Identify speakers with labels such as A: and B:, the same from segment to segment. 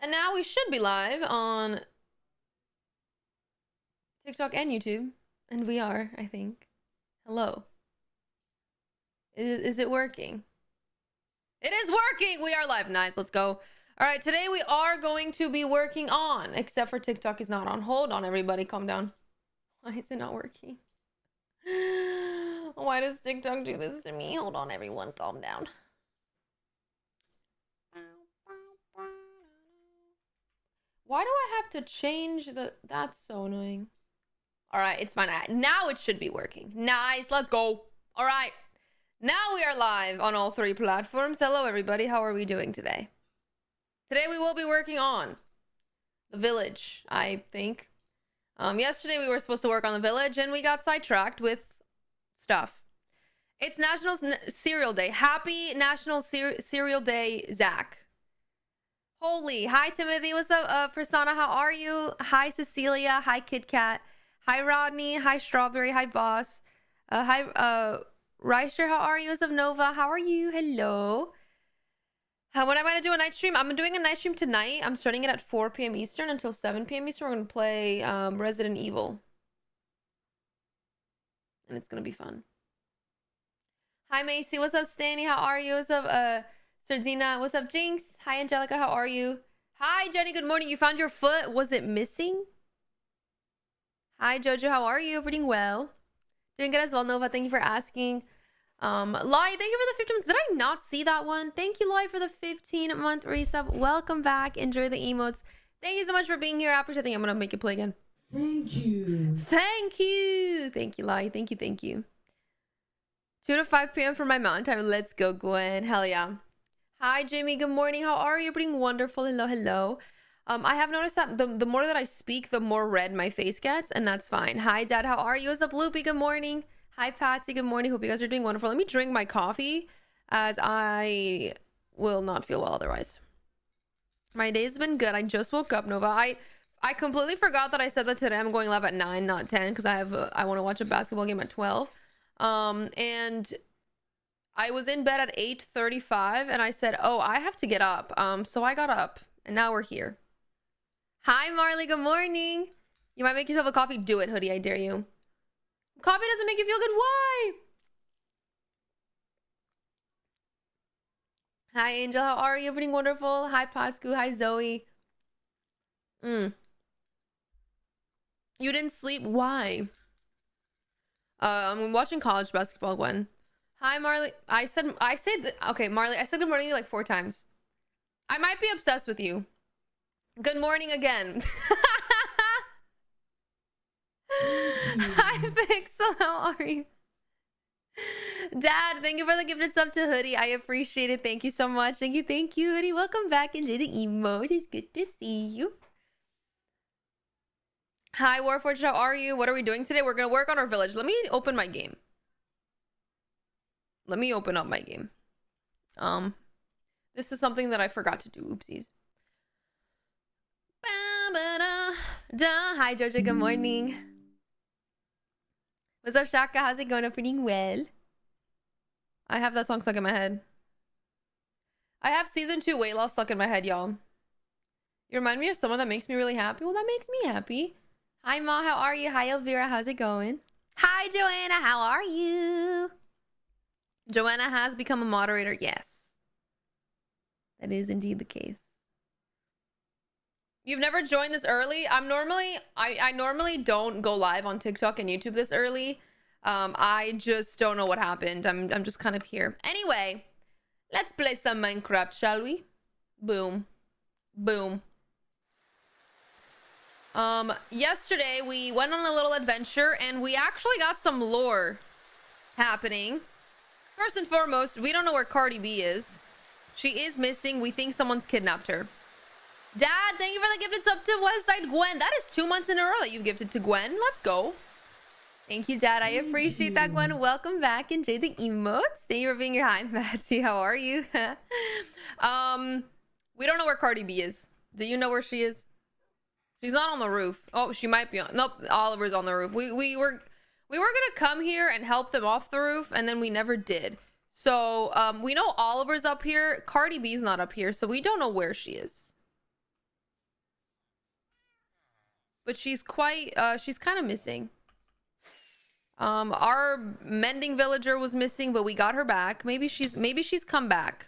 A: And now we should be live on TikTok and YouTube. And we are, I think. Hello. Is it working? It is working! We are live. Nice, let's go. All right, today we are going to be working on, except for TikTok is not on. Hold on, everybody, calm down. Why is it not working? Why does TikTok do this to me? Hold on, everyone, calm down. Why do I have to change the... That's so annoying. All right, it's fine. Now it should be working. Nice, let's go. All right, now we are live on all three platforms. Hello, everybody. How are we doing today? Today we will be working on the village, I think. Yesterday we were supposed to work on the village and we got sidetracked with stuff. It's National Cereal Day. Happy National Cereal Day, Zach. Holy. Hi, Timothy. What's up, Persona? How are you? Hi, Cecilia. Hi, Kit Kat. Hi, Rodney. Hi, Strawberry. Hi, Boss. Hi, Reicher. How are you? What's up, Nova? How are you? Hello. When am I going to do a night stream? I'm doing a night stream tonight. I'm starting it at 4 p.m. Eastern until 7 p.m. Eastern. We're going to play Resident Evil. And it's going to be fun. Hi, Macy. What's up, Stanny? How are you? What's up, Sardina? What's up, Jinx? Hi, Angelica. How are you? Hi, Jenny. Good morning. You found your foot. Was it missing? Hi, Jojo. How are you? Pretty well. Doing good as well, Nova. Thank you for asking. Lai, thank you for the 15 months. Did I not see that one? Thank you, Lai, for the 15-month resub. Welcome back. Enjoy the emotes. Thank you so much for being here. After I think I'm gonna make you play again.
B: Thank you.
A: Thank you. Thank you, Lai. Thank you. Thank you. 2 to 5 p.m. for my mountain time. Let's go, Gwen. Hell yeah. Hi, Jamie. Good morning. How are you? Pretty wonderful. Hello, hello. I have noticed that the more that I speak, the more red my face gets, and that's fine. Hi, Dad. How are you? What's up, Loopy? Good morning. Hi, Patsy. Good morning. Hope you guys are doing wonderful. Let me drink my coffee, as I will not feel well otherwise. My day's been good. I just woke up, Nova. I completely forgot that I said that today I'm going live at 9, not 10, because I want to watch a basketball game at 12. And I was in bed at 8:35, and I said, oh, I have to get up. So I got up, and now we're here. Hi, Marley. Good morning. You might make yourself a coffee. Do it, Hoodie. I dare you. Coffee doesn't make you feel good. Why? Hi, Angel. How are you? Everything wonderful. Hi, Pascu. Hi, Zoe. You didn't sleep? Why? I'm watching college basketball, Gwen. Hi, Marley. Okay, Marley, I said good morning to you like 4 times. I might be obsessed with you. Good morning again. Hi, Pixel. How are you? Dad, thank you for the gifted sub to Hoodie. I appreciate it. Thank you so much. Thank you, Hoodie. Welcome back. Enjoy the emotes. It's good to see you. Hi, Warforged. How are you? What are we doing today? We're going to work on our village. Let me open my game. Let me open up my game. This is something that I forgot to do. Oopsies. Hi, Jojo. Good morning. What's up, Shaka? How's it going? I'm pretty well. I have that song stuck in my head. I have season 2 weight loss stuck in my head, y'all. You remind me of someone that makes me really happy. Well, that makes me happy. Hi, Ma. How are you? Hi, Elvira. How's it going? Hi, Joanna. How are you? Joanna has become a moderator. Yes. That is indeed the case. You've never joined this early? I normally don't go live on TikTok and YouTube this early. I just don't know what happened. I'm just kind of here. Anyway, let's play some Minecraft, shall we? Boom. Boom. Yesterday we went on a little adventure and we actually got some lore happening. First and foremost, we don't know where Cardi B is. She is missing. We think someone's kidnapped her. Dad, thank you for the gifted sub to Westside Gwen. That is 2 months in a row that you've gifted to Gwen. Let's go. Thank you, Dad. I appreciate that, Gwen. Welcome back. Enjoy the emotes. Thank you for being here. Hi, Matsy. How are you? We don't know where Cardi B is. Do you know where she is? She's not on the roof. Oh, she might be on. Nope, Oliver's on the roof. We were gonna come here and help them off the roof, and then we never did. So we know Oliver's up here. Cardi B's not up here, so we don't know where she is. but she's quite, she's kind of missing. Our mending villager was missing, but we got her back. Maybe she's come back.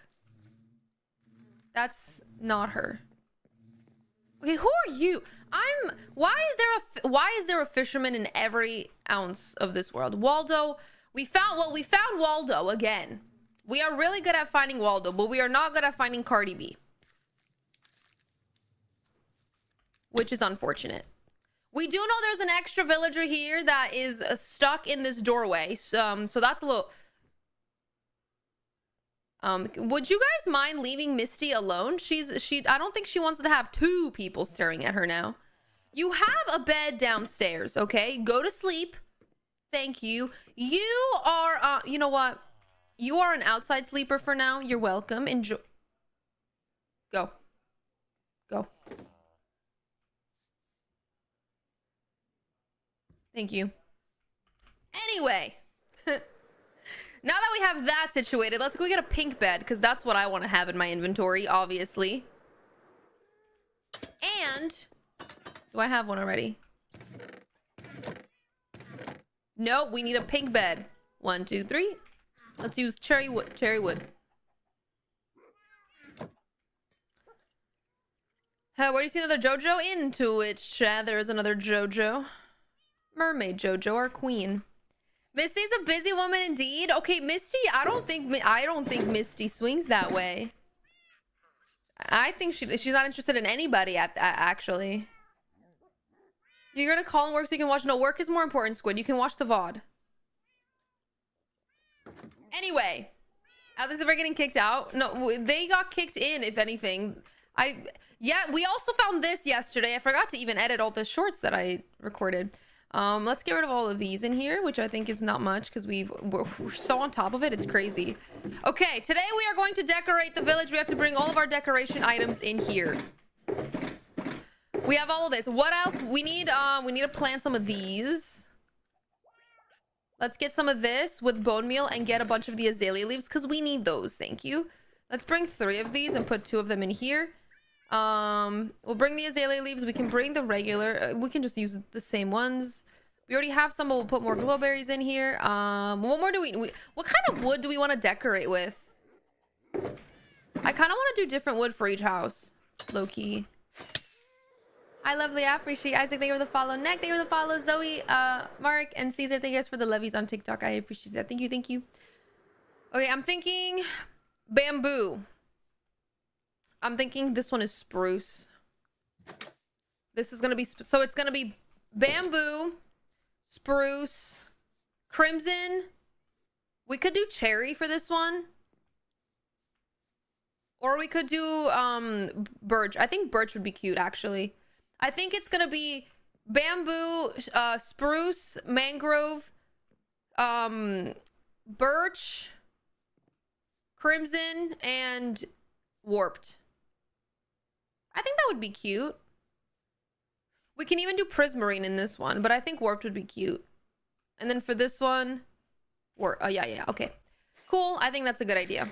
A: That's not her. Okay, who are you? Why is there a fisherman in every ounce of this world? Waldo, we found Waldo again. We are really good at finding Waldo, but we are not good at finding Cardi B. Which is unfortunate. We do know there's an extra villager here that is stuck in this doorway. So that's a little... would you guys mind leaving Misty alone? I don't think she wants to have two people staring at her now. You have a bed downstairs, okay? Go to sleep. Thank you. You are, you know what? You are an outside sleeper for now. You're welcome. Enjoy. Go. Go. Thank you. Anyway. Now that we have that situated, let's go get a pink bed, because that's what I want to have in my inventory, obviously. And... do I have one already? No, we need a pink bed. 1, 2, 3. Let's use cherry wood. Cherry wood. Where do you see another JoJo? Into it, chat. There is another JoJo. Mermaid JoJo, our queen. Misty's a busy woman indeed. Okay, Misty, I don't think Misty swings that way. I think she's not interested in anybody actually. You're gonna call and work so you can watch. No, work is more important, Squid. You can watch the VOD. Anyway, as I said, we're getting kicked out. No, they got kicked in, if anything. Yeah, we also found this yesterday. I forgot to even edit all the shorts that I recorded. Let's get rid of all of these in here, which I think is not much because we're so on top of it. It's crazy. Okay, today we are going to decorate the village. We have to bring all of our decoration items in here. We have all of this. What else? We need to plant some of these. Let's get some of this with bone meal and get a bunch of the azalea leaves because we need those. Thank you. Let's bring 3 of these and put 2 of them in here. We'll bring the azalea leaves. We can bring the regular. We can just use the same ones. We already have some, but we'll put more glowberries in here. What more do we what kind of wood do we want to decorate with? I kind of want to do different wood for each house. Low-key. Hi, lovely. I appreciate Isaac. Thank you for the follow. Nick, thank you for the follow. Zoe, Mark, and Caesar, thank you guys for the levies on TikTok. I appreciate that. Thank you, thank you. Okay, I'm thinking bamboo. I'm thinking this one is spruce. This is gonna be so it's gonna be bamboo, spruce, crimson. We could do cherry for this one, or we could do birch. I think birch would be cute, actually. I think it's gonna be bamboo, spruce, mangrove, birch, crimson, and warped. I think that would be cute. We can even do prismarine in this one, but I think warped would be cute. And then for this one, yeah, okay. Cool, I think that's a good idea.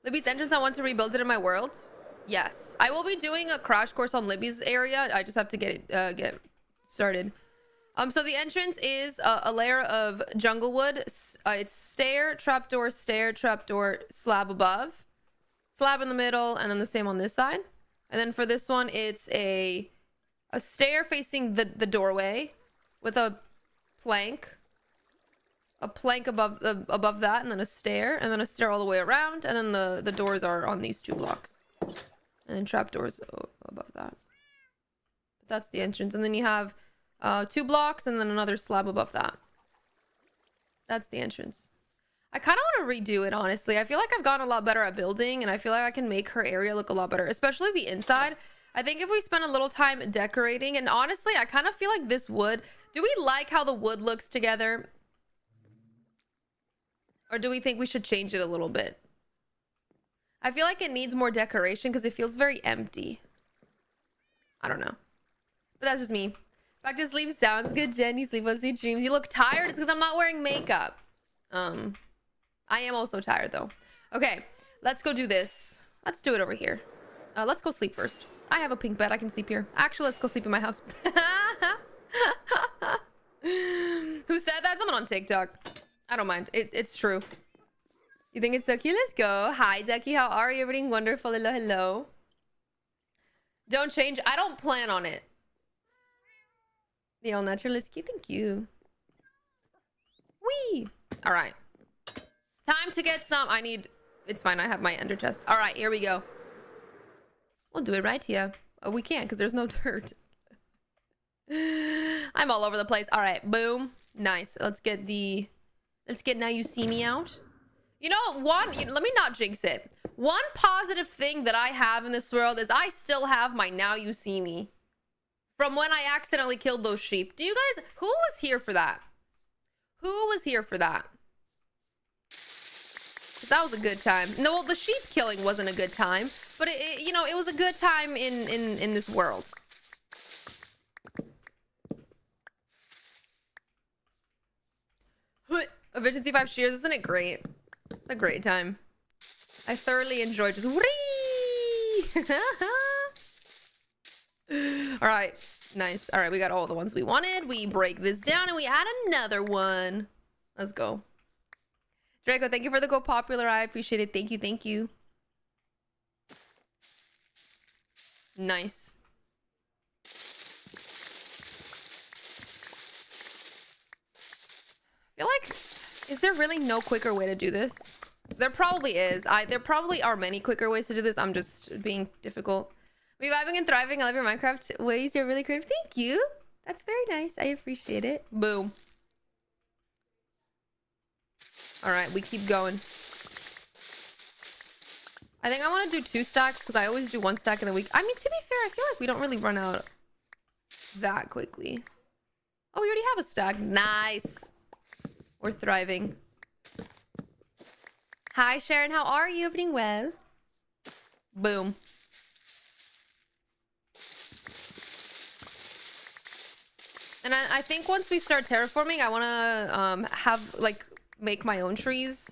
A: Libby's entrance, I want to rebuild it in my world. Yes, I will be doing a crash course on Libby's area. I just have to get it started. So the entrance is a layer of jungle wood. It's stair, trapdoor, slab above, slab in the middle, and then the same on this side. And then for this one, it's a stair facing the doorway with a plank above that, and then a stair all the way around, and then the doors are on these 2 blocks, and then trapdoors above that. But that's the entrance, and then you have 2 blocks and then another slab above that. That's the entrance. I kind of want to redo it, honestly. I feel like I've gotten a lot better at building, and I feel like I can make her area look a lot better, especially the inside. I think if we spend a little time decorating, and honestly, I kind of feel like this wood, do we like how the wood looks together? Or do we think we should change it a little bit? I feel like it needs more decoration because it feels very empty. I don't know. But that's just me. Back to sleep sounds good, Jen. You sleep on sweet dreams. You look tired. It's because I'm not wearing makeup. I am also tired though. Okay, let's go do this. Let's do it over here. Let's go sleep first. I have a pink bed. I can sleep here. Actually, let's go sleep in my house. Who said that? Someone on TikTok. I don't mind. It's true. You think it's so cute? Let's go. Hi, Ducky. How are you? Everything wonderful. Hello, hello. Don't change. I don't plan on it. The all naturalist. Cute. Thank you. Wee. All right. Time to get some. I need... It's fine. I have my ender chest. All right. Here we go. We'll do it right here. Oh, we can't because there's no dirt. I'm all over the place. All right. Boom. Nice. Let's get Now You See Me out. You know, let me not jinx it. One positive thing that I have in this world is I still have my Now You See Me from when I accidentally killed those sheep. Do you guys, who was here for that? Who was here for that? 'Cause that was a good time. No, well, the sheep killing wasn't a good time, but you know, it was a good time in this world. Efficiency 5 shears, isn't it great? It's a great time. I thoroughly enjoyed just all right, nice. All right, we got all the ones we wanted. We break this down and we add another one. Let's go. Draco, thank you for the Go Popular. I appreciate it. Thank you, thank you. Nice. I feel like, is there really no quicker way to do this? There probably is. There probably are many quicker ways to do this. I'm just being difficult. Reviving and thriving. I love your Minecraft ways. You're really creative. Thank you. That's very nice. I appreciate it. Boom. All right, we keep going. I think I want to do 2 stacks because I always do 1 stack in a week. I mean, to be fair, I feel like we don't really run out that quickly. Oh, we already have a stack. Nice. We're thriving. Hi, Sharon. How are you? Everything well? Boom. And I think once we start terraforming, I want to have, like, make my own trees.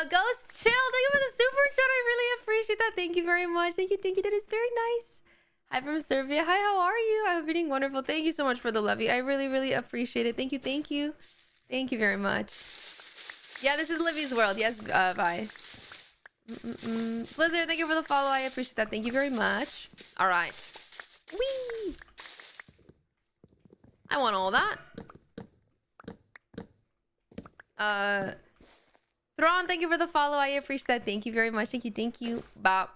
A: Ghost Chill, thank you for the super chat. I really appreciate that. Thank you very much. Thank you, thank you. That is very nice. Hi from Serbia. Hi, how are you? I'm feeling wonderful. Thank you so much for the levy. I really, really appreciate it. Thank you, thank you. Thank you very much. Yeah, this is Livy's world. Yes, bye. Blizzard, thank you for the follow. I appreciate that. Thank you very much. All right. Whee! I want all that. Thrawn, thank you for the follow. I appreciate that. Thank you very much. Thank you, thank you. Bop.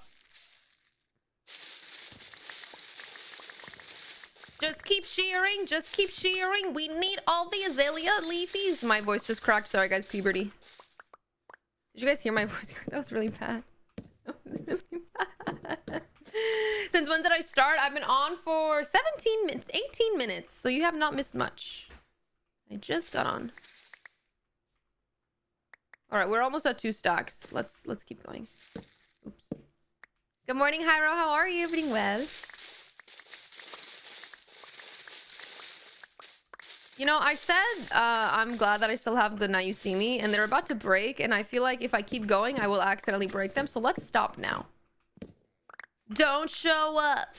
A: Just keep shearing. Just keep shearing. We need all the azalea leafies. My voice just cracked. Sorry, guys. Puberty. Did you guys hear my voice? That was really bad. That was really bad. Since when did I start? I've been on for 17 minutes, 18 minutes. So you have not missed much. I just got on. All right, we're almost at 2 stacks. Let's keep going. Oops. Good morning, Hyro. How are you? Everything well? You know, I said I'm glad that I still have the Now You See Me, and they're about to break, and I feel like if I keep going, I will accidentally break them. So let's stop now. Don't show up.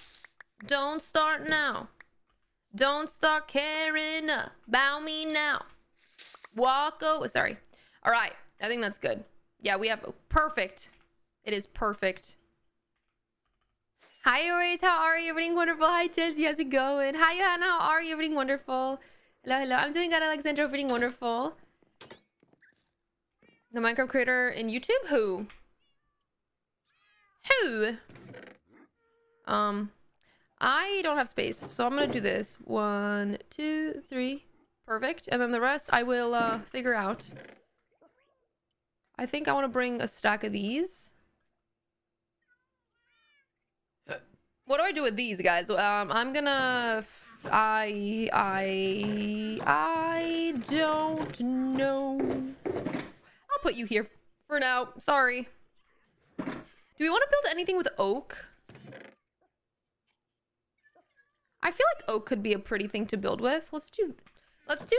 A: Don't start now. Don't start caring about me now. Walk away. Sorry. All right. I think that's good. Yeah, we have perfect. It is perfect. Hi, Oris. How are you? Everything wonderful. Hi, Jesse. How's it going? Hi, Johanna. How are you? Everything wonderful. Hello, hello. I'm doing good, Alexandra. Everything wonderful. The Minecraft creator in YouTube? Who? I don't have space, so I'm gonna do this. 1, 2, 3. Perfect. And then the rest I will figure out. I think I want to bring a stack of these. What do I do with these, guys? I'm gonna... I don't know. I'll put you here for now. Sorry. Do we want to build anything with oak? I feel like oak could be a pretty thing to build with. Let's do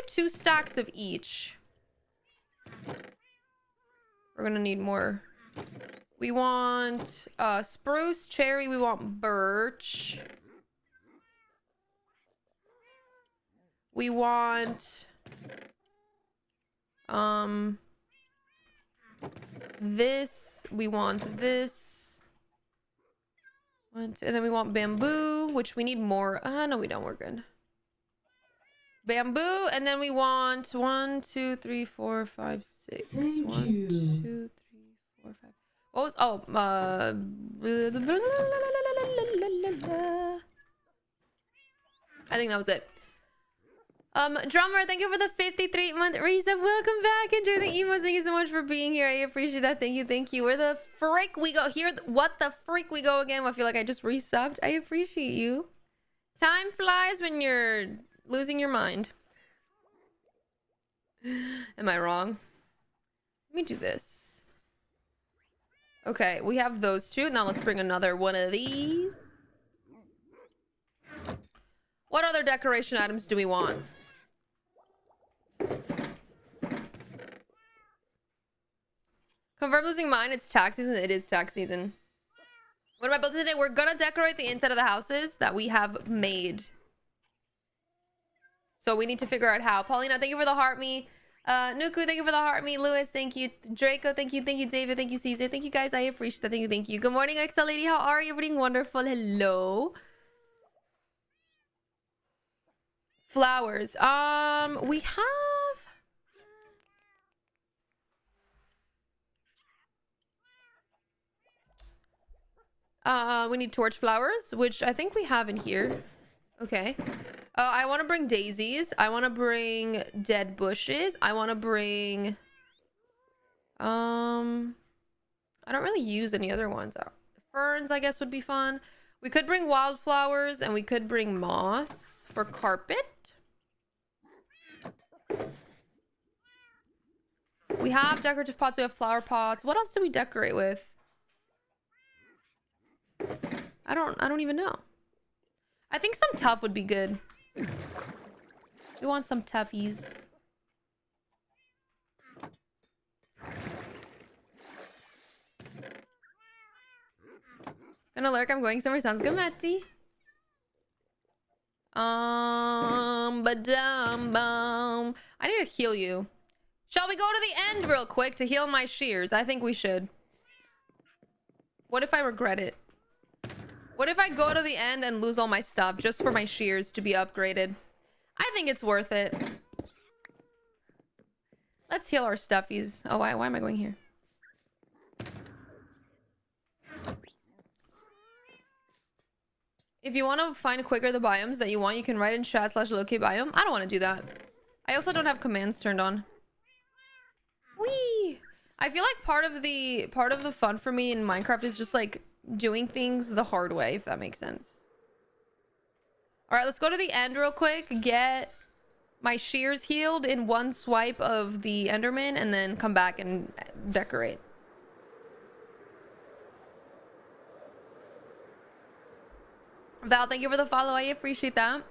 A: 2 stacks of each. We're gonna need more We want spruce, cherry, we want birch. We want this, we want this. And then we want bamboo, which we need more. No, we don't. We're good. Bamboo, and then we want 1, 2, 3, 4, 5, 6. 1, 2, 3, 4, 5. What was? Oh, I think that was it. Drummer, thank you for the 53-month resub. Welcome back. Enjoy the emos. Thank you so much for being here. I appreciate that. Thank you. Thank you. Where the frick we go? Here, what the frick we go again? I feel like I just resubbed. I appreciate you. Time flies when you're losing your mind. Am I wrong? Let me do this. Okay, we have those two. Now let's bring another one of these. What other decoration items do we want? Confirm losing mine. It's tax season. It is tax season. What am I building today? We're gonna decorate the inside of the houses that we have made. So we need to figure out how. Paulina, thank you for the heart me. Nuku, thank you for the heart me. Lewis, thank you. Draco, thank you. Thank you, David. Thank you, Caesar. Thank you, guys. I appreciate that. Thank you. Thank you. Good morning, XL Lady. How are you? Everything wonderful. Hello. Flowers. We have... we need torch flowers, which I think we have in here. Okay. I want to bring daisies. I want to bring dead bushes. I want to bring... I don't really use any other ones. Ferns, I guess, would be fun. We could bring wildflowers, and we could bring moss for carpet. We have decorative pots. We have flower pots. What else do we decorate with? I don't even know. I think some tuff would be good. We want some toughies. Gonna lurk. I'm going somewhere. Sounds good, Matty. Ba-dum-bum. I need to heal you. Shall we go to the end real quick to heal my shears? I think we should. What if I regret it? What if I go to the end and lose all my stuff just for my shears to be upgraded? I think it's worth it. Let's heal our stuffies. Oh, why am I going here? If you want to find quicker the biomes that you want, you can write in chat/locate biome. I don't want to do that. I also don't have commands turned on. Whee! I feel like part of the fun for me in Minecraft is just like doing things the hard way, if that makes sense. All right, let's go to the end real quick. Get my shears healed in one swipe of the Enderman, and then come back and decorate. Val, thank you for the follow. I appreciate that.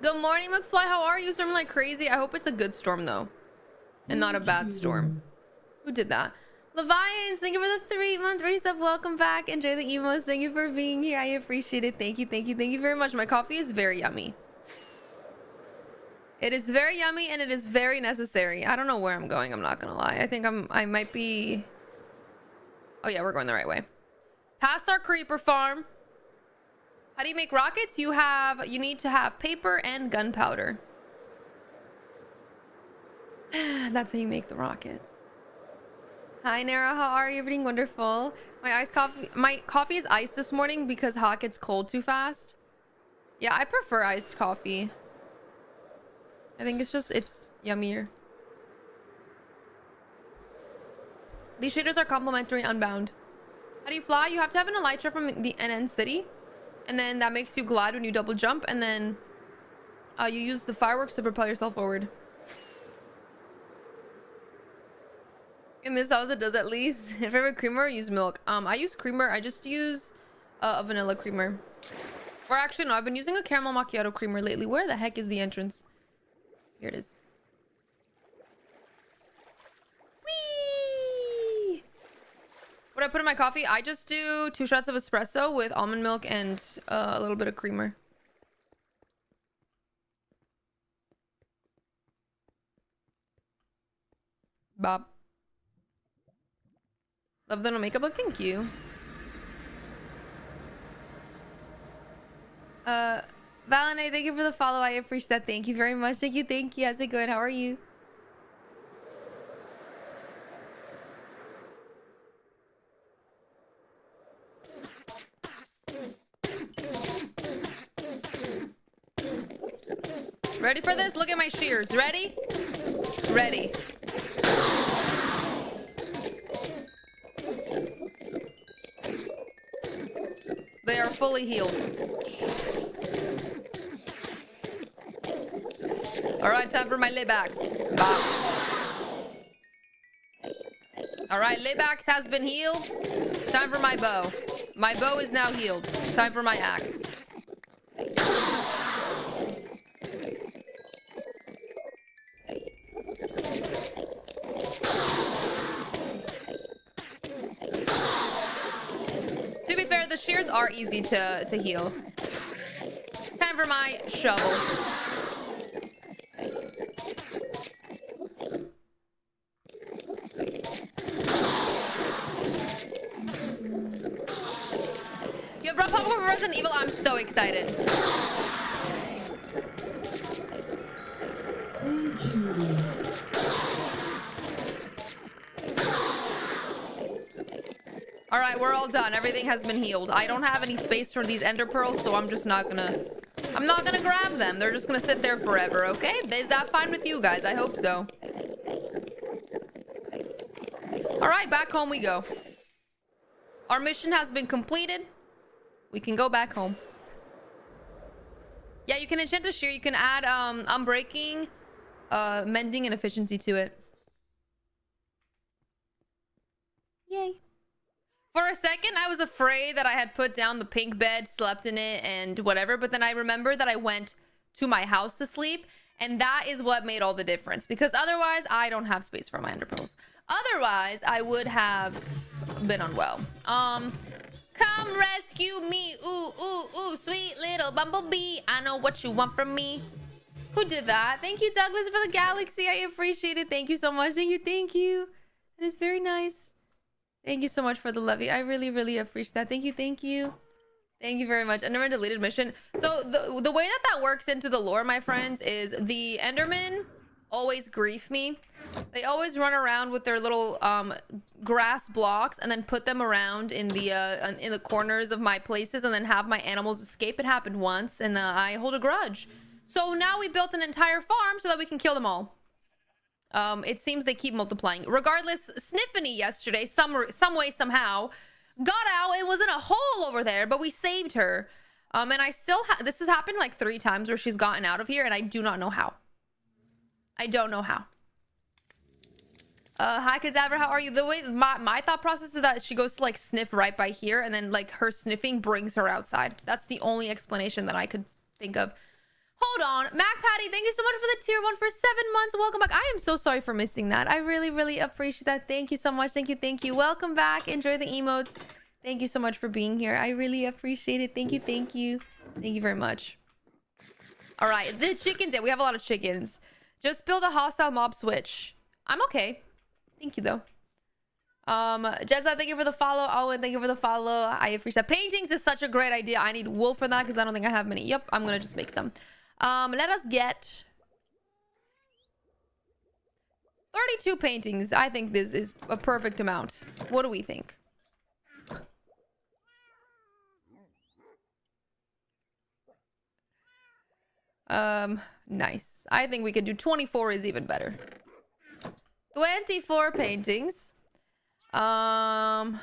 A: Good morning, McFly. How are you? Storming like crazy. I hope it's a good storm, though. And not a bad storm. Who did that? Levians, thank you for the 3-month resub. Welcome back. Enjoy the emos. Thank you for being here. I appreciate it. Thank you, thank you, thank you very much. My coffee is very yummy. It is very yummy, and it is very necessary. I don't know where I'm going. I'm not gonna lie. I think I might be... Oh, yeah, we're going the right way. Past our creeper farm. How do you make rockets? You need to have paper and gunpowder. That's how you make the rockets. Hi Nara, how are you? Everything wonderful. My coffee is iced this morning because hot gets cold too fast. Yeah, I prefer iced coffee. I think it's yummier. These shaders are complimentary unbound. How do you fly? You have to have an elytra from the NN city. And then that makes you glide when you double jump, and then you use the fireworks to propel yourself forward. In this house, it does at least. Favorite creamer, use milk. I use creamer. I just use a vanilla creamer. Or actually, no, I've been using a caramel macchiato creamer lately. Where the heck is the entrance? Here it is. Whee! What I put in my coffee? I just do 2 shots of espresso with almond milk and a little bit of creamer. Bob. Love the no makeup look. Thank you. Valentine, thank you for the follow. I appreciate that. Thank you very much. Thank you. Thank you. How's it going? How are you? Ready for this? Look at my shears. Ready? Ready. They are fully healed. All right, time for my laybacks. All right, laybacks has been healed. Time for my bow. My bow is now healed. Time for my axe. To be fair, the shears are easy to heal. Time for my shovel. You brought popcorn for Resident Evil? I'm so excited. All right, we're all done. Everything has been healed. I don't have any space for these ender pearls, so I'm not gonna grab them. They're just gonna sit there forever, okay? Is that fine with you guys? I hope so. All right, back home we go. Our mission has been completed. We can go back home. Yeah, you can enchant a shear. You can add unbreaking, mending, and efficiency to it. Yay. For a second, I was afraid that I had put down the pink bed, slept in it, and whatever. But then I remembered that I went to my house to sleep. And that is what made all the difference. Because otherwise, I don't have space for my ender pearls. Otherwise, I would have been unwell. Come rescue me. Ooh, ooh, ooh, sweet little bumblebee. I know what you want from me. Who did that? Thank you, Douglas, for the galaxy. I appreciate it. Thank you so much. Thank you. Thank you. That is very nice. Thank you so much for the levy. I really, really appreciate that. Thank you. Thank you. Thank you very much. Enderman deleted mission. So the way that works into the lore, my friends, is the Endermen always grief me. They always run around with their little grass blocks and then put them around in the corners of my places and then have my animals escape. It happened once and I hold a grudge. So now we built an entire farm so that we can kill them all. It seems they keep multiplying. Regardless, Sniffany yesterday, some way, somehow, got out and was in a hole over there, but we saved her. And I still this has happened like 3 times where she's gotten out of here, and I do not know how. I don't know how. Hi, Kazavra, how are you? The way my thought process is that she goes to like sniff right by here, and then like her sniffing brings her outside. That's the only explanation that I could think of. Hold on. Mac Patty, thank you so much for the tier 1 for 7 months. Welcome back. I am so sorry for missing that. I really, really appreciate that. Thank you so much. Thank you. Thank you. Welcome back. Enjoy the emotes. Thank you so much for being here. I really appreciate it. Thank you. Thank you. Thank you very much. All right. The chickens. Yeah, we have a lot of chickens. Just build a hostile mob switch. I'm okay. Thank you, though. Jezza, thank you for the follow. Alwyn, thank you for the follow. I appreciate that. Paintings is such a great idea. I need wool for that because I don't think I have many. Yep, I'm going to just make some. Let us get 32 paintings. I think this is a perfect amount. What do we think? Nice. I think we could do 24 is even better. 24 paintings. You know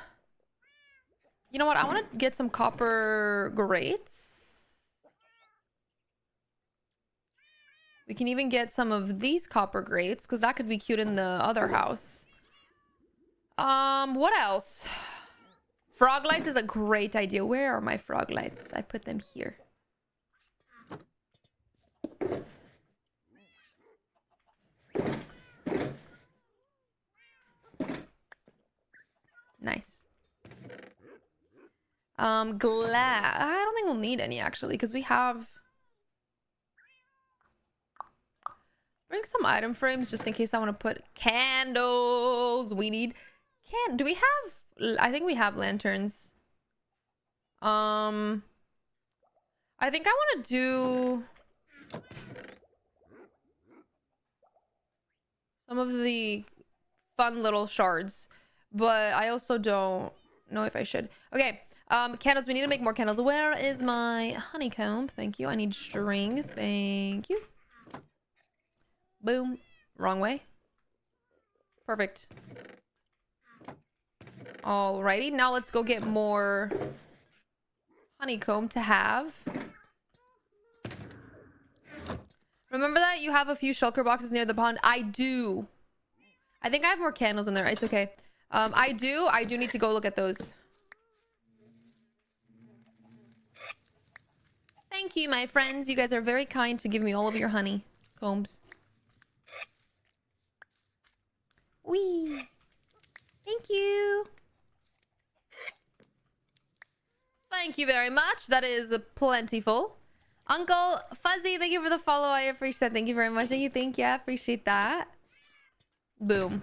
A: what? I want to get some copper grates. We can even get some of these copper grates because that could be cute in the other house. What else? Frog lights is a great idea. Where are my frog lights? I put them here. Nice. Glass. I don't think we'll need any actually, because we have. Bring some item frames just in case I want to put candles. We need do we have? I think we have lanterns. I think I want to do some of the fun little shards, but I also don't know if I should. Okay, candles. We need to make more candles. Where is my honeycomb? Thank you. I need string. Thank you. Boom. Wrong way. Perfect. Alrighty, now let's go get more honeycomb to have. Remember that you have a few shulker boxes near the pond? I do. I think I have more candles in there. It's okay. I do need to go look at those. Thank you, my friends. You guys are very kind to give me all of your honeycombs. Wee. Thank you. Thank you very much. That is plentiful. Uncle Fuzzy, thank you for the follow. I appreciate that. Thank you very much. Thank you. I appreciate that. Boom.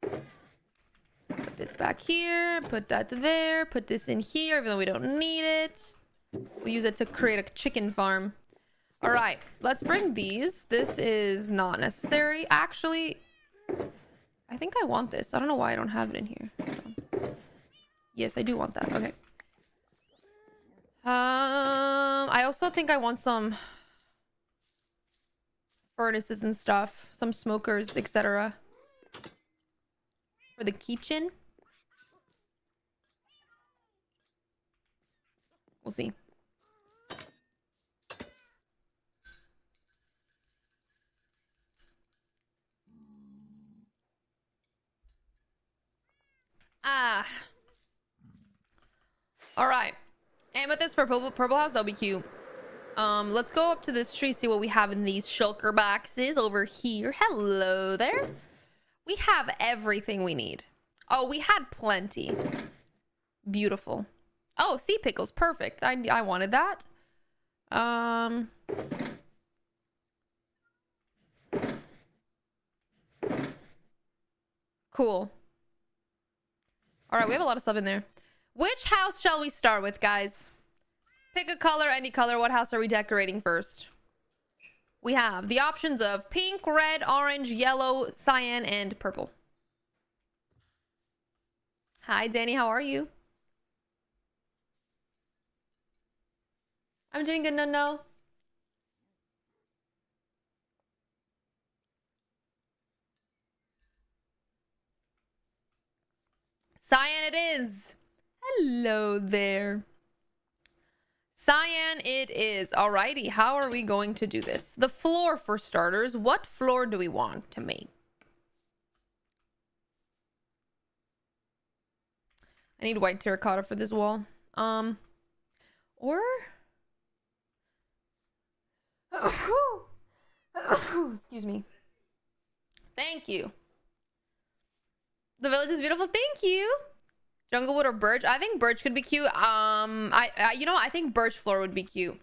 A: Put this back here. Put that there. Put this in here, even though we don't need it. We'll use it to create a chicken farm. All right, let's bring these. This is not necessary. Actually, I think I want this. I don't know why I don't have it in here. Yes, I do want that. Okay. I also think I want some furnaces and stuff, some smokers, etc. for the kitchen. We'll see. All right. Amethyst for purple house. That'll be cute. Let's go up to this tree, see what we have in these shulker boxes over here. Hello there. We have everything we need. Oh, we had plenty. Beautiful. Oh, sea pickles. Perfect. I wanted that. Cool. All right, we have a lot of stuff in there. Which house shall we start with, guys? Pick a color, any color. What house are we decorating first? We have the options of pink, red, orange, yellow, cyan, and purple. Hi, Danny. How are you? I'm doing good, no. Cyan it is. Hello there. Cyan it is. Alrighty, how are we going to do this? The floor for starters. What floor do we want to make? I need white terracotta for this wall. Or... Excuse me. Thank you. The village is beautiful. Thank you. Junglewood or birch? I think birch could be cute. You know what? I think birch floor would be cute.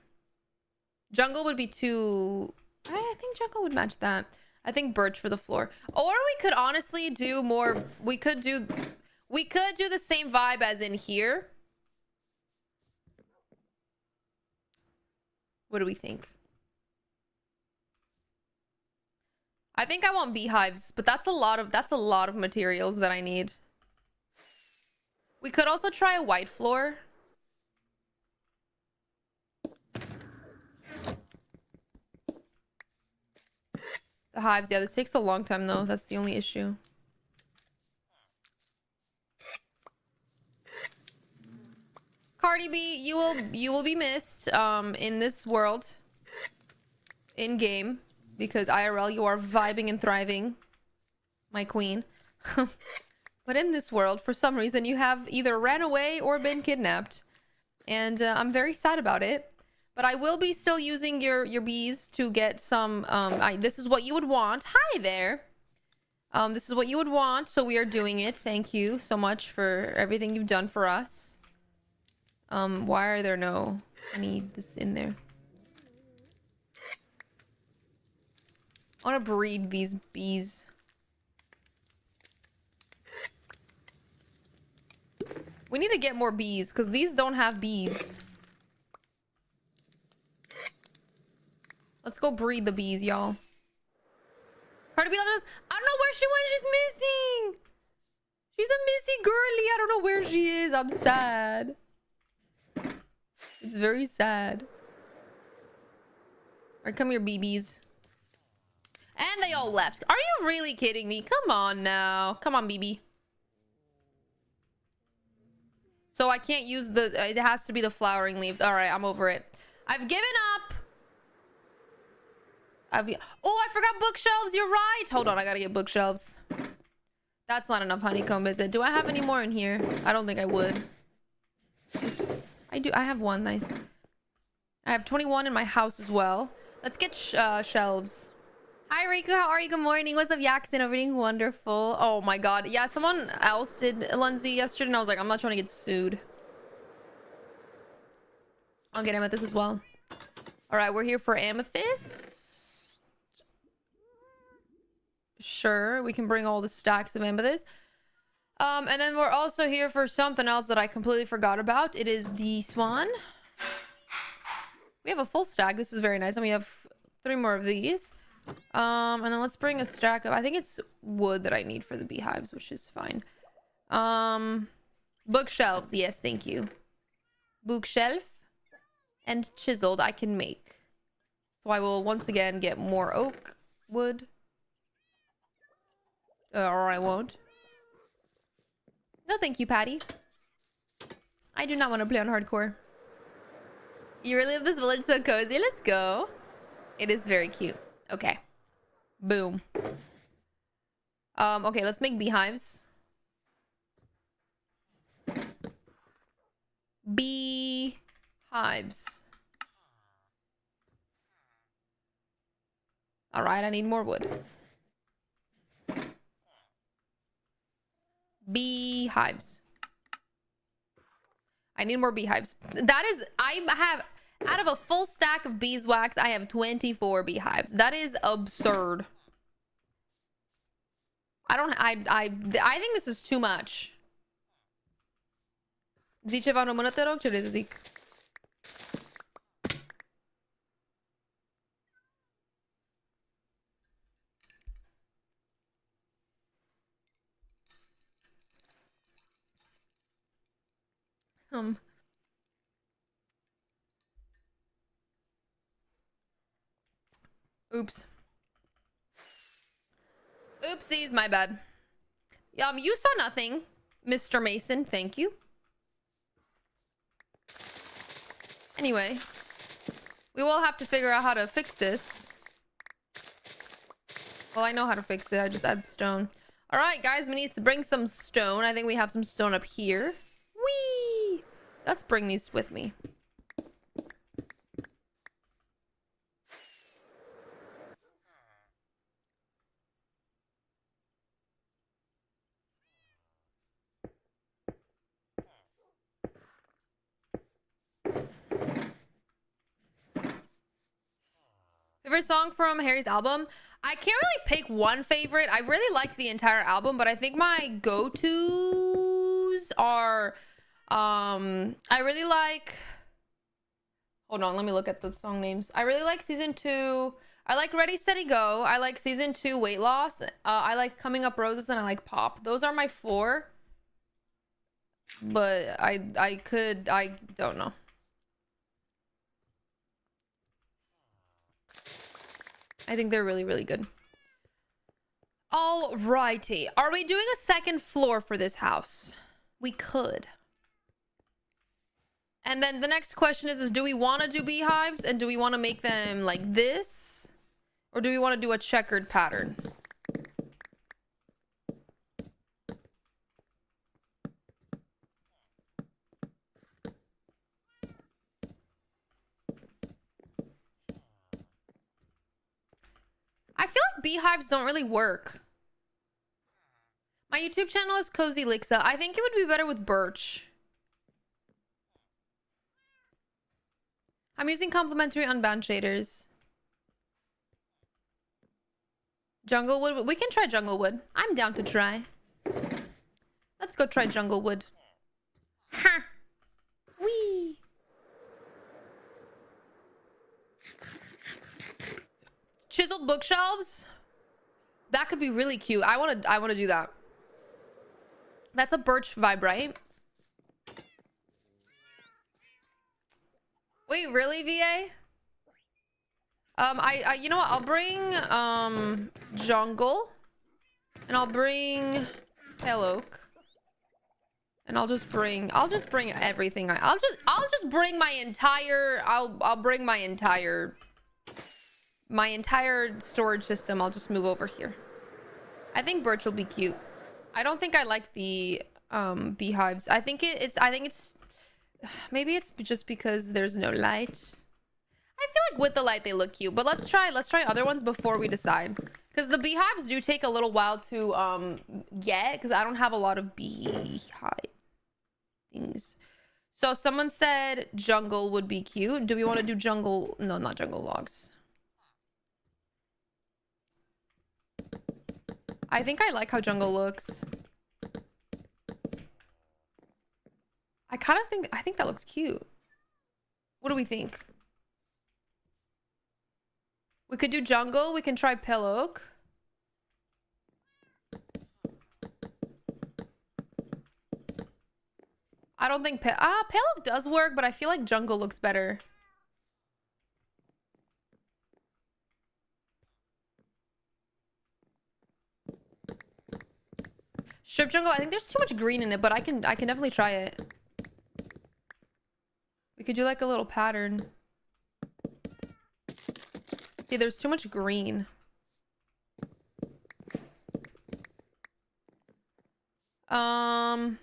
A: Jungle would be too... I think jungle would match that. I think birch for the floor. Or we could honestly do more... We could do the same vibe as in here. What do we think? I think I want beehives, but that's a lot of materials that I need. We could also try a white floor. The hives, yeah, this takes a long time though. That's the only issue. Cardi B, you will be missed in this world, in game, because IRL you are vibing and thriving, my queen. But in this world, for some reason, you have either ran away or been kidnapped, and I'm very sad about it. But I will be still using your bees to get some. This is what you would want. Hi there. This is what you would want, so we are doing it. Thank you so much for everything you've done for us. Why are there no... I need this in there. I want to breed these bees. We need to get more bees, because these don't have bees. Let's go breed the bees, y'all. Cardi B loving us. I don't know where she went. She's missing. She's a missy girly. I don't know where she is. I'm sad. It's very sad. Alright, come here, BBs. And they all left. Are you really kidding me? Come on now. Come on, BB. So I can't use the... It has to be the flowering leaves. Alright, I'm over it. I've given up. Oh, I forgot bookshelves. You're right. Hold on, I gotta get bookshelves. That's not enough honeycomb, is it? Do I have any more in here? I don't think I would. Oops. I do. I have one. Nice. I have 21 in my house as well. Let's get shelves. Hi, Riku. How are you? Good morning. What's up, Yaxon? Everything wonderful. Oh my god. Yeah, someone else did Lindsay yesterday, and I was like, I'm not trying to get sued. I'll get amethyst as well. All right, we're here for amethyst. Sure, we can bring all the stacks of amethyst. And then we're also here for something else that I completely forgot about. It is the swan. We have a full stack. This is very nice. And we have 3 more of these. And then let's bring a stack of... I think it's wood that I need for the beehives, which is fine. Bookshelves. Yes, thank you. Bookshelf and chiseled I can make. So I will once again get more oak wood. Or I won't. No, thank you, Patty. I do not want to play on hardcore. You really love this village, so cozy. Let's go. It is very cute. Okay. Boom. Okay, let's make beehives. Beehives. All right, I need more wood. Beehives. I need more beehives. That is, I have, out of a full stack of beeswax, I have 24 beehives. That is absurd. I think this is too much. Zice vám monete rok, czy Zik? Oops. Oopsies, my bad. You saw nothing, Mr. Mason. Thank you. Anyway, we will have to figure out how to fix this. Well, I know how to fix it. I just add stone. All right, guys, we need to bring some stone. I think we have some stone up here. Whee! Let's bring these with me. Favorite song from Harry's album? I can't really pick one favorite. I really like the entire album, but I think my go-tos are I really like, hold on, let me look at the song names. I really like season 2. I like Ready Steady Go. I like season 2 Weight Loss. I like Coming Up Roses, and I like Pop. Those are my 4. But I don't know. I think they're really, really good. Alrighty. Are we doing a second floor for this house? We could. And then the next question is do we want to do beehives? And do we want to make them like this? Or do we want to do a checkered pattern? I feel like beehives don't really work. My YouTube channel is Cozy Lixa. I think it would be better with birch. I'm using complementary unbound shaders. Junglewood. We can try Junglewood. I'm down to try. Let's go try Junglewood. Ha! Wee! Chiseled bookshelves? That could be really cute. I wanna do that. That's a birch vibe, right? Wait, really, VA? You know what? I'll bring jungle, and I'll bring pale oak, and I'll just bring everything. I'll just bring my entire. I'll bring my entire storage system. I'll just move over here. I think birch will be cute. I don't think I like the beehives. I think it's maybe it's just because there's no light. I feel like with the light they look cute, but let's try other ones before we decide, because the beehives do take a little while to get, because I don't have a lot of beehive things. So someone said jungle would be cute. Do we want to do jungle? No, not jungle logs. I think I like how jungle looks. I think that looks cute. What do we think? We could do jungle. We can try pale oak. I don't think pale oak does work, but I feel like jungle looks better. Strip jungle. I think there's too much green in it, but I can definitely try it. We could do like a little pattern. See, there's too much green. Well,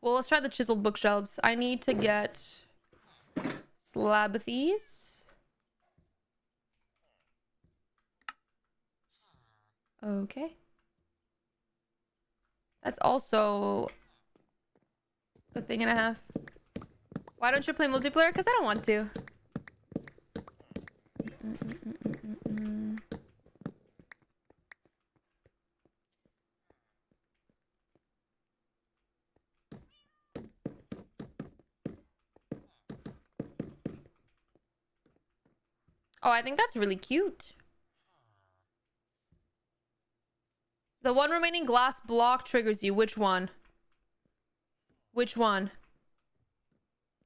A: let's try the chiseled bookshelves. I need to get slab of these. Okay. That's also a thing and a half. Why don't you play multiplayer? Because I don't want to. Oh, I think that's really cute. The one remaining glass block triggers you. Which one? Which one?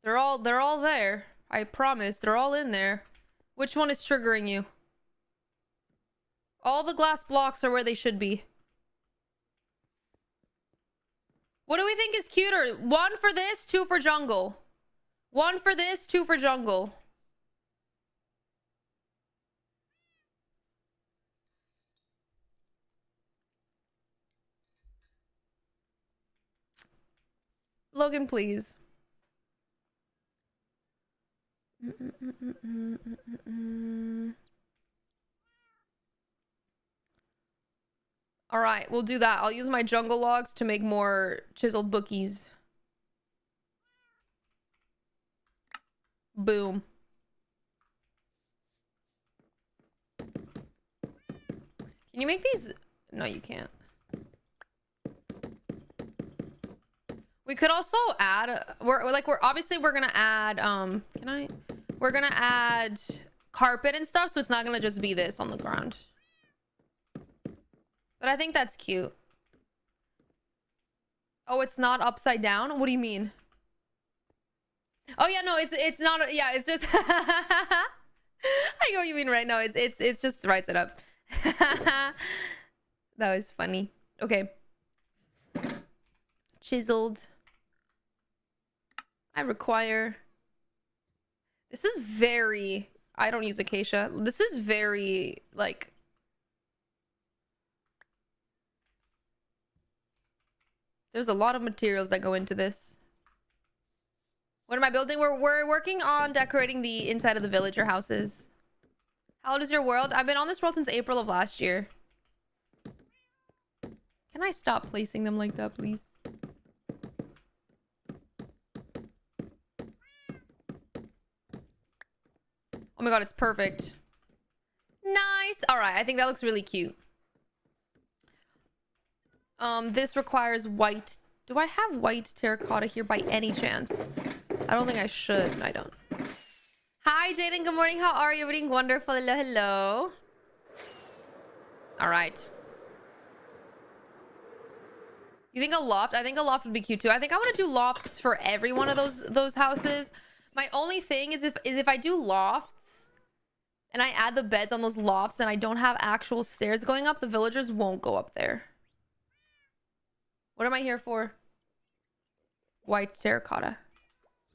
A: They're all there. I promise. They're all in there. Which one is triggering you? All the glass blocks are where they should be. What do we think is cuter? 1 for this, 2 for jungle. 1 for this, 2 for jungle. Logan, please. All right, we'll do that. I'll use my jungle logs to make more chiseled bookies. Boom. Can you make these? No, you can't. We could also add, we're obviously we're gonna add, we're gonna add carpet and stuff, so it's not gonna just be this on the ground. But I think that's cute. Oh, it's not upside down? What do you mean? Oh yeah, no, it's not, yeah, it's just, I get what you mean right now. It's just right it up. That was funny. Okay. Chiseled. I require. This is very. I don't use acacia. This is very like. There's a lot of materials that go into this. What am I building? We're working on decorating the inside of the villager houses. How old is your world? I've been on this world since April of last year. Can I stop placing them like that, please? Oh my god, it's perfect. Nice. All right, I think that looks really cute. This requires white. Do I have white terracotta here by any chance? I don't think I should. I don't. Hi, Jaden. Good morning. How are you? Everything wonderful. Hello, hello. All right. You think a loft? I think a loft would be cute too. I think I want to do lofts for every one of those houses. My only thing is if I do lofts and I add the beds on those lofts and I don't have actual stairs going up, the villagers won't go up there. What am I here for? White terracotta.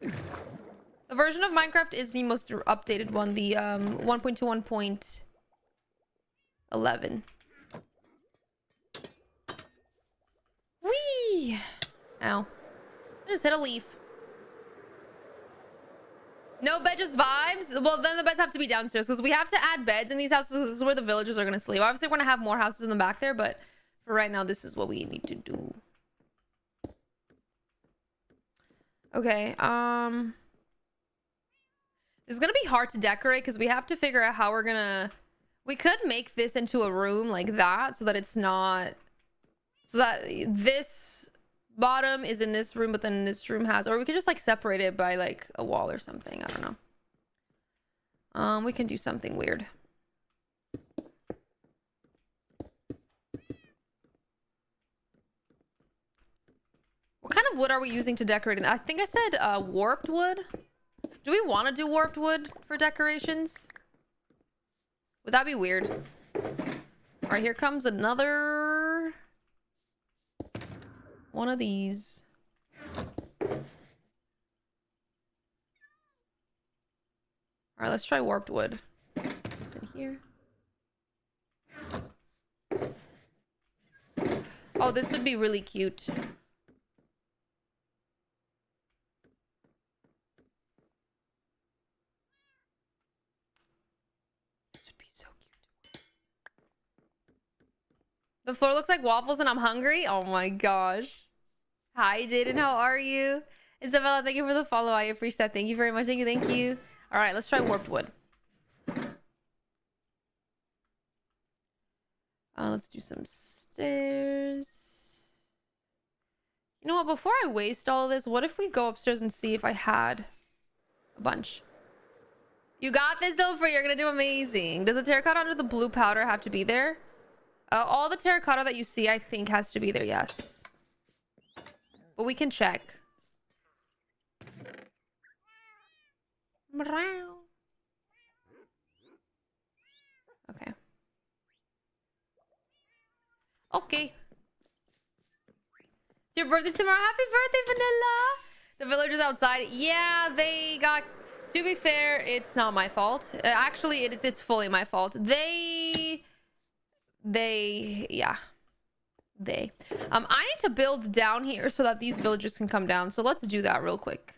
A: The version of Minecraft is the most updated one, the 1.21.11. Whee! Ow. I just hit a leaf. No bed, just vibes? Well, then the beds have to be downstairs because we have to add beds in these houses because this is where the villagers are going to sleep. Obviously, we're going to have more houses in the back there, but for right now, this is what we need to do. Okay, it's gonna be hard to decorate because we have to figure out how we're gonna... We could make this into a room like that so that it's not... So that this bottom is in this room, but then this room has... Or we could just like separate it by like a wall or something. I don't know. We can do something weird. What kind of wood are we using to decorate it? I think I said warped wood. Do we want to do warped wood for decorations? Would that be weird? All right, here comes another one of these. All right, let's try warped wood. Put this in here. Oh, this would be really cute. The floor looks like waffles and I'm hungry. Oh my gosh. Hi, Jaden. How are you? Isabella, thank you for the follow. I appreciate that. Thank you very much. Thank you. Thank you. All right, let's try warped wood. Let's do some stairs. You know what? Before I waste all of this, what if we go upstairs and see if I had a bunch? You got this, Dilfer. You're going to do amazing. Does the terracotta under the blue powder have to be there? All the terracotta that you see, I think, has to be there, yes. But we can check. Okay. Okay. It's your birthday tomorrow. Happy birthday, Vanilla! The villagers outside. Yeah, they got... To be fair, it's not my fault. Actually, it's fully my fault. Yeah. I need to build down here so that these villagers can come down. So let's do that real quick.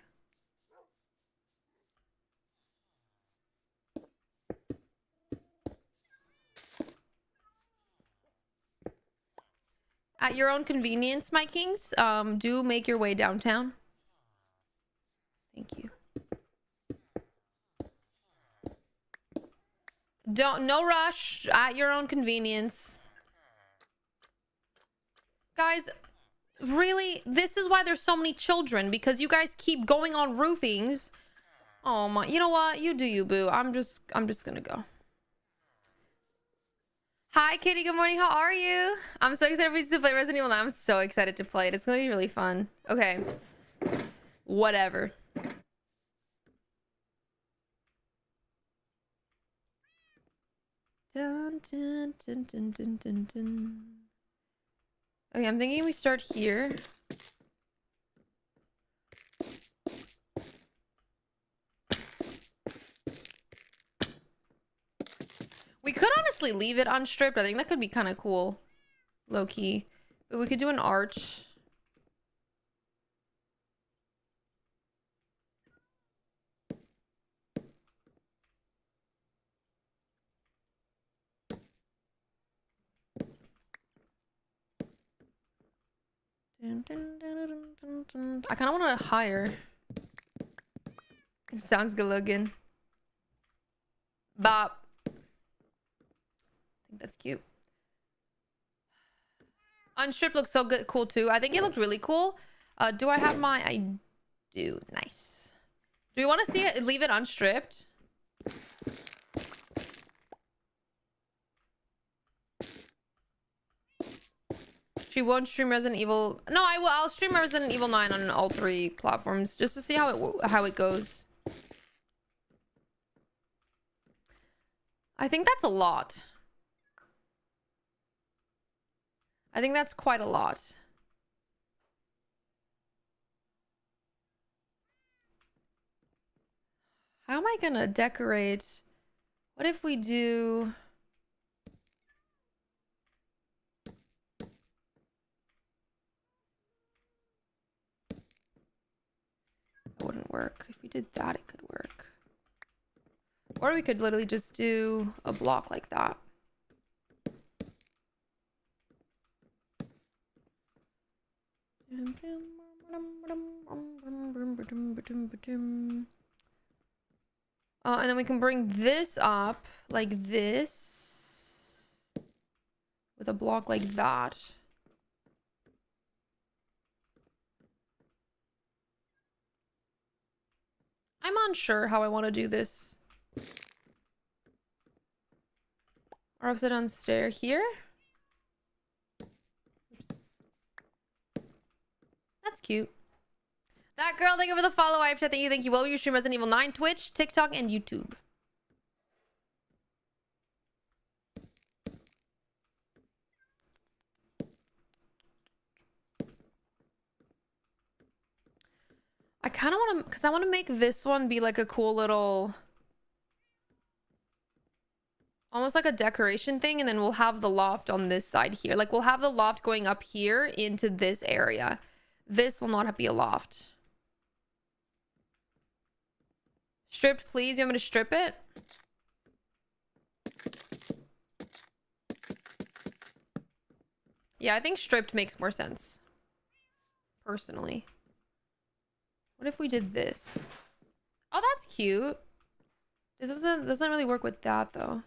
A: At your own convenience, my kings, do make your way downtown. Thank you. No rush, at your own convenience. Guys, really, this is why there's so many children, because you guys keep going on roofings. Oh my, you know what? You do you, boo. I'm just gonna go. Hi, Kitty. Good morning. How are you? I'm so excited for you to play Resident Evil 9. I'm so excited to play it. It's gonna be really fun. Okay. Whatever. Dun, dun, dun, dun, dun, dun, dun. Okay, I'm thinking we start here. We could honestly leave it unstripped. I think that could be kind of cool. Low key. But we could do an arch. I kind of want to hire. Sounds good looking. Bop. I think that's cute. Unstripped looks so good, cool too. I think it looked really cool. Do I have my? I do. Nice. Do you want to see it? Leave it unstripped. She won't stream Resident Evil. No, I will. I'll stream Resident Evil 9 on all 3 platforms just to see how it goes. I think that's a lot. I think that's quite a lot. How am I gonna decorate? What if we do... That wouldn't work. If we did that, it could work. Or we could literally just do a block like that. And then we can bring this up like this with a block like that. I'm unsure how I want to do this. Or upside down stair here. Oops. That's cute. That girl, thank you for the follow. I thank you. Will you stream Resident Evil 9, Twitch, TikTok, and YouTube? I kind of want to, because I want to make this one be like a cool little, almost like a decoration thing, and then we'll have the loft on this side here. Like, we'll have the loft going up here into this area. This will not be a loft. Stripped, please. You want me to strip it? Yeah, I think stripped makes more sense. Personally. What if we did this? Oh, that's cute. This doesn't really work with that though.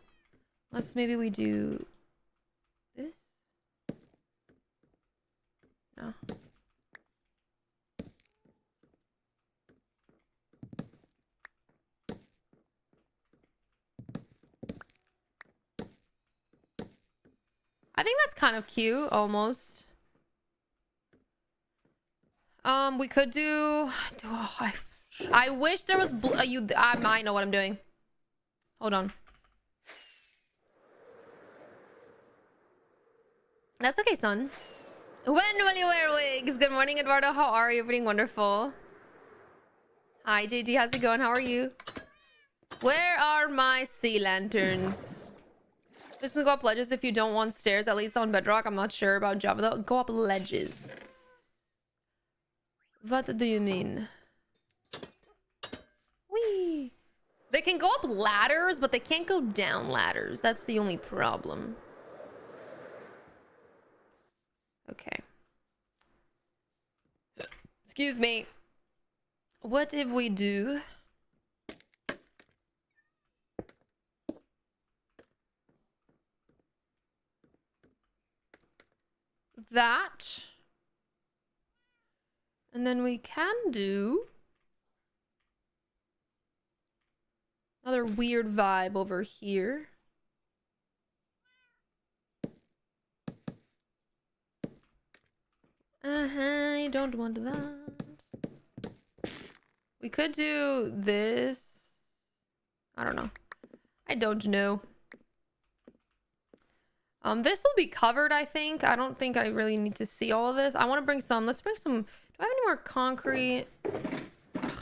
A: Unless maybe we do this? No. I think that's kind of cute, almost. We could do... Oh, I wish there was... I know what I'm doing. Hold on. That's okay, son. When will you wear wigs? Good morning, Eduardo. How are you? Everything wonderful. Hi, JD. How's it going? How are you? Where are my sea lanterns? Just go up ledges if you don't want stairs. At least on Bedrock. I'm not sure about Java though. Go up ledges. What do you mean? Whee! They can go up ladders, but they can't go down ladders. That's the only problem. Okay. Excuse me. What if we do... that? And then we can do... another weird vibe over here. I don't want that. We could do this. I don't know. I don't know. This will be covered, I think. I don't think I really need to see all of this. I want to bring some. Let's bring some. Do I have any more concrete? Ugh, I don't.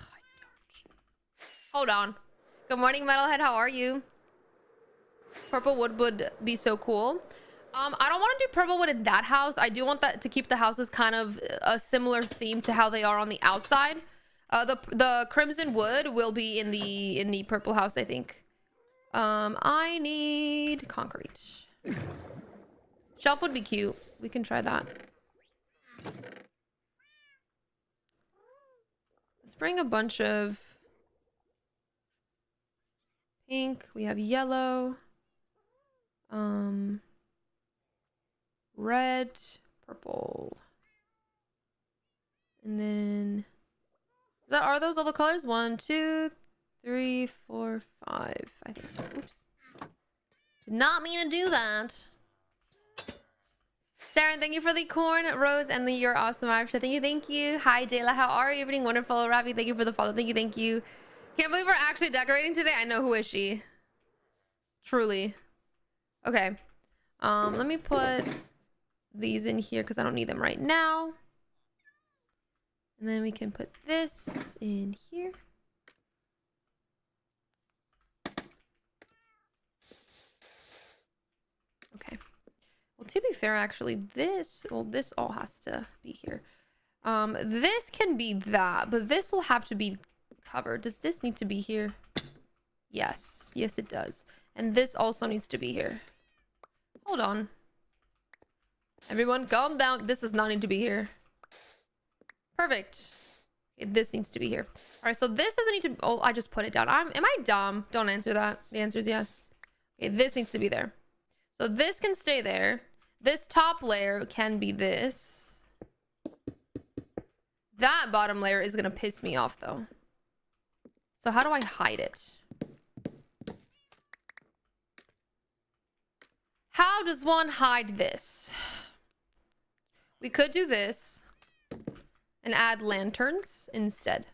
A: Hold on. Good morning, Metalhead. How are you? Purple wood would be so cool. I don't want to do purple wood in that house. I do want that to keep the houses kind of a similar theme to how they are on the outside. The crimson wood will be in the purple house, I think. I need concrete. Shelf would be cute. We can try that. Let's bring a bunch of pink. We have yellow. Red, purple. And then are those all the colors? 1, 2, 3, 4, 5. I think so. Oops. Did not mean to do that. Saren, thank you for the corn, Rose, and the You're Awesome Irish. Thank you, thank you. Hi, Jayla. How are you? Everything wonderful. Ravi, thank you for the follow. Thank you, thank you. Can't believe we're actually decorating today. I know, who is she? Truly. Okay. Let me put these in here because I don't need them right now. And then we can put this in here. Okay. Well, to be fair, actually, this all has to be here. This can be that, but this will have to be covered. Does this need to be here? Yes. Yes, it does. And this also needs to be here. Hold on. Everyone, calm down. This does not need to be here. Perfect. Okay, this needs to be here. All right, so this doesn't need to... Oh, I just put it down. Am I dumb? Don't answer that. The answer is yes. Okay, this needs to be there. So this can stay there. This top layer can be this. That bottom layer is going to piss me off, though. So how do I hide it? How does one hide this? We could do this and add lanterns instead.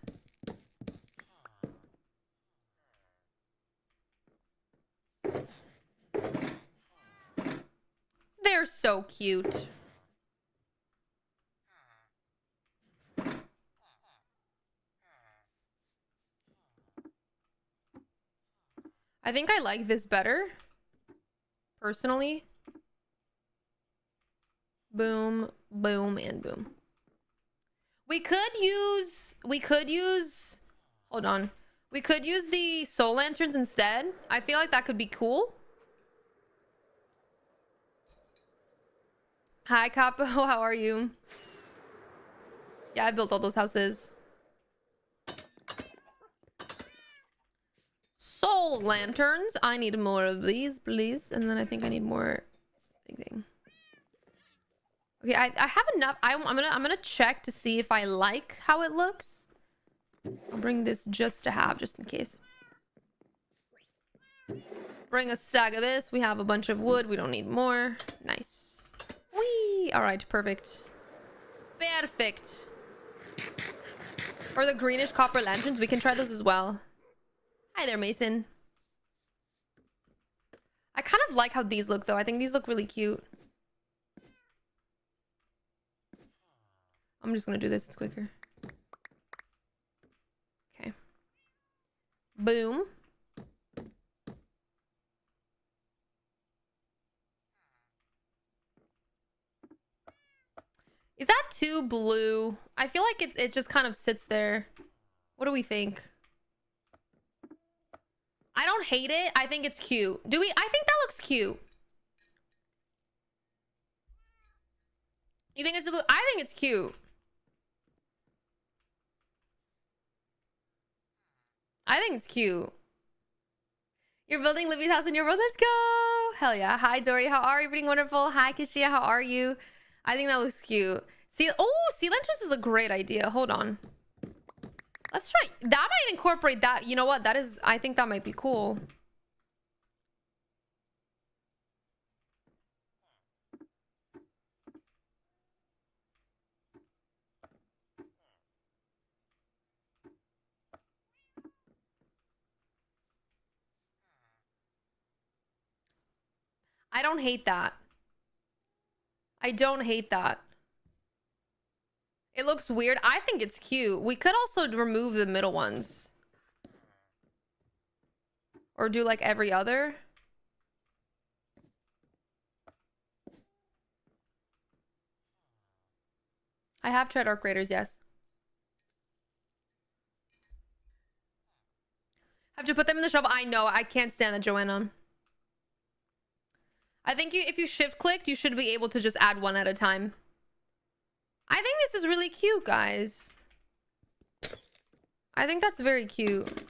A: They're so cute. I think I like this better, personally. Boom, boom, and boom. We could use, hold on. We could use the soul lanterns instead. I feel like that could be cool. Hi, Capo. How are you? Yeah, I built all those houses. Soul lanterns. I need more of these, please. And then I think I need more thing. Okay, I have enough. I'm gonna check to see if I like how it looks. I'll bring this just to have, just in case. Bring a stack of this. We have a bunch of wood. We don't need more. Nice. Whee! All right, perfect. Perfect. Or the greenish copper lanterns. We can try those as well. Hi there, Mason. I kind of like how these look, though. I think these look really cute. I'm just gonna do this. It's quicker. Okay. Boom. Is that too blue? I feel like it just kind of sits there. What do we think? I don't hate it. I think it's cute. Do we? I think that looks cute. You think it's too blue? I think it's cute. I think it's cute. You're building Libby's house in your world. Let's go. Hell yeah. Hi, Dory. How are you? Everything wonderful. Hi, Kishia. How are you? I think that looks cute. See, oh, sea lanterns is a great idea. Hold on. Let's try. That might incorporate that. You know what? That is, I think that might be cool. I don't hate that. I don't hate that. It looks weird. I think it's cute. We could also remove the middle ones. Or do like every other. I have tried arc raiders, yes. Have to put them in the shovel. I know. I can't stand the Joanna. I think if you shift clicked, you should be able to just add one at a time. I think this is really cute, guys. I think that's very cute.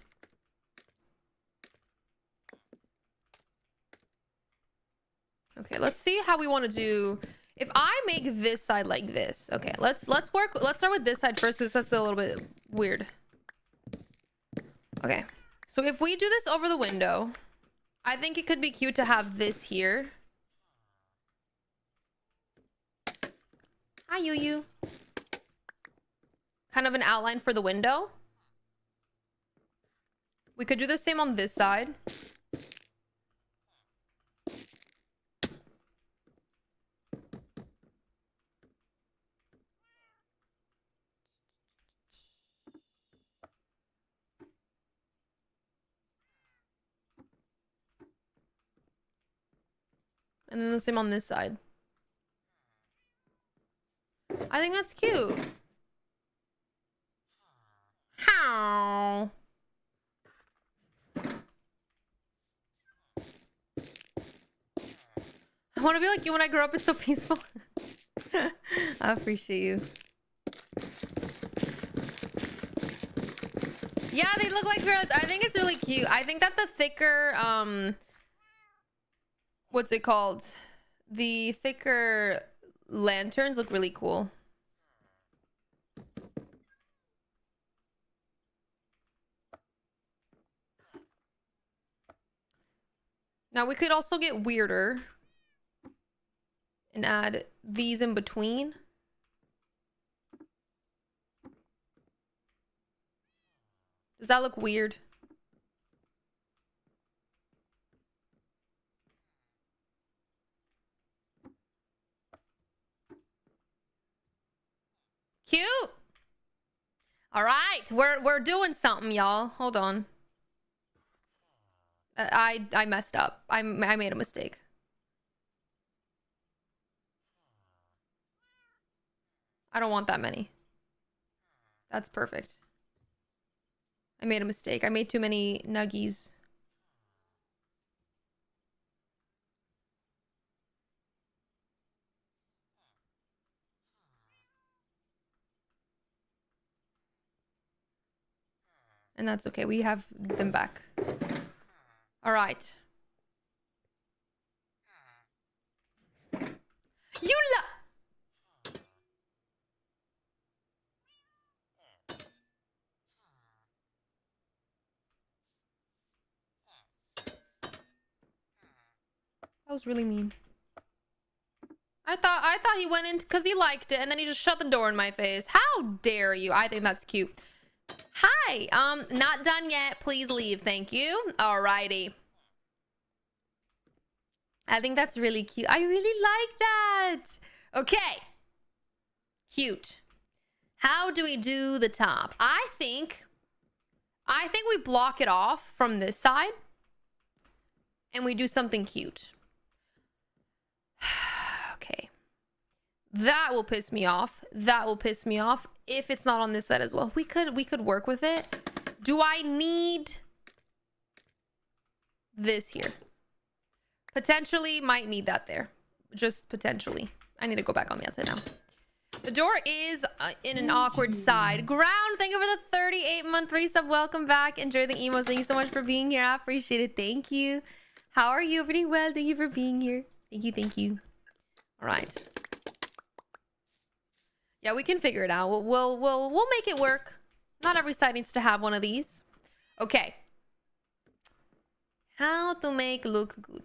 A: Okay, let's see how we want to do. If I make this side like this, okay, let's start with this side first because that's a little bit weird. Okay, so if we do this over the window, I think it could be cute to have this here. Hi, Yu. Kind of an outline for the window. We could do the same on this side. And then the same on this side. I think that's cute. How? I want to be like you when I grow up. It's so peaceful. I appreciate you. Yeah, they look like parrots. I think it's really cute. I think that the thicker, what's it called? The thicker lanterns look really cool. Now we could also get weirder and add these in between. Does that look weird? Cute. All right, we're doing something, y'all. Hold on. I messed up. I made a mistake. I don't want that many. That's perfect. I made a mistake. I made too many nuggies. And that's okay. We have them back. All right. That was really mean. I thought he went in because he liked it and then he just shut the door in my face. How dare you? I think that's cute. Hi, not done yet. Please leave. Thank you. Alrighty. I think that's really cute. I really like that. Okay. Cute. How do we do the top? I think we block it off from this side and we do something cute. Okay. That will piss me off. That will piss me off if it's not on this side as well. We could work with it. Do I need this here? Potentially might need that there. Just potentially. I need to go back on the outside now. The door is in an awkward side. Ground, thank you for the 38-month resub. Welcome back. Enjoy the emos. Thank you so much for being here. I appreciate it. Thank you. How are you? Pretty well. Thank you for being here. Thank you. Thank you. All right. Yeah, we can figure it out. We'll make it work. Not every side needs to have one of these. Okay. How to make look good.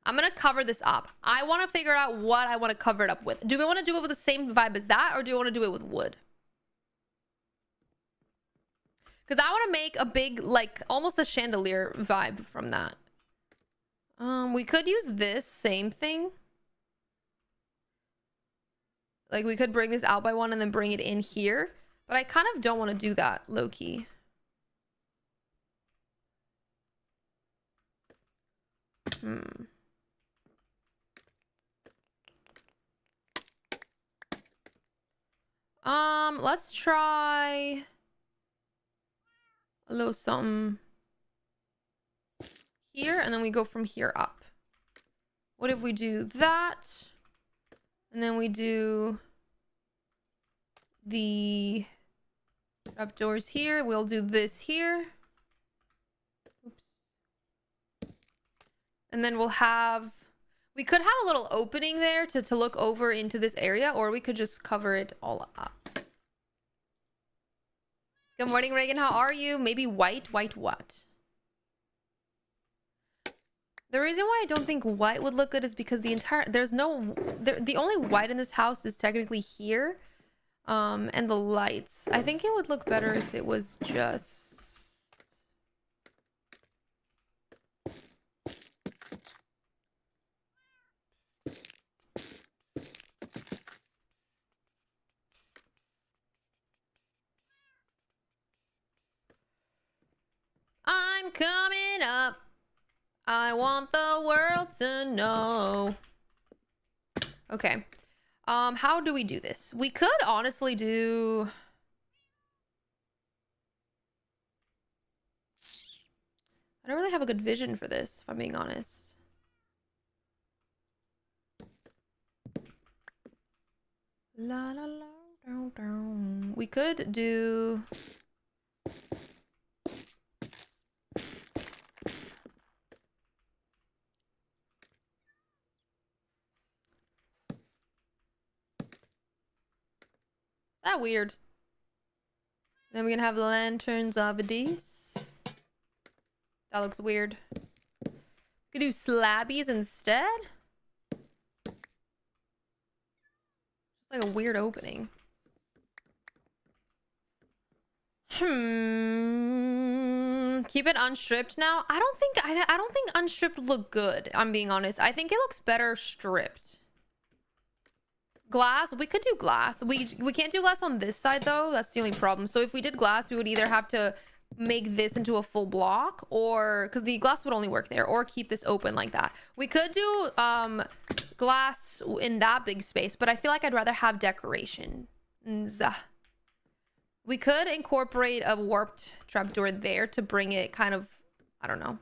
A: I'm gonna cover this up. I want to figure out what I want to cover it up with. Do we want to do it with the same vibe as that, or do we want to do it with wood? Because I want to make a big, like, almost a chandelier vibe from that. We could use this same thing. Like, we could bring this out by one and then bring it in here. But I kind of don't want to do that, low-key. Let's try a little something here, and then we go from here up. What if we do that? And then we do the Trapdoors here. We'll do this here. Oops. And then we'll have... We could have a little opening there to look over into this area, or we could just cover it all up. Good morning, Reagan. How are you? Maybe white? White what? The reason why I don't think white would look good is because the only white in this house is technically here. And the lights. I think it would look better if it was just... I'm coming up. I want the world to know. Okay. How do we do this? We could honestly do... I don't really have a good vision for this, if I'm being honest. La la la down down. We could do... That weird. Then we can have lanterns of these. That looks weird. We could do slabbies instead. Just like a weird opening. Keep it unstripped now. I don't think unstripped look good. I'm being honest. I think it looks better stripped. Glass, we could do glass. We can't do glass on this side though. That's the only problem. So if we did glass, we would either have to make this into a full block, or because the glass would only work there, or keep this open like that. We could do glass in that big space, but I feel like I'd rather have decoration. We could incorporate a warped trapdoor there to bring it kind of, I don't know.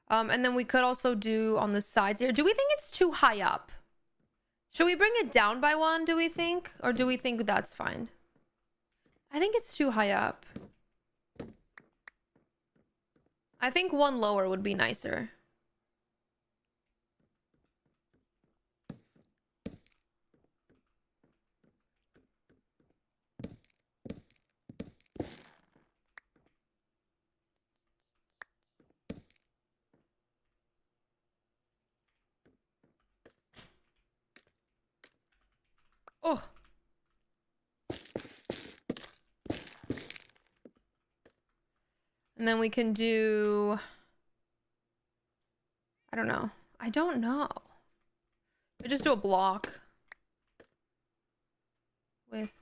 A: And then we could also do on the sides here. Do we think it's too high up? Should we bring it down by one, do we think? Or do we think that's fine? I think it's too high up. I think one lower would be nicer. Oh. And then we can do... I don't know. I don't know. We just do a block. With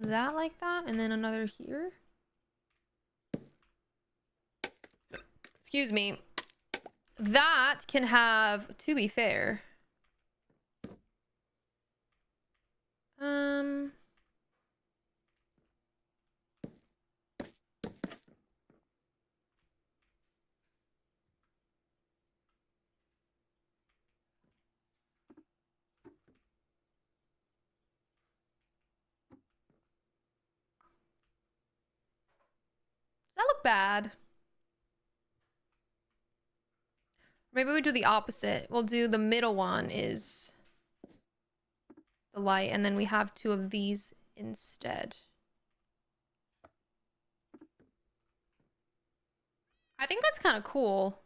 A: that like that. And then another here. Excuse me. That can have, to be fair... Does that look bad? Maybe we do the opposite. We'll do the middle one is the light, and then we have two of these instead. I think that's kind of cool.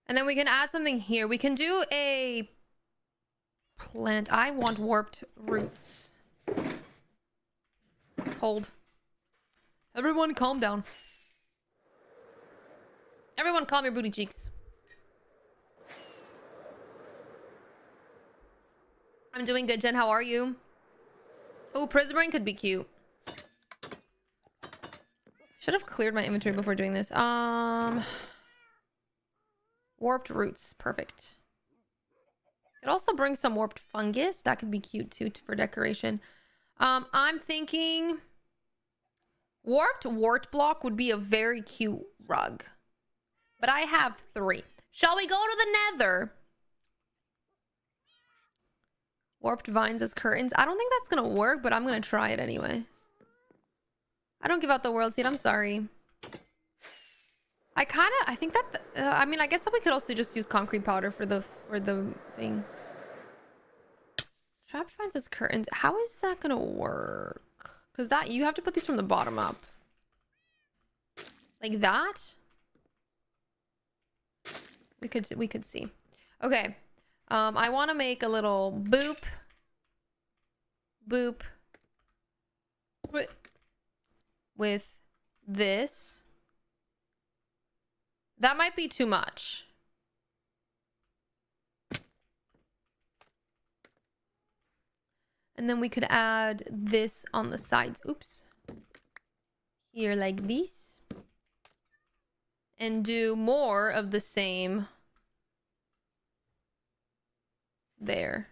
A: And then we can add something here. We can do a plant. I want warped roots. Hold. Everyone calm down. Everyone calm your booty cheeks. I'm doing good, Jen. How are you? Oh, Prismarine could be cute. Should have cleared my inventory before doing this. Warped roots. Perfect. Could also bring some warped fungus. That could be cute too for decoration. I'm thinking warped wart block would be a very cute rug. But I have 3. Shall we go to the nether? Warped vines as curtains. I don't think that's gonna work, but I'm gonna try it anyway. I don't give out the world seed. I'm sorry. I think that, I mean, I guess that we could also just use concrete powder for the thing. Trapped vines as curtains. How is that gonna work? Because that, you have to put these from the bottom up. Like that? We could see. Okay. I want to make a little boop. Boop. With this. That might be too much. And then we could add this on the sides. Oops. Here like this. And do more of the same there.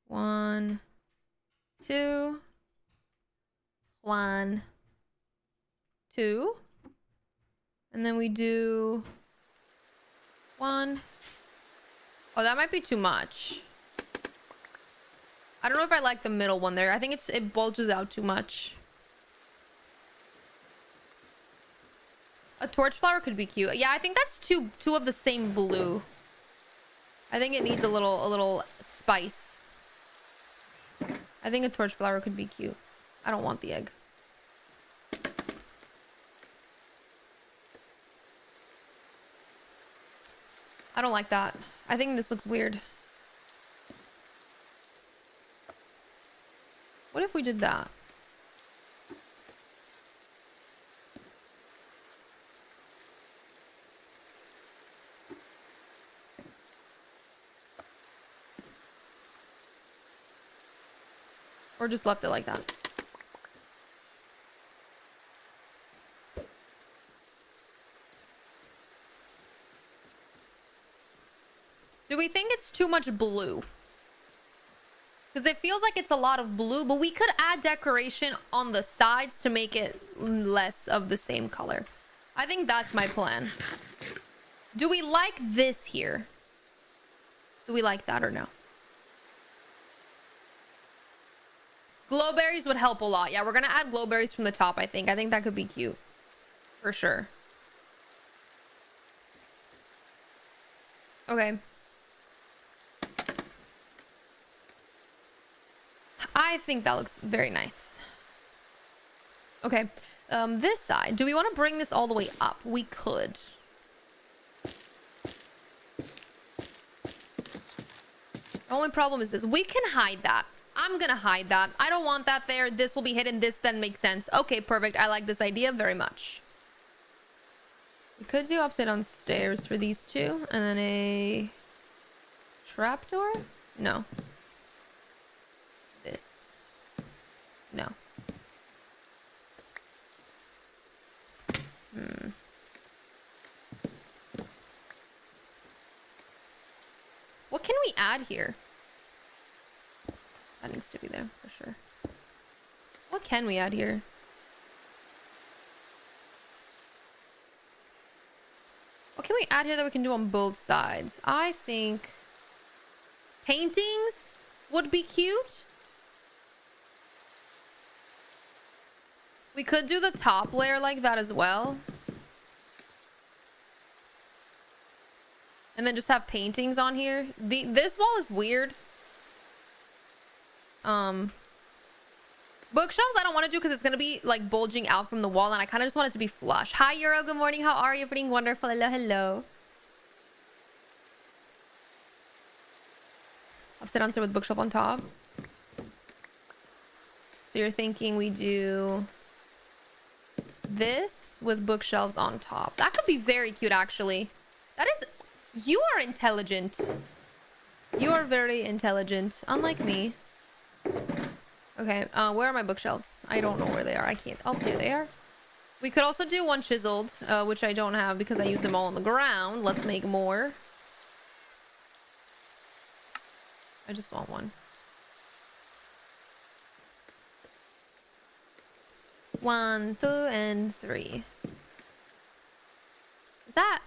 A: 1, 2. 1, 2. And then we do 1. Oh, that might be too much. I don't know if I like the middle one there. I think it bulges out too much. A torch flower could be cute. Yeah, I think that's two of the same blue. I think it needs a little spice. I think a torch flower could be cute. I don't want the egg. I don't like that. I think this looks weird. What if we did that? Or just left it like that? Do we think it's too much blue? Because it feels like it's a lot of blue, but we could add decoration on the sides to make it less of the same color. I think that's my plan. Do we like this here? Do we like that or no? Glowberries would help a lot. Yeah, we're gonna add glowberries from the top, I think. I think that could be cute. For sure. Okay. I think that looks very nice. Okay. This side. Do we want to bring this all the way up? We could. The only problem is this. We can hide that. I'm gonna hide that. I don't want that there. This will be hidden. This then makes sense. Okay, perfect. I like this idea very much. We could do upside down stairs for these two. And then a trapdoor? No. This. No. What can we add here? That needs to be there for sure. What can we add here? What can we add here that we can do on both sides? I think paintings would be cute. We could do the top layer like that as well. And then just have paintings on here. This wall is weird. Bookshelves I don't want to do because it's gonna be like bulging out from the wall, and I kind of just want it to be flush. Hi Euro, good morning. How are you? Everything wonderful. Hello, hello. Upside down stair with bookshelf on top. So you're thinking we do this with bookshelves on top. That could be very cute, actually. That is... You are intelligent. You are very intelligent, unlike me. Okay, where are my bookshelves? I don't know where they are. I can't... Oh, there they are. We could also do one chiseled, which I don't have because I use them all on the ground. Let's make more. I just want one. 1, 2, and 3. Is that...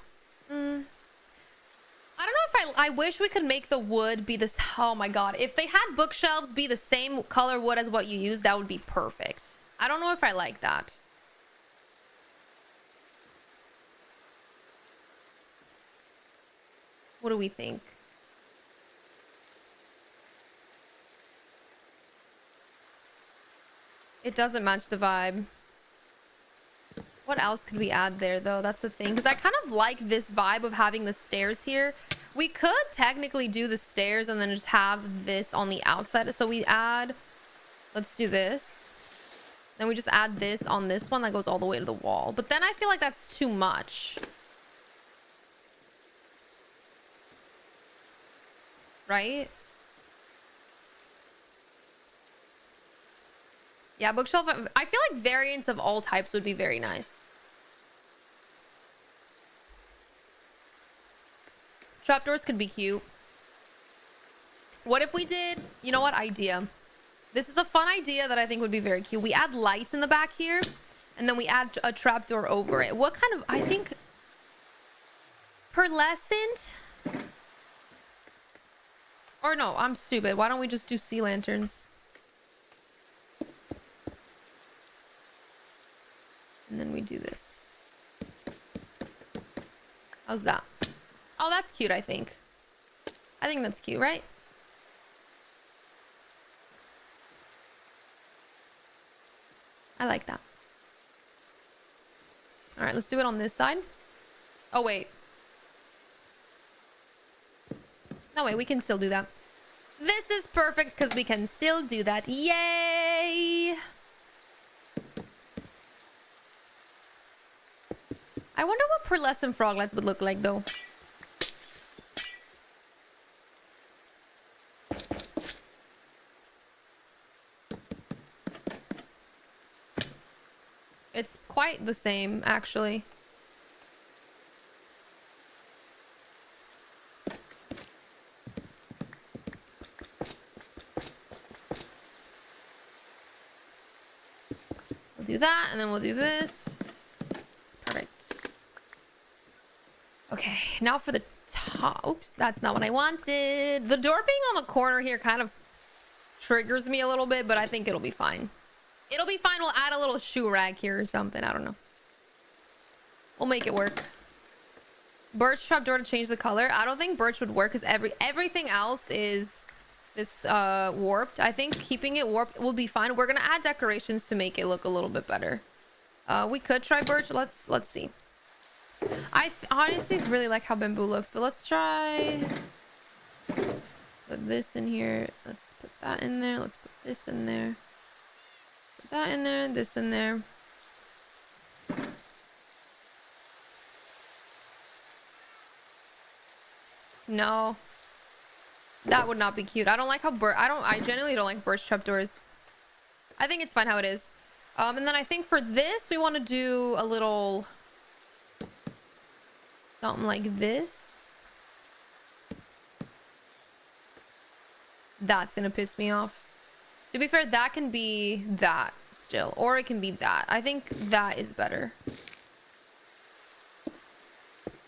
A: I wish we could make the wood be this. Oh my god. If they had bookshelves be the same color wood as what you use, that would be perfect. I don't know if I like that. What do we think? It doesn't match the vibe. What else could we add there, though? That's the thing. Because I kind of like this vibe of having the stairs here. We could technically do the stairs and then just have this on the outside. So we add... Let's do this. Then we just add this on this one that goes all the way to the wall. But then I feel like that's too much. Right? Yeah, bookshelf. I feel like variants of all types would be very nice. Trapdoors could be cute. What if we did... You know what? Idea. This is a fun idea that I think would be very cute. We add lights in the back here. And then we add a trapdoor over it. What kind of... I think... Pearlescent? Or no, I'm stupid. Why don't we just do sea lanterns? And then we do this. How's that? Oh, that's cute, I think. I think that's cute, right? I like that. All right, let's do it on this side. Oh, wait. No, wait, we can still do that. This is perfect because we can still do that. Yay! I wonder what pearlescent froglets would look like, though. It's quite the same, actually. We'll do that, and then we'll do this. Perfect. Okay, now for the top. Oops, that's not what I wanted. The door being on the corner here kind of triggers me a little bit, but I think it'll be fine. It'll be fine. We'll add a little shoe rack here or something. I don't know. We'll make it work. Birch trapdoor to change the color. I don't think birch would work because everything else is this warped. I think keeping it warped will be fine. We're gonna add decorations to make it look a little bit better. We could try birch. Let's see. I honestly really like how bamboo looks, but let's try put this in here. Let's put that in there. Let's put this in there. Put that in there. This in there. No. That would not be cute. I don't like how I genuinely don't like birch trapdoors. I think it's fine how it is. And then I think for this we want to do a little something like this. That's gonna piss me off. To be fair, that can be that still, or it can be that. I think that is better.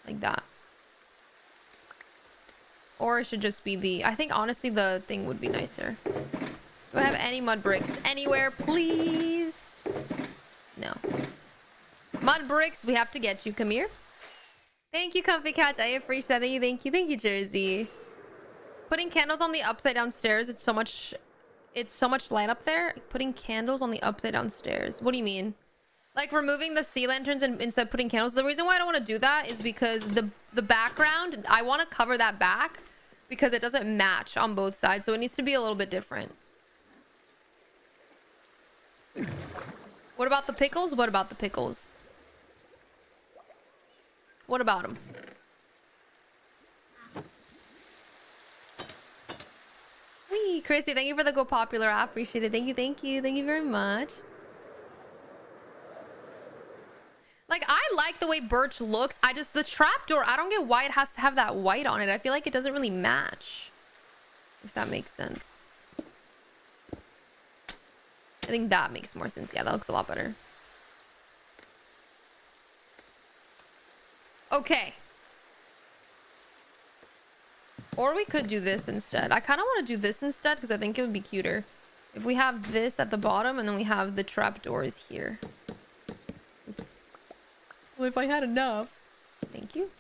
A: Like that. Or it should just be the... I think honestly the thing would be nicer. Do I have any mud bricks anywhere, please? No. Mud bricks, we have to get you. Come here. Thank you, Comfy Catch. I appreciate that. Thank you, thank you, thank you, Jersey. Putting candles on the upside down stairs. It's so much light up there. Putting candles on the upside down stairs. What do you mean? Like removing the sea lanterns and instead putting candles. The reason why I don't want to do that is because the background, I want to cover that back because it doesn't match on both sides. So it needs to be a little bit different. What about the pickles? What about the pickles? What about them? Wee, Chrissy, thank you for the Go Popular. I appreciate it. Thank you, thank you. Thank you very much. Like, I like the way birch looks. The trapdoor, I don't get why it has to have that white on it. I feel like it doesn't really match. If that makes sense. I think that makes more sense. Yeah, that looks a lot better. Okay. Or we could do this instead. I kind of want to do this instead because I think it would be cuter. If we have this at the bottom and then we have the trapdoors here. Oops. Well, if I had enough. Thank you.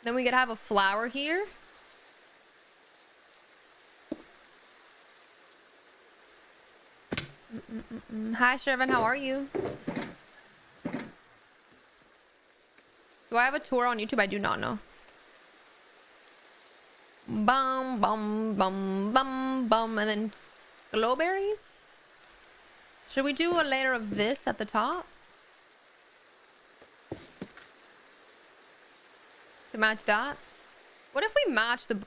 A: Then we could have a flower here. Hi, Shervin. How are you? Do I have a tour on YouTube? I do not know. Bum, bum, bum, bum, bum. And then glowberries? Should we do a layer of this at the top? To match that? What if we match the...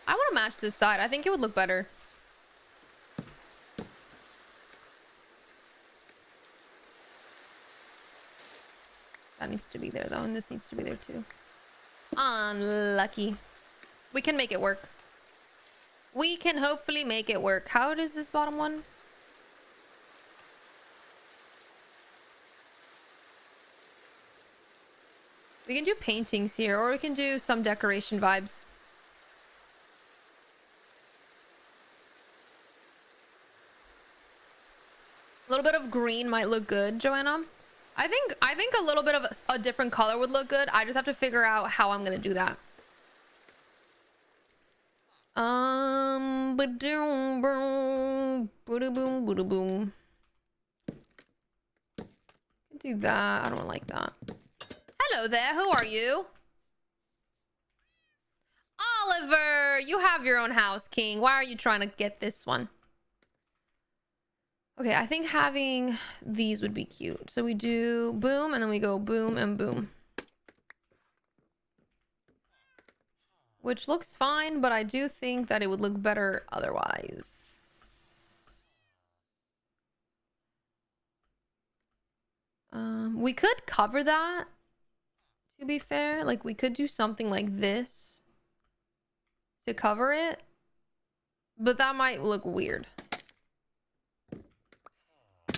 A: I want to match this side. I think it would look better. That needs to be there though, and this needs to be there too. Unlucky. We can make it work. We can hopefully make it work. How does this bottom one? We can do paintings here, or we can do some decoration vibes. A little bit of green might look good, Joanna. I think a little bit of a different color would look good. I just have to figure out how I'm gonna do that. Ba-doom, boom, booda-boom, booda-boom. Do that. I don't like that. Hello there. Who are you? Oliver, you have your own house, King. Why are you trying to get this one? Okay, I think having these would be cute. So we do boom, and then we go boom and boom. Which looks fine, but I do think that it would look better otherwise. We could cover that, to be fair. Like, we could do something like this to cover it. But that might look weird.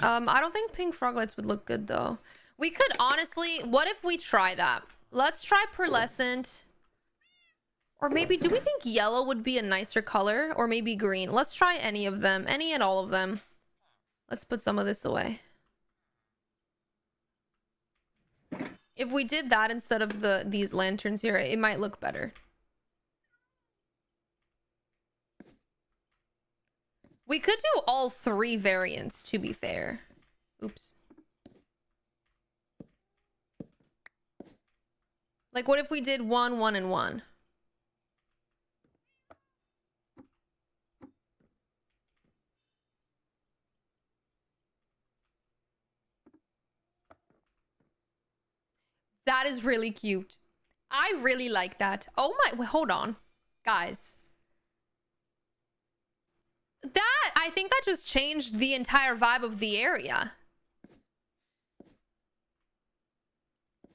A: I don't think pink froglights would look good though. We could honestly, what if we try that? Let's try pearlescent. Or maybe, do we think yellow would be a nicer color? Or maybe green? Let's try any of them. Any and all of them. Let's put some of this away. If we did that instead of these lanterns here, it might look better. We could do all three variants, to be fair. Oops. Like, what if we did 1, 1, and 1? That is really cute. I really like that. Oh my, wait, hold on. Guys. That, I think that just changed the entire vibe of the area.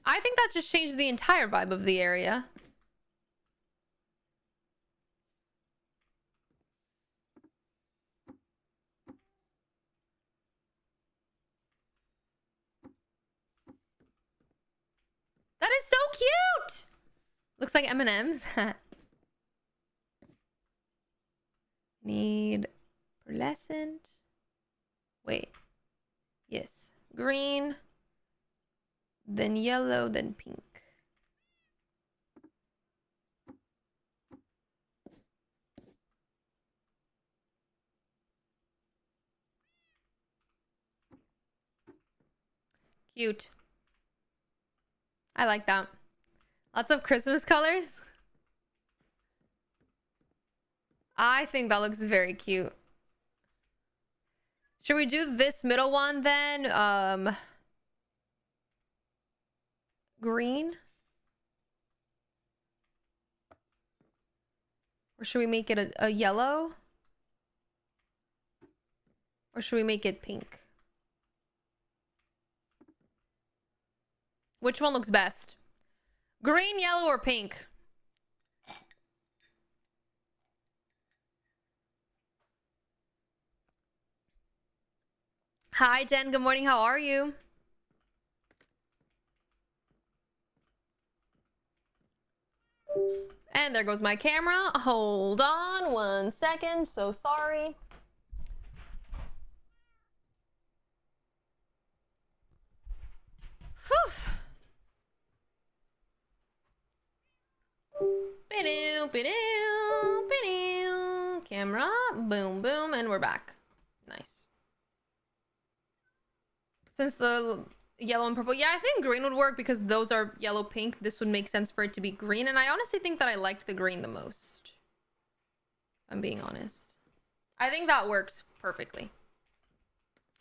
A: I think that just changed the entire vibe of the area. That is so cute! Looks like M&M's. Need pearlescent. Wait. Yes. Green. Then yellow, then pink. Cute. I like that. Lots of Christmas colors. I think that looks very cute. Should we do this middle one then? Green? Or should we make it a yellow? Or should we make it pink? Which one looks best? Green, yellow, or pink? Hi, Jen. Good morning. How are you? And there goes my camera. Hold on 1 second. So sorry. Whew. Camera. Boom, boom. And we're back. Nice. Since the yellow and purple, yeah, I think green would work because those are yellow pink. This would make sense for it to be green, and I honestly think that I liked the green the most, if I'm being honest. I think that works perfectly.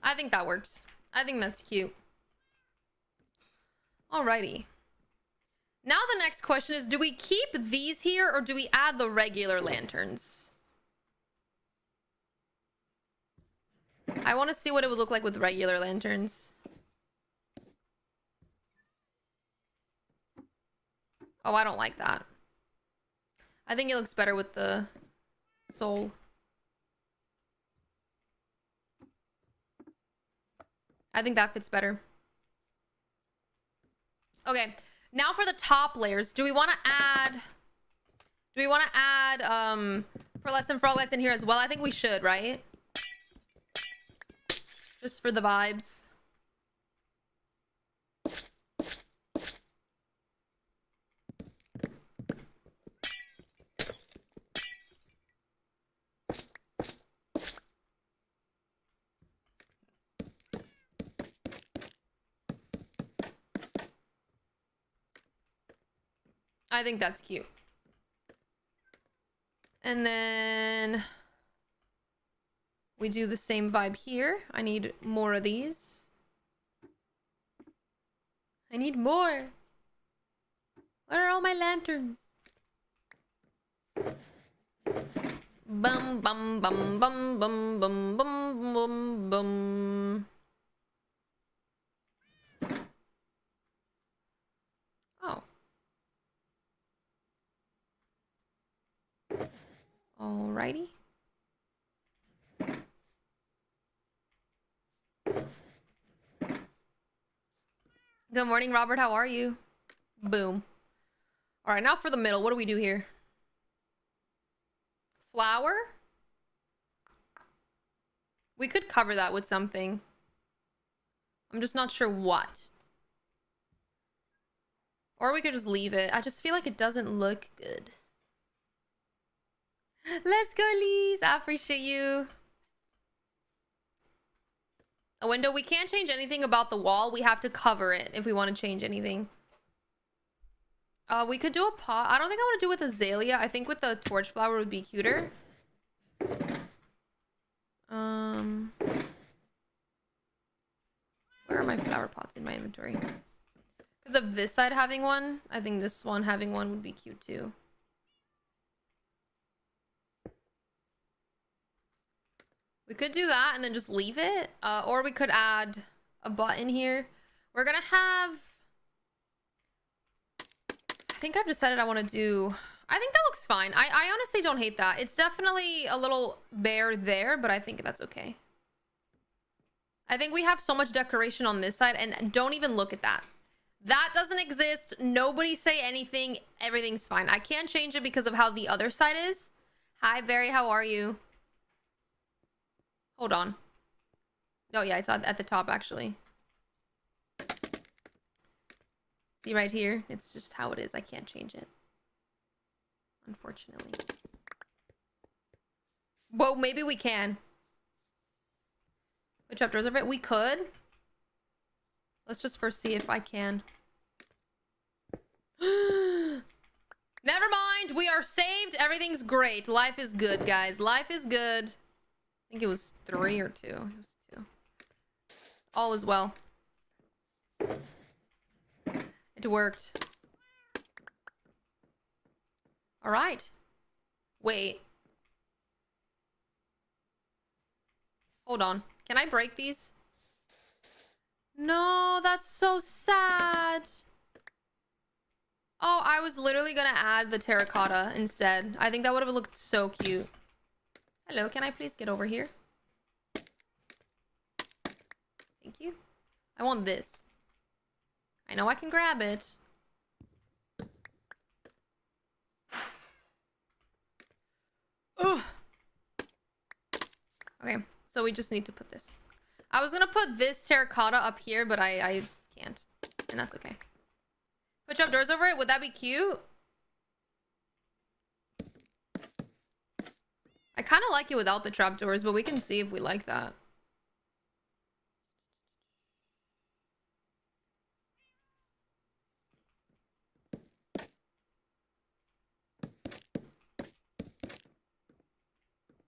A: I think that works. I think that's cute. Alrighty, now the next question is, do we keep these here or do we add the regular lanterns? I want to see what it would look like with regular lanterns. Oh, I don't like that. I think it looks better with the soul. I think that fits better. Okay, now for the top layers, do we want to add pearlescent froglets in here as well? I think we should, right? Just for the vibes. I think that's cute. And then we do the same vibe here. I need more of these. I need more. Where are all my lanterns? Bum bum bum bum bum bum bum bum bum. Oh. Alrighty. Good morning, Robert. How are you? Boom. All right, now for the middle. What do we do here? Flower? We could cover that with something. I'm just not sure what. Or we could just leave it. I just feel like it doesn't look good. Let's go, Lise. I appreciate you. A window. We can't change anything about the wall. We have to cover it if we want to change anything. We could do a pot. I don't think I want to do with azalea. I think with the torch flower would be cuter. Where are my flower pots in my inventory? Because of this side having one, I think this one having one would be cute too. We could do that and then just leave it. Or we could add a button here. We're gonna have... I think I've decided I want to do... I think that looks fine. I honestly don't hate that. It's definitely a little bare there, but I think that's okay. I think we have so much decoration on this side, and don't even look at that. That doesn't exist. Nobody say anything. Everything's fine. I can't change it because of how the other side is. Hi, Barry. How are you? Hold on. Oh, yeah. It's at the top, actually. See right here? It's just how it is. I can't change it. Unfortunately. Well, maybe we can. Which chapter is it? We could. Let's just first see if I can. Never mind. We are saved. Everything's great. Life is good, guys. Life is good. I think it was 3 or 2. It was 2. All is well. It worked. All right. Wait. Hold on. Can I break these? No, that's so sad. Oh, I was literally gonna add the terracotta instead. I think that would have looked so cute. Hello, can I please get over here? Thank you. I want this. I know I can grab it. Ugh. Okay, so we just need to put this. I was gonna put this terracotta up here, but I can't. And that's okay. Put trapdoors over it? Would that be cute? I kind of like it without the trapdoors, but we can see if we like that.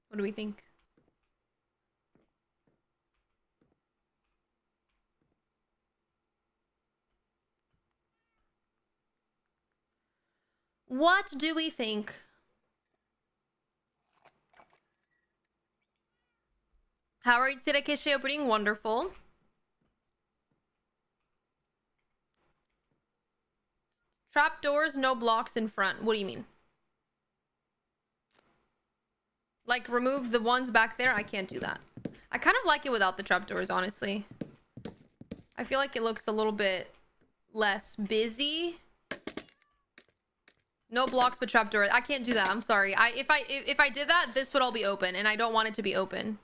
A: What do we think? What do we think? How are you today, Kishi? Opening wonderful. Trapdoors, no blocks in front. What do you mean? Like, remove the ones back there? I can't do that. I kind of like it without the trapdoors, honestly. I feel like it looks a little bit less busy. No blocks but trapdoors. I can't do that. I'm sorry. If I did that, this would all be open, and I don't want it to be open.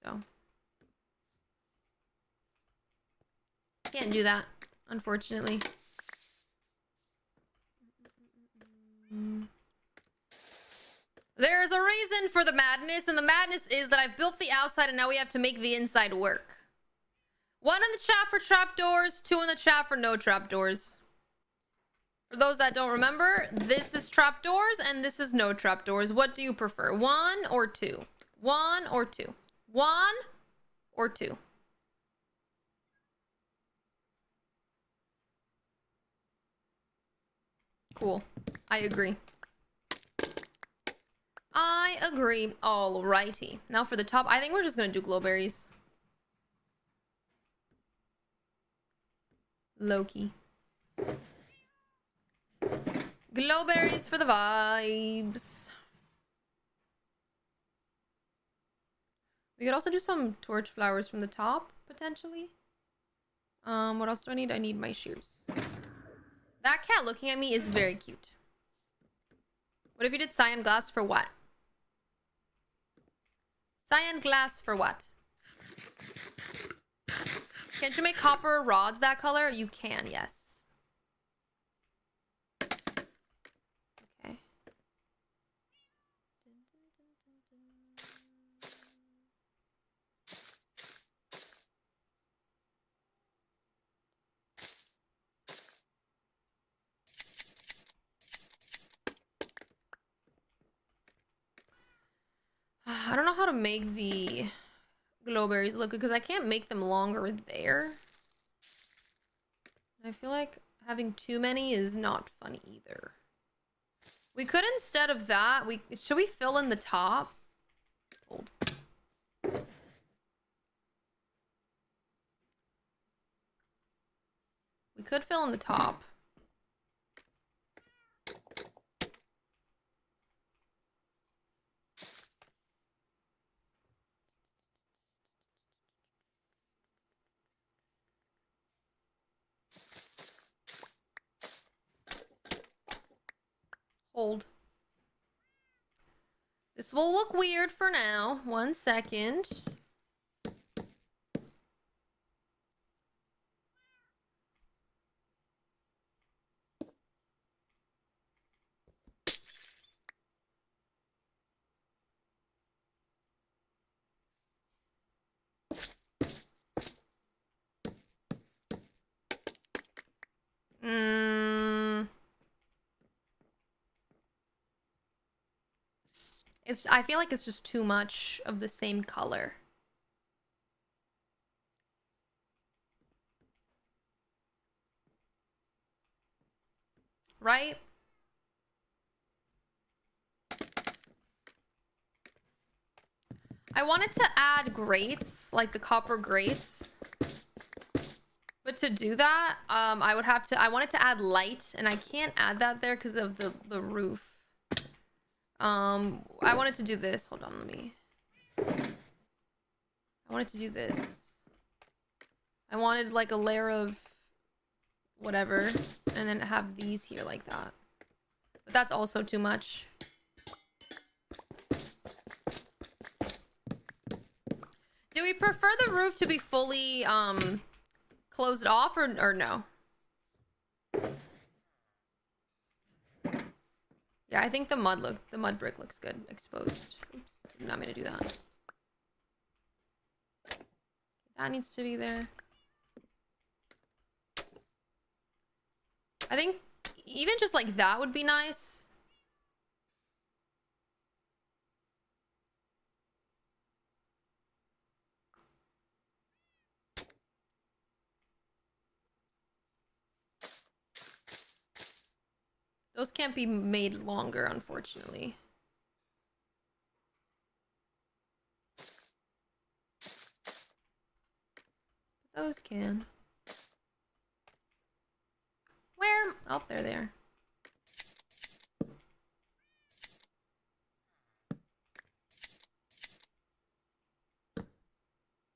A: So can't do that, unfortunately. There's a reason for the madness, and the madness is that I've built the outside and now we have to make the inside work. 1 in the chat for trapdoors, 2 in the chat for no trapdoors. For those that don't remember, this is trapdoors and this is no trapdoors. What do you prefer? 1 or 2? 1 or 2? 1 or 2? Cool. I agree. I agree. Alrighty. Now for the top, I think we're just gonna do glowberries. Loki. Glowberries for the vibes. We could also do some torch flowers from the top, potentially. What else do I need? I need my shears. That cat looking at me is very cute. What if you did cyan glass for what? Cyan glass for what? Can't you make copper rods that color? You can, yes. Okay. I don't know how to make the glowberries look good because I can't make them longer there. I feel like having too many is not fun either. We could, instead of that, should we fill in the top? Hold. We could fill in the top. Hold. This will look weird for now. 1 second. I feel like it's just too much of the same color. Right? I wanted to add grates, like the copper grates. But to do that, I would have to, I wanted to add light, and I can't add that there because of the roof. I wanted to do this. Hold on, I wanted to do this. I wanted like a layer of whatever, and then have these here like that. But that's also too much. Do we prefer the roof to be fully, closed off or no? Yeah, I think the mud brick looks good exposed. Oops, did not mean to do that. That needs to be there. I think even just like that would be nice. Those can't be made longer, unfortunately. Those can. Where? Oh, they're there.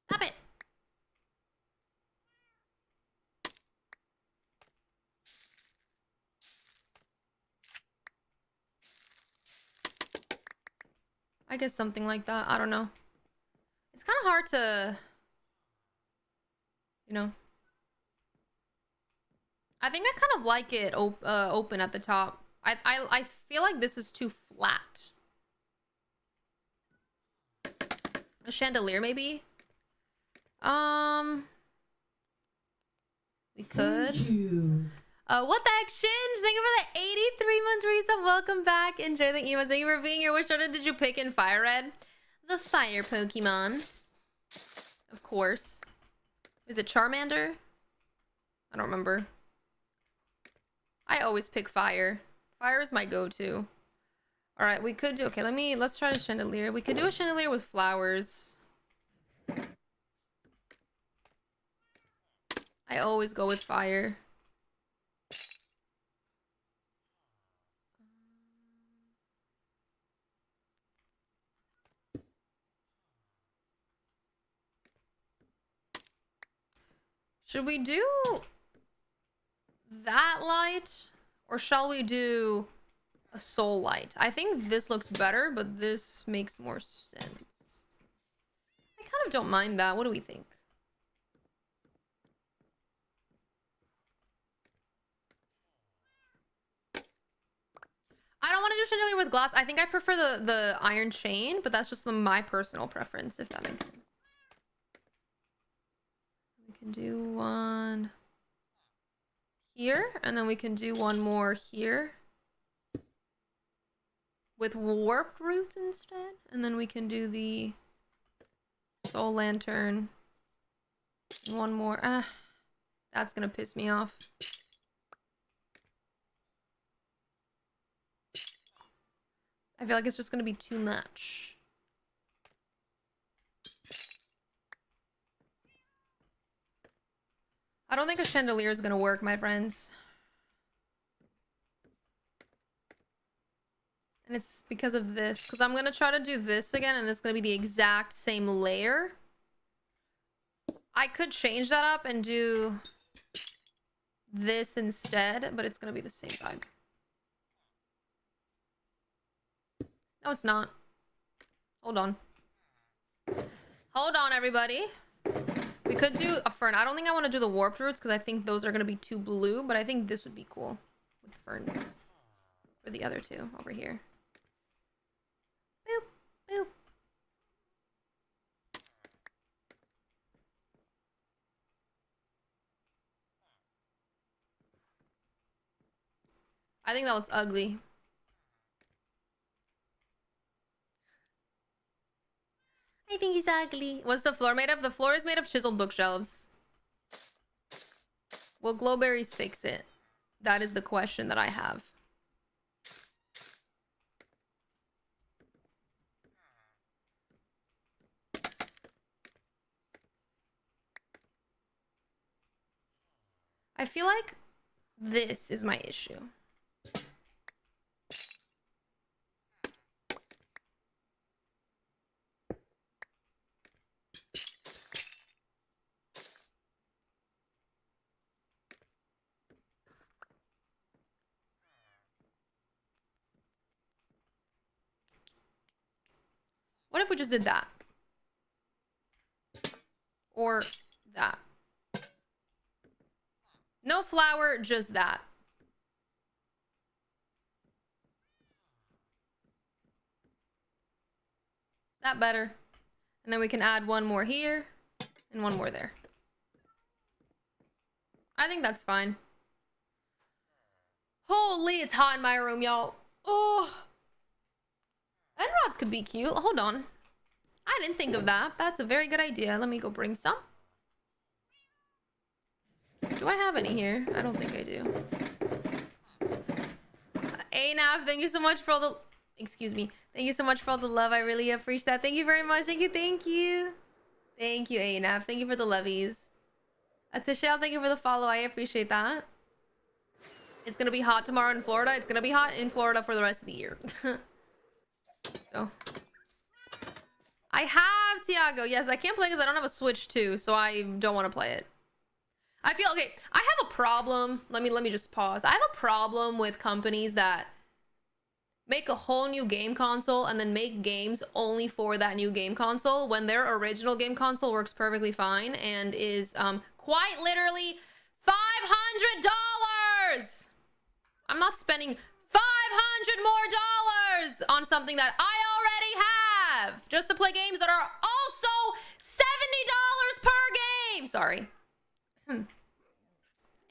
A: Stop it! I guess something like that. I don't know. It's kind of hard to, you know. I think I kind of like it open at the top. I feel like this is too flat. A chandelier, maybe? We could. What the exchange? Thank you for the 83 month resub. Welcome back. Enjoy the emos. Thank you for being here. Which one did you pick in Fire Red? The fire Pokemon. Of course. Is it Charmander? I don't remember. I always pick fire. Fire is my go-to. Alright, we could do... Okay, let's try a chandelier. We could do a chandelier with flowers. I always go with fire. Should we do that light? Or shall we do a soul light? I think this looks better, but this makes more sense. I kind of don't mind that. What do we think? I don't want to do chandelier with glass. I think I prefer the iron chain, but that's just my personal preference, if that makes sense. We can do one here, and then we can do one more here with warped roots instead, and then we can do the soul lantern. One more. That's gonna piss me off. I feel like it's just gonna be too much. I don't think a chandelier is gonna work, my friends. And it's because of this. Because I'm gonna try to do this again, and it's gonna be the exact same layer. I could change that up and do this instead, but it's gonna be the same vibe. No, it's not. Hold on. Hold on, everybody. We could do a fern. I don't think I want to do the warped roots because I think those are going to be too blue, but I think this would be cool with the ferns for the other two over here. Boop, boop. I think that looks ugly. I think he's ugly. What's the floor made of? The floor is made of chiseled bookshelves. Will glowberries fix it? That is the question that I have. I feel like this is my issue. What if we just did that? Or that? No flour, just that. Is that better? And then we can add one more here and one more there. I think that's fine. Holy, it's hot in my room, y'all. Oh. End rods could be cute. Hold on. I didn't think of that. That's a very good idea. Let me go bring some. Do I have any here? I don't think I do. Nav, thank you so much for all the... Excuse me. Thank you so much for all the love. I really appreciate that. Thank you very much. Thank you, thank you. Thank you, Nav. Thank you for the lovies. Atishel, thank you for the follow. I appreciate that. It's gonna be hot tomorrow in Florida. It's gonna be hot in Florida for the rest of the year. So... I have Tiago. Yes, I can't play because I don't have a Switch 2, so I don't want to play it. I feel okay. I have a problem. Let me just pause. I have a problem with companies that make a whole new game console and then make games only for that new game console when their original game console works perfectly fine and is quite literally $500. I'm not spending $500 more on something that I already have just to play games that are also $70 per game. Sorry.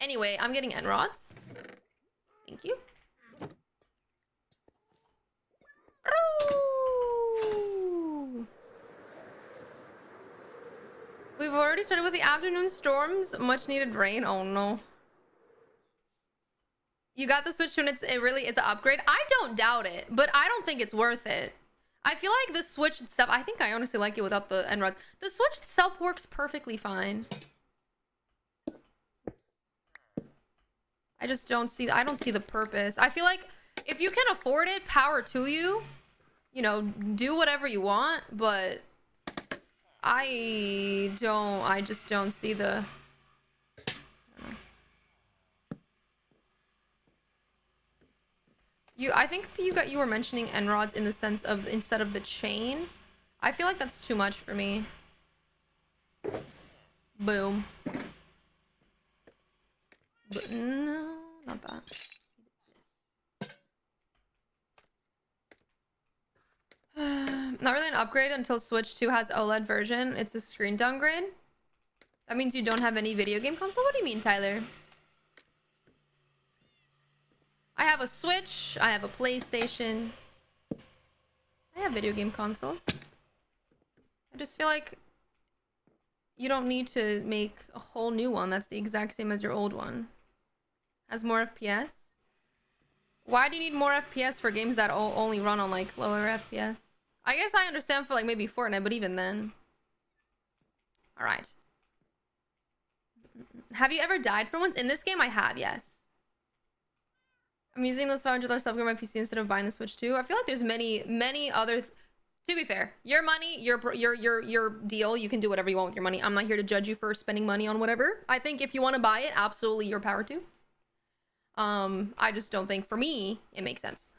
A: Anyway, I'm getting end rods. Thank you. Ooh. We've already started with the afternoon storms. Much needed rain. Oh no. You got the Switch 2 and it really is an upgrade. I don't doubt it, but I don't think it's worth it. I feel like the Switch itself, I think I honestly like it without the end rods. The Switch itself works perfectly fine. I just don't see, I don't see the purpose. I feel like if you can afford it, power to you. You know, do whatever you want, but I just don't see the... I think you were mentioning end rods in the sense of instead of the chain. I feel like that's too much for me. Boom. But no, not that. Not really an upgrade until Switch 2 has OLED version. It's a screen downgrade. That means you don't have any video game console? What do you mean, Tyler? I have a Switch. I have a PlayStation. I have video game consoles. I just feel like you don't need to make a whole new one that's the exact same as your old one. Has more FPS? Why do you need more FPS for games that only run on like lower FPS? I guess I understand for like maybe Fortnite, but even then. Alright. Have you ever died for once? In this game, I have, yes. I'm using those $500 to upgrade my PC instead of buying the Switch 2. I feel like there's many other... To be fair, your money, your deal, you can do whatever you want with your money. I'm not here to judge you for spending money on whatever. I think if you want to buy it, absolutely your power to. I just don't think, for me, it makes sense.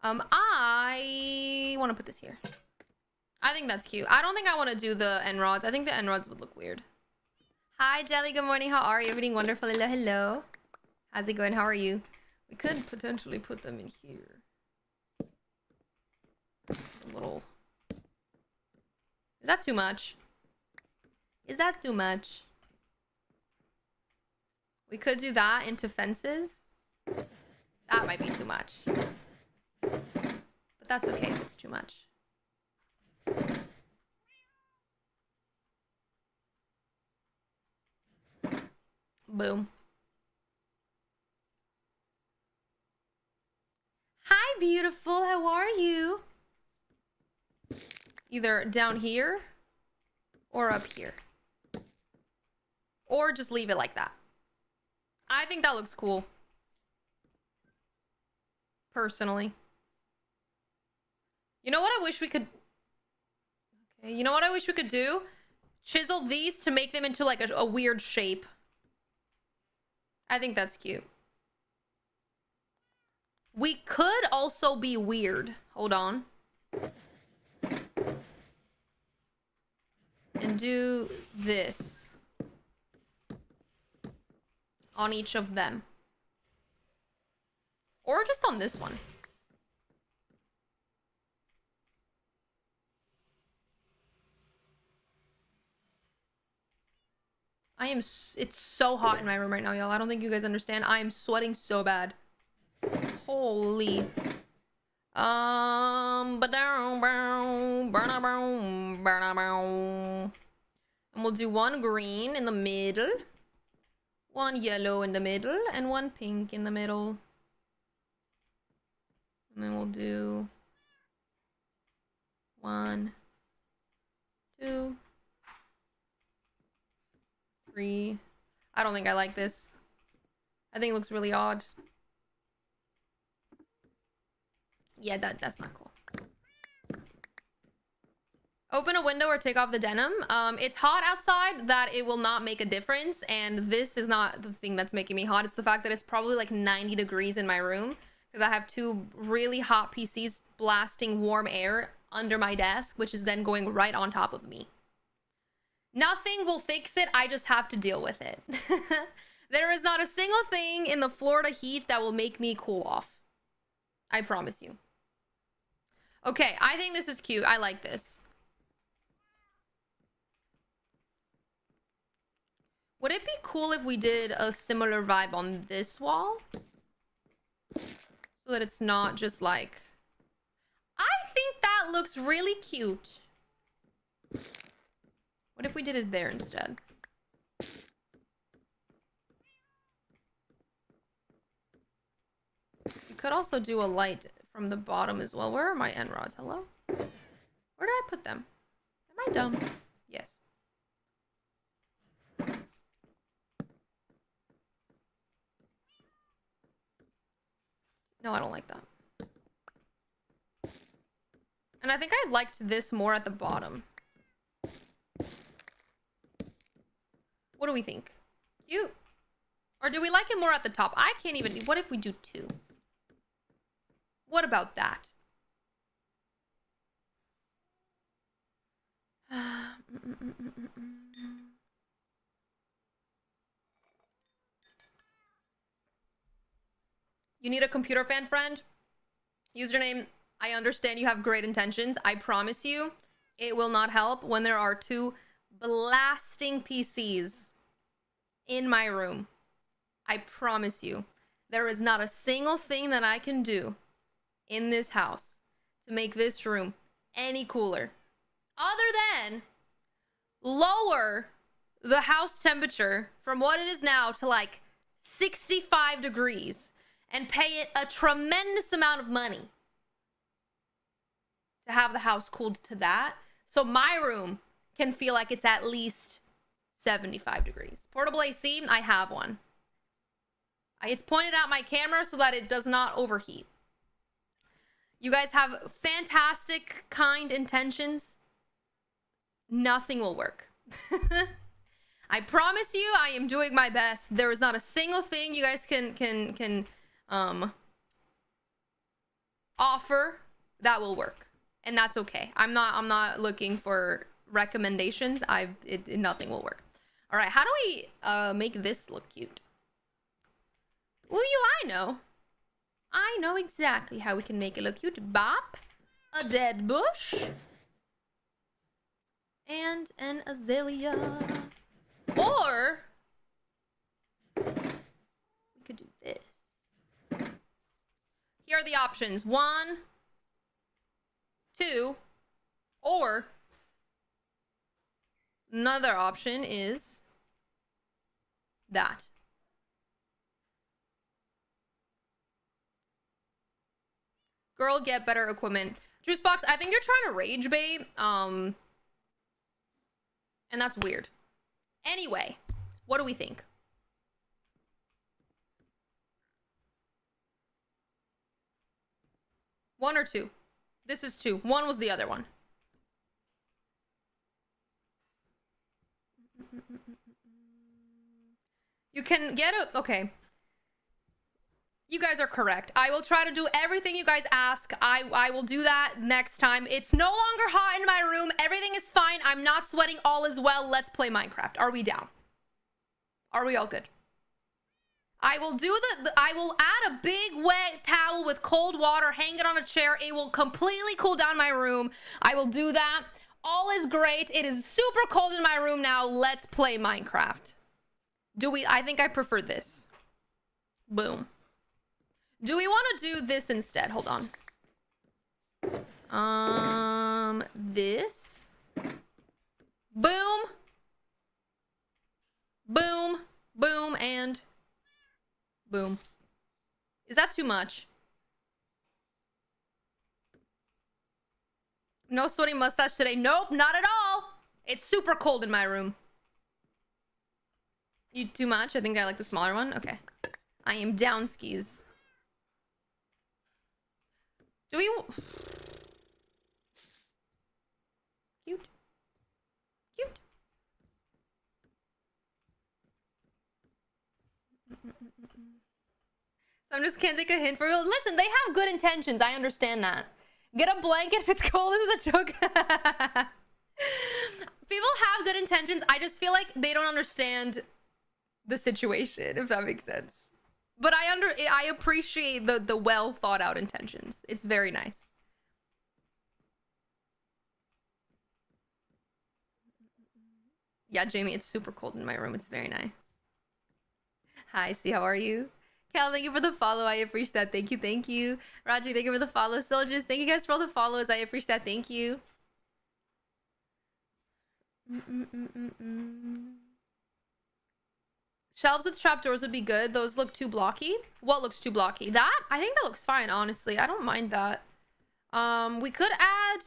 A: I want to put this here. I think that's cute. I don't think I want to do the end rods. I think the end rods would look weird. Hi, Jelly. Good morning. How are you? Everything wonderful? Hello, hello. How's it going? How are you? We could potentially put them in here. A little... Is that too much? Is that too much? We could do that into fences. That might be too much. But that's okay if it's too much. Boom. Hi, beautiful. How are you? Either down here or up here. Or just leave it like that. I think that looks cool. Personally. You know what I wish we could... Okay, you know what I wish we could do? Chisel these to make them into like a weird shape. I think that's cute. We could also be weird. Hold on. And do this on each of them. Or just on this one. It's so hot in my room right now, y'all. I don't think you guys understand. I am sweating so bad. Holy. And we'll do one green in the middle, one yellow in the middle, and one pink in the middle. And then we'll do 1, 2, 3. I don't think I like this. I think it looks really odd. Yeah, that's not cool. Open a window or take off the denim. It's hot outside that it will not make a difference, and this is not the thing that's making me hot. It's the fact that it's probably like 90 degrees in my room because I have 2 really hot PCs blasting warm air under my desk, which is then going right on top of me. Nothing will fix it. I just have to deal with it. There is not a single thing in the Florida heat that will make me cool off. I promise you. Okay, I think this is cute. I like this. Would it be cool if we did a similar vibe on this wall? So that it's not just like... I think that looks really cute. What if we did it there instead? You could also do a light from the bottom as well. Where are my end rods? Hello? Where did I put them? Am I dumb? Yes. No, I don't like that. And I think I liked this more at the bottom. What do we think? Cute. Or do we like it more at the top? I can't even... What if we do 2? What about that? You need a computer fan friend? Username, I understand you have great intentions. I promise you, it will not help when there are 2 blasting PCs in my room. I promise you, there is not a single thing that I can do in this house to make this room any cooler other than lower the house temperature from what it is now to like 65 degrees and pay it a tremendous amount of money to have the house cooled to that, so my room can feel like it's at least 75 degrees. Portable AC, I have one. It's pointed at my camera so that it does not overheat. You guys have fantastic, kind intentions. Nothing will work. I promise you, I am doing my best. There is not a single thing you guys can offer that will work, and that's okay. I'm not looking for recommendations. Nothing will work. All right, how do we make this look cute? Well, I know exactly how we can make it look cute. Bop, a dead bush, and an azalea. Or we could do this. Here are the options. 1, 2, or another option is that. Girl, get better equipment. Juicebox, I think you're trying to rage bait. And that's weird. Anyway, what do we think? 1 or 2? This is 2. 1 was the other one. You can get a... Okay. You guys are correct. I will try to do everything you guys ask. I will do that next time. It's no longer hot in my room. Everything is fine. I'm not sweating. All is well. Let's play Minecraft. Are we down? Are we all good? I will do I will add a big wet towel with cold water, hang it on a chair. It will completely cool down my room. I will do that. All is great. It is super cold in my room now. Let's play Minecraft. I think I prefer this. Boom. Do we want to do this instead? Hold on. This. Boom. Boom. Boom. And boom. Is that too much? No sweaty mustache today. Nope, not at all. It's super cold in my room. You too much? I think I like the smaller one. Okay. I am down skis. Do we... Cute. Cute. Some just can't take a hint for real. Listen, they have good intentions. I understand that. Get a blanket if it's cold. This is a joke. People have good intentions. I just feel like they don't understand the situation, if that makes sense. But I appreciate the well thought out intentions. It's very nice. Yeah, Jamie, it's super cold in my room. It's very nice. Hi, C, how are you? Cal, thank you for the follow. I appreciate that. Thank you, thank you. Raji, thank you for the follow. Soldiers, thank you guys for all the follows. I appreciate that. Thank you. Shelves with trapdoors would be good. Those look too blocky. What looks too blocky? That? I think that looks fine, honestly. I don't mind that. We could add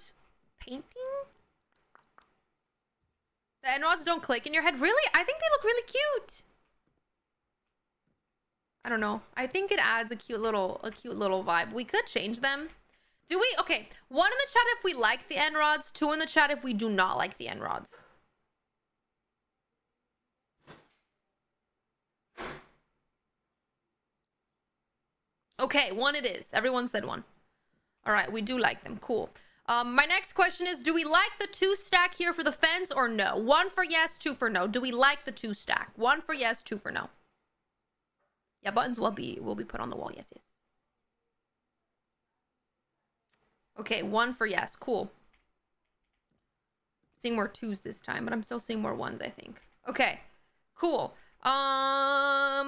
A: painting. The end rods don't click in your head. Really? I think they look really cute. I don't know. I think it adds a cute little vibe. We could change them. Do we? Okay. 1 in the chat if we like the end rods. 2 in the chat if we do not like the end rods. Okay, 1 it is. Everyone said 1. All right, we do like them. Cool. My next question is, do we like the 2 stack here for the fence or no? 1 for yes, 2 for no. Do we like the 2 stack? 1 for yes, 2 for no. Yeah, buttons will be put on the wall. Yes, yes. Okay, 1 for yes. Cool. Seeing more 2s this time, but I'm still seeing more 1s, I think. Okay, cool. All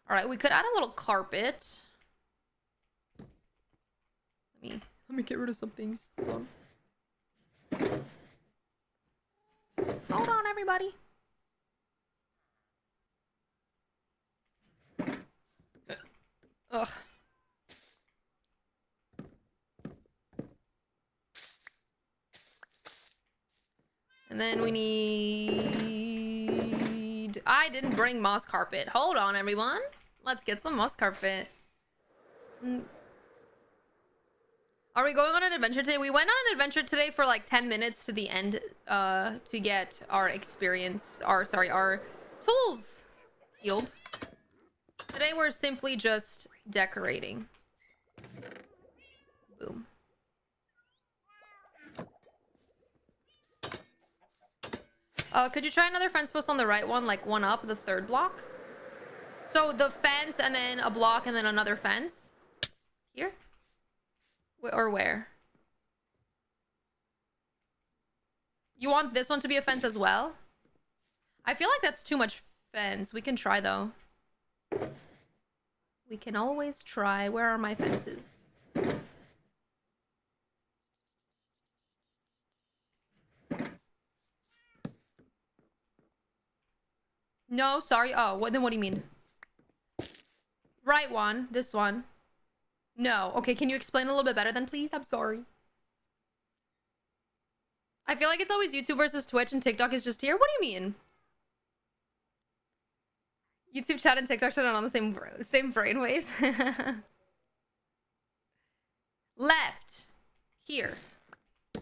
A: right, we could add a little carpet. Let me get rid of some things. Hold on. Hold on, everybody. Ugh. And then we need... I didn't bring moss carpet. Hold on, everyone. Let's get some moss carpet. Are we going on an adventure today? We went on an adventure today for like 10 minutes to the end to get our experience, our tools healed. Today we're simply just decorating. Boom. Could you try another fence post on the right one, like one up, the 3rd block? So the fence and then a block and then another fence? Here? Or where? You want this one to be a fence as well? I feel like that's too much fence. We can try though. We can always try. Where are my fences? No, sorry. Oh, then what do you mean? Right one. This one. No. Okay, can you explain a little bit better then, please? I'm sorry. I feel like it's always YouTube versus Twitch and TikTok is just here. What do you mean? YouTube chat and TikTok chat are on the same brainwaves. Left. Here. Oh,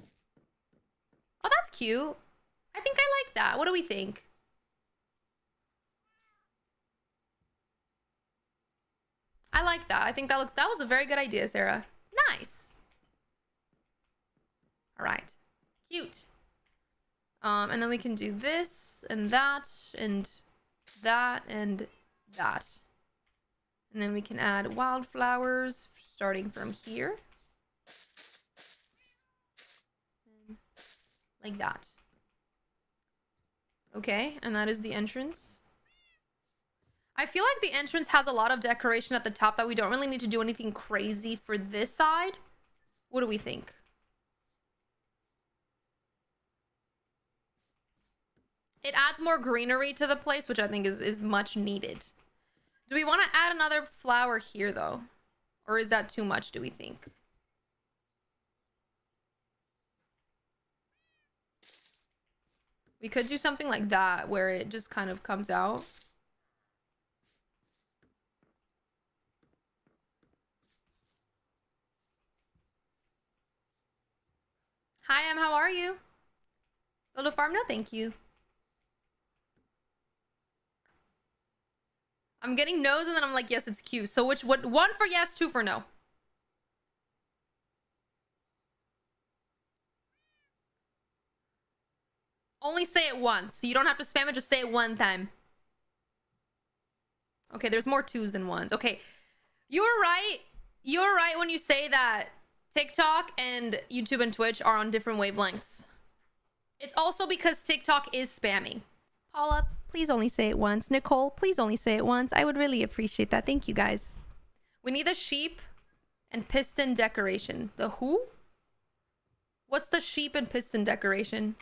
A: that's cute. I think I like that. What do we think? I like that. I think that was a very good idea, Sarah. Nice. All right. Cute. And then we can do this and that and that and that. And then we can add wildflowers starting from here. Like that. Okay, and that is the entrance. I feel like the entrance has a lot of decoration at the top that we don't really need to do anything crazy for this side. What do we think? It adds more greenery to the place, which I think is much needed. Do we want to add another flower here, though? Or is that too much, do we think? We could do something like that, where it just kind of comes out. Hi, Em, how are you? Build a farm? No, thank you. I'm getting no's and then I'm like, yes, it's cute. So what, one for yes, two for no. Only say it once. You don't have to spam it, just say it one time. Okay, there's more twos than ones. Okay, you're right. You're right when you say that TikTok and YouTube and Twitch are on different wavelengths. It's also because TikTok is spamming. Paula, please only say it once. Nicole, please only say it once. I would really appreciate that. Thank you, guys. We need a sheep and piston decoration. The who? What's the sheep and piston decoration?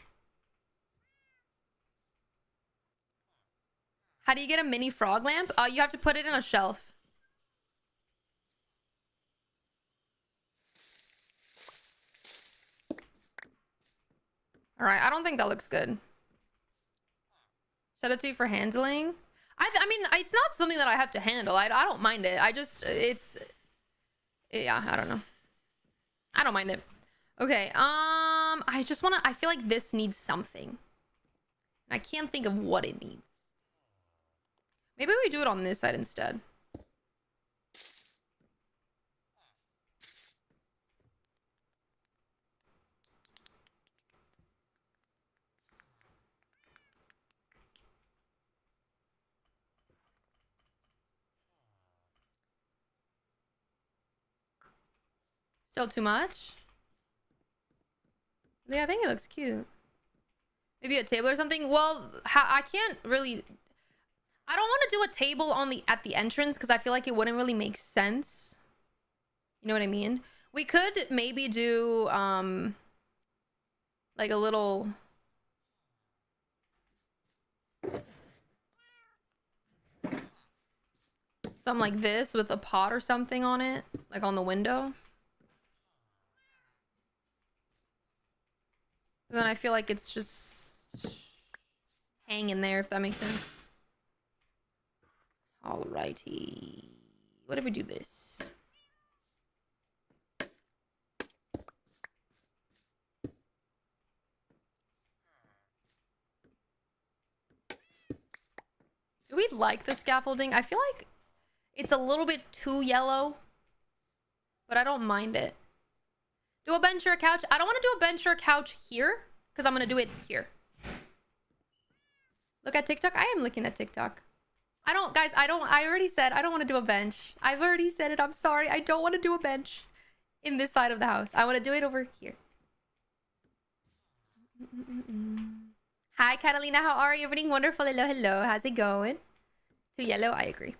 A: How do you get a mini frog lamp? You have to put it in a shelf. All right, I don't think that looks good. Shout out to you for handling. I mean, it's not something that I have to handle. I don't mind it. Yeah, I don't know. I don't mind it. Okay, I feel like this needs something. I can't think of what it needs. Maybe we do it on this side instead. Still too much? Yeah, I think it looks cute. Maybe a table or something? Well, I can't really... I don't want to do a table at the entrance because I feel like it wouldn't really make sense. You know what I mean? We could maybe do like a little something like this with a pot or something on it, like on the window. And then I feel like it's just hanging there, if that makes sense. Alrighty. What if we do this? Do we like the scaffolding? I feel like it's a little bit too yellow, but I don't mind it. Do a bench or a couch? I don't want to do a bench or a couch here because I'm going to do it here. Look at TikTok. I am looking at TikTok. I already said I don't want to do a bench. I've already said it. I'm sorry. I don't want to do a bench in this side of the house. I want to do it over here. Hi, Catalina. How are you? Everything wonderful. Hello, hello. How's it going? Too yellow. I agree.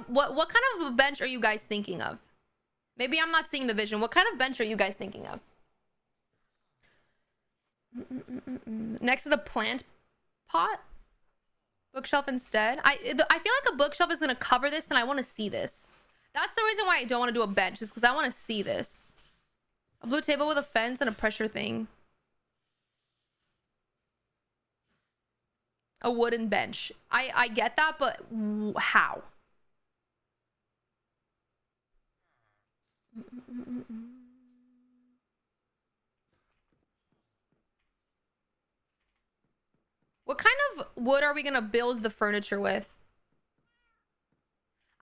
A: What kind of a bench are you guys thinking of? Maybe I'm not seeing the vision. What kind of bench are you guys thinking of? Next to the plant pot? Bookshelf instead? I feel like a bookshelf is going to cover this and I want to see this. That's the reason why I don't want to do a bench, is because I want to see this. A blue table with a fence and a pressure thing. A wooden bench. I get that, but how? What kind of wood are we gonna build the furniture with?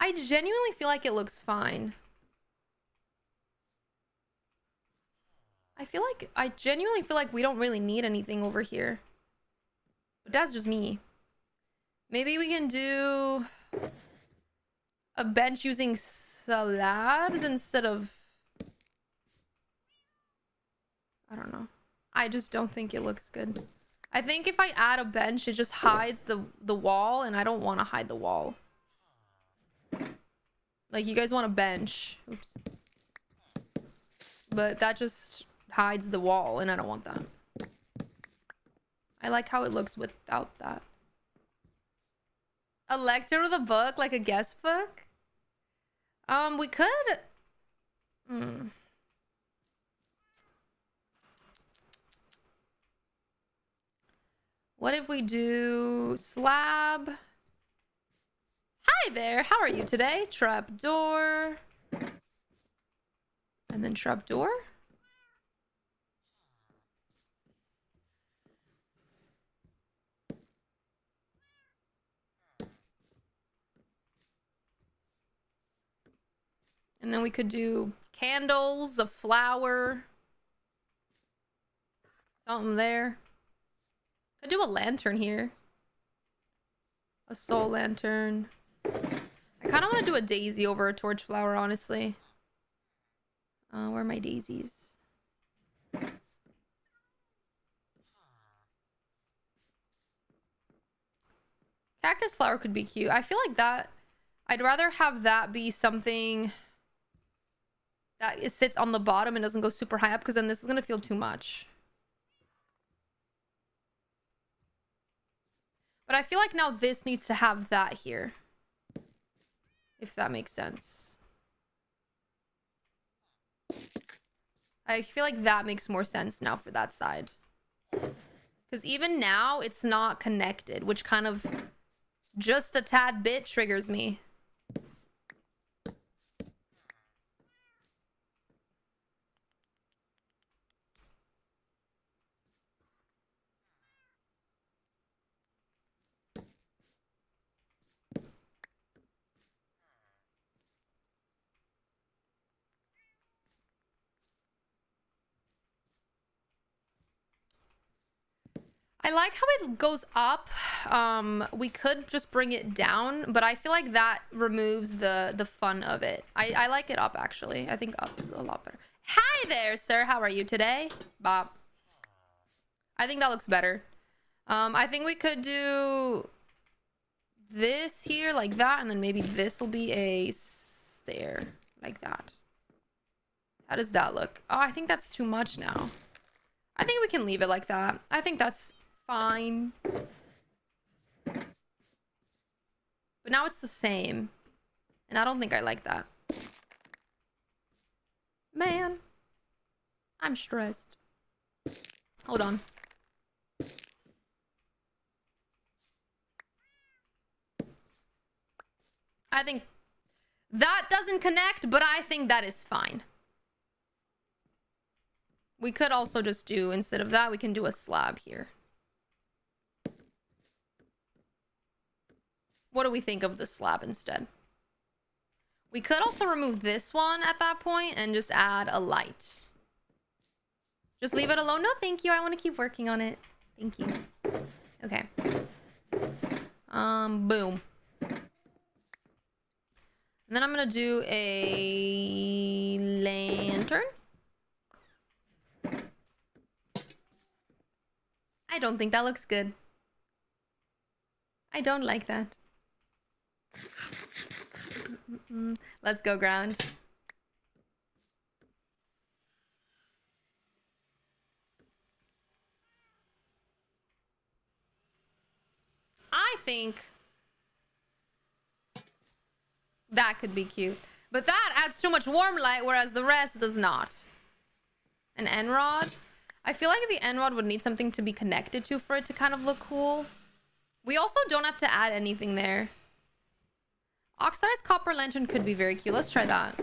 A: I genuinely feel like it looks fine. I genuinely feel like we don't really need anything over here. But that's just me. Maybe we can do a bench using slabs instead of... I don't know. I just don't think it looks good. I think if I add a bench, it just hides the wall, and I don't want to hide the wall. Like, you guys want a bench. Oops. But that just hides the wall, and I don't want that. I like how it looks without that. A lectern with a book, like a guest book? We could... What if we do slab? Hi there, how are you today? Trapdoor. And then trapdoor? And then we could do candles, a flower. Something there. Could do a lantern here. A soul lantern. I kind of want to do a daisy over a torch flower, honestly. Where are my daisies? Cactus flower could be cute. I feel like that... I'd rather have that be something that it sits on the bottom and doesn't go super high up, because then this is going to feel too much. But I feel like now this needs to have that here. If that makes sense. I feel like that makes more sense now for that side. Because even now, it's not connected, which kind of just a tad bit triggers me. I like how it goes up. We could just bring it down, but I feel like that removes the fun of it. I like it up, actually. I think up is a lot better. Hi there, sir. How are you today? Bob. I think that looks better. I think we could do this here like that, and then maybe this will be a stair like that. How does that look? Oh, I think that's too much now. I think we can leave it like that. I think that's fine. But now it's the same. And I don't think I like that. Man. I'm stressed. Hold on. I think that doesn't connect, but I think that is fine. We could also just do, instead of that, we can do a slab here. What do we think of the slab instead? We could also remove this one at that point and just add a light. Just leave it alone. No, thank you. I want to keep working on it. Thank you. Okay. Boom. And then I'm gonna do a lantern. I don't think that looks good. I don't like that. Let's go, ground. I think that could be cute. But that adds too much warm light, whereas the rest does not. An end rod. I feel like the end rod would need something to be connected to for it to kind of look cool. We also don't have to add anything there. Oxidized copper lantern could be very cute. Let's try that.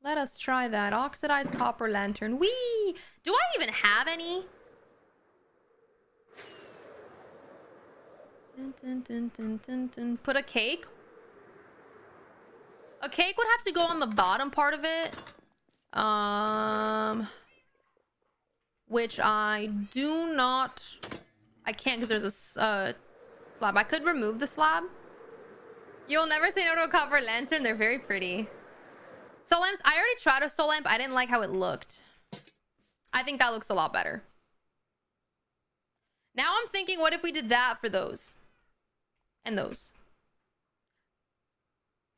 A: Let us try that. Oxidized copper lantern. Whee! Do I even have any? Dun, dun, dun, dun, dun, dun. Put a cake? A cake would have to go on the bottom part of it. Which I do not... I can't because there's a slab. I could remove the slab. You'll never say no to a copper lantern. They're very pretty. Soul lamps. I already tried a soul lamp. I didn't like how it looked. I think that looks a lot better. Now I'm thinking, what if we did that for those? And those.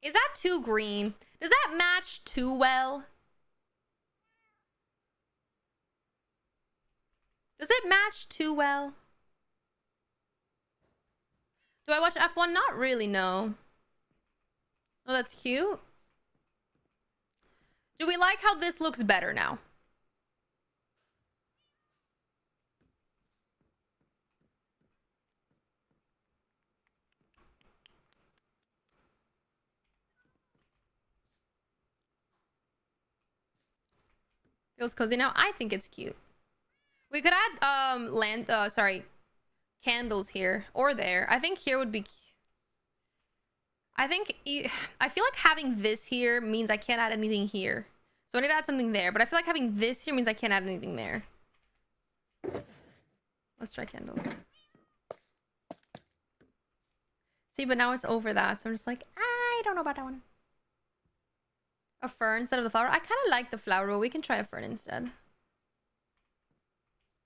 A: Is that too green? Does that match too well? Does it match too well? Do I watch F1? Not really, no. Oh, that's cute. Do we like how this looks better now? Feels cozy now. I think it's cute. We could add candles here or there. I think here would be I feel like having this here means I can't add anything here. So I need to add something there, but I feel like having this here means I can't add anything there. Let's try candles. See, but now it's over that, so I'm just like, I don't know about that one. A fern instead of the flower. I kind of like the flower, but we can try a fern instead.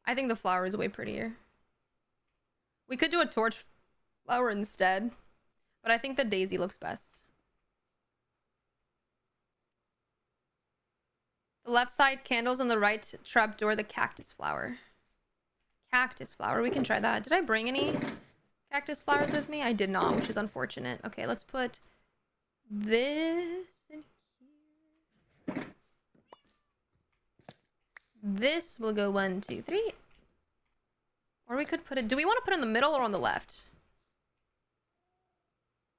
A: I think the flower is way prettier. We could do a torch flower instead, but I think the daisy looks best. The left side candles, on the right trapdoor the cactus flower. Cactus flower. We can try that. Did I bring any cactus flowers with me? I did not, which is unfortunate. Okay, let's put this in here. This will go 1, 2, 3. Or we could put it... Do we want to put it in the middle or on the left?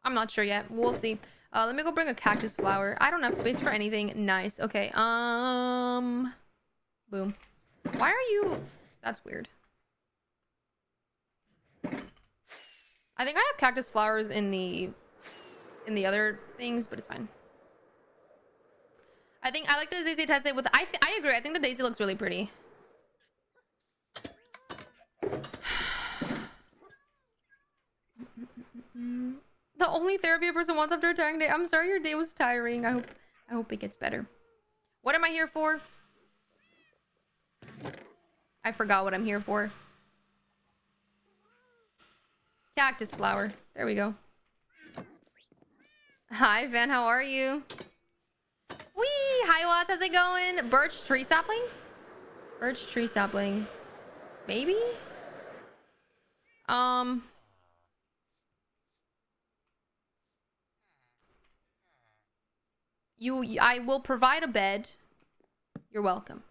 A: I'm not sure yet. We'll see. Let me go bring a cactus flower. I don't have space for anything. Nice. Okay. Boom. Why are you... That's weird. I think I have cactus flowers in the other things, but it's fine. I like the daisy test it with... I agree. I think the daisy looks really pretty. The only therapy a person wants after a tiring day. I'm sorry your day was tiring. I hope it gets better. What am I here for? I forgot what I'm here for. Cactus flower. There we go. Hi, Van. How are you? Wee! Hi, Watts. How's it going? Birch tree sapling? Birch tree sapling. Maybe? I will provide a bed. You're welcome.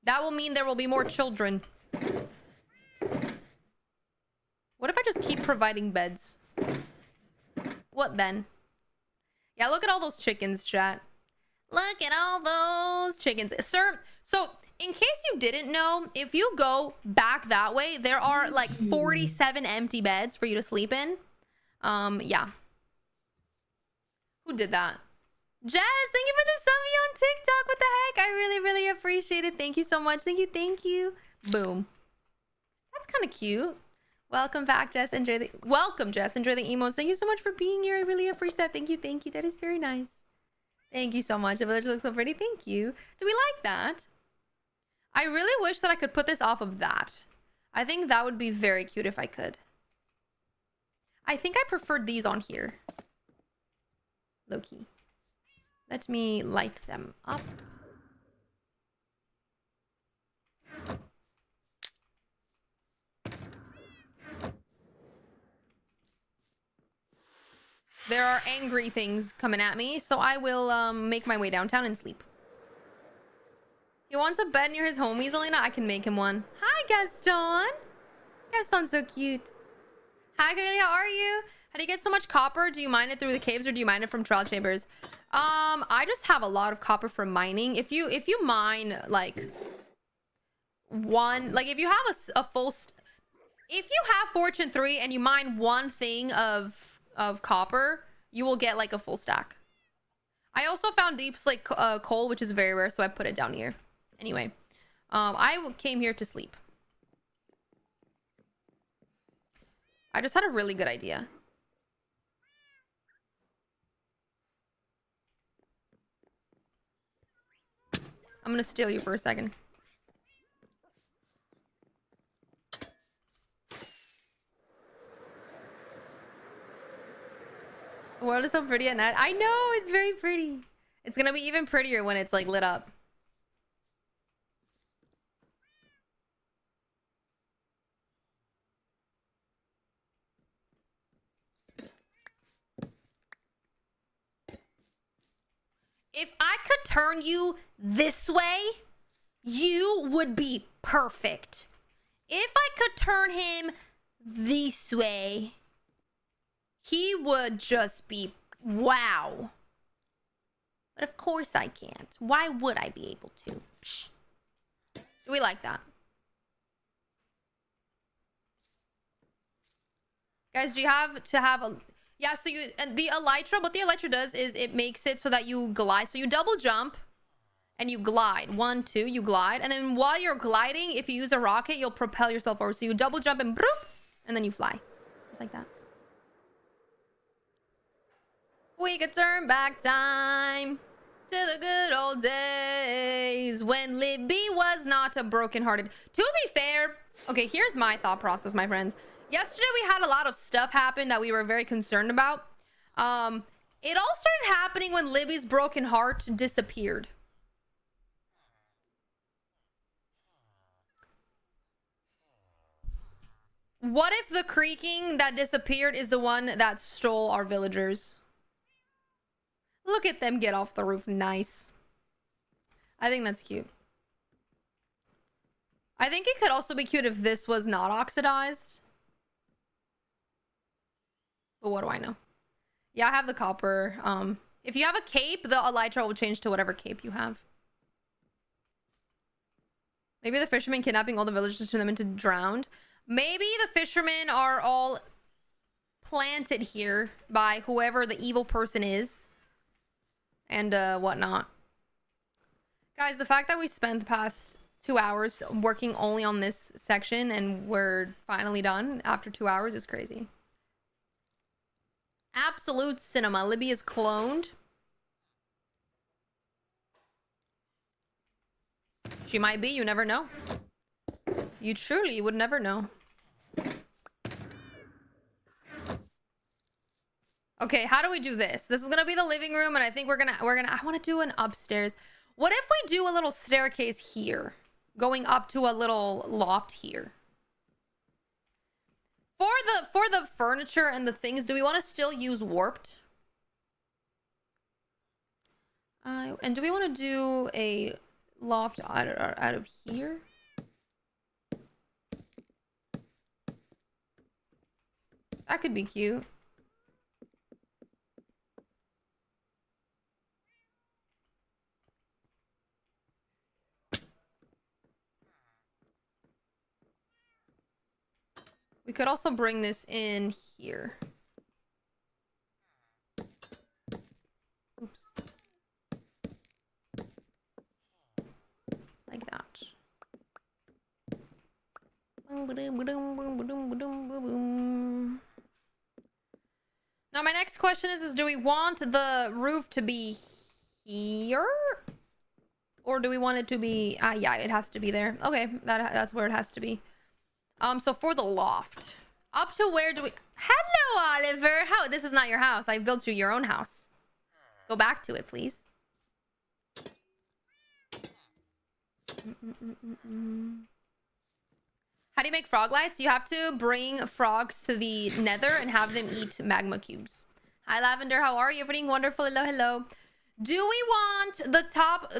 A: That will mean there will be more children. What if I just keep providing beds? What then? Yeah, look at all those chickens, chat. Look at all those chickens. Sir, so in case you didn't know, if you go back that way, there are like 47 empty beds for you to sleep in. Yeah. Who did that? Jess, thank you for the summary on TikTok. What the heck? I really, really appreciate it. Thank you so much. Thank you, thank you. Boom. That's kind of cute. Welcome back, Jess. Welcome, Jess. Enjoy the emos. Thank you so much for being here. I really appreciate that. Thank you, thank you. That is very nice. Thank you so much. The village looks so pretty. Thank you. Do we like that? I really wish that I could put this off of that. I think that would be very cute if I could. I think I preferred these on here. Low-key. Let me light them up. There are angry things coming at me, so I will make my way downtown and sleep. He wants a bed near his homies, Elena. I can make him one. Hi, Gaston. Gaston's so cute. Hi, Kaylee. How are you? How do you get so much copper? Do you mine it through the caves or do you mine it from trial chambers? I just have a lot of copper from mining. If you mine like one, like if you have a full, if you have Fortune 3 and you mine one thing of copper, you will get like a full stack. I also found deep slate coal, which is very rare, so I put it down here. Anyway, I came here to sleep. I just had a really good idea. I'm gonna steal you for a second. The world is so pretty at night. I know, it's very pretty. It's gonna be even prettier when it's like lit up. If I could turn you this way, you would be perfect. If I could turn him this way, he would just be wow. But of course I can't. Why would I be able to? Psh. Do we like that? Guys, do you have to have a... Yeah, so you... And the elytra, what the elytra does is it makes it so that you glide. So you double jump and you glide. 1, 2, you glide. And then while you're gliding, if you use a rocket, you'll propel yourself forward. So you double jump and broop, and then you fly. Just like that. We could turn back time to the good old days when Libby was not a brokenhearted. To be fair, okay, here's my thought process, my friends. Yesterday we had a lot of stuff happen that we were very concerned about. It all started happening when Libby's broken heart disappeared. What if the creaking that disappeared is the one that stole our villagers? Look at them get off the roof. Nice. I think that's cute. I think it could also be cute if this was not oxidized. But what do I know? Yeah, I have the copper. If you have a cape, the elytra will change to whatever cape you have. Maybe the fishermen kidnapping all the villagers to turn them into drowned. Maybe the fishermen are all planted here by whoever the evil person is. And whatnot. Guys, the fact that we spent the past 2 hours working only on this section and we're finally done after 2 hours is crazy. Absolute cinema. Libby is cloned. She might be, you never know. You truly would never know. Okay, how do we do this? This is gonna be the living room, and I think I want to do an upstairs. What if we do a little staircase here, going up to a little loft here? For the furniture and the things, do we want to still use warped? And do we want to do a loft out of here? That could be cute. We could also bring this in here. Oops. Like that. Now my next question is do we want the roof to be here? Or do we want it to be... yeah, it has to be there. Okay, that's where it has to be. So for the loft, up to where do we... Hello, Oliver. How? This is not your house. I built you your own house. Go back to it, please. How do you make frog lights? You have to bring frogs to the nether and have them eat magma cubes. Hi, Lavender. How are you? Everything wonderful. Hello, hello. Do we want the top,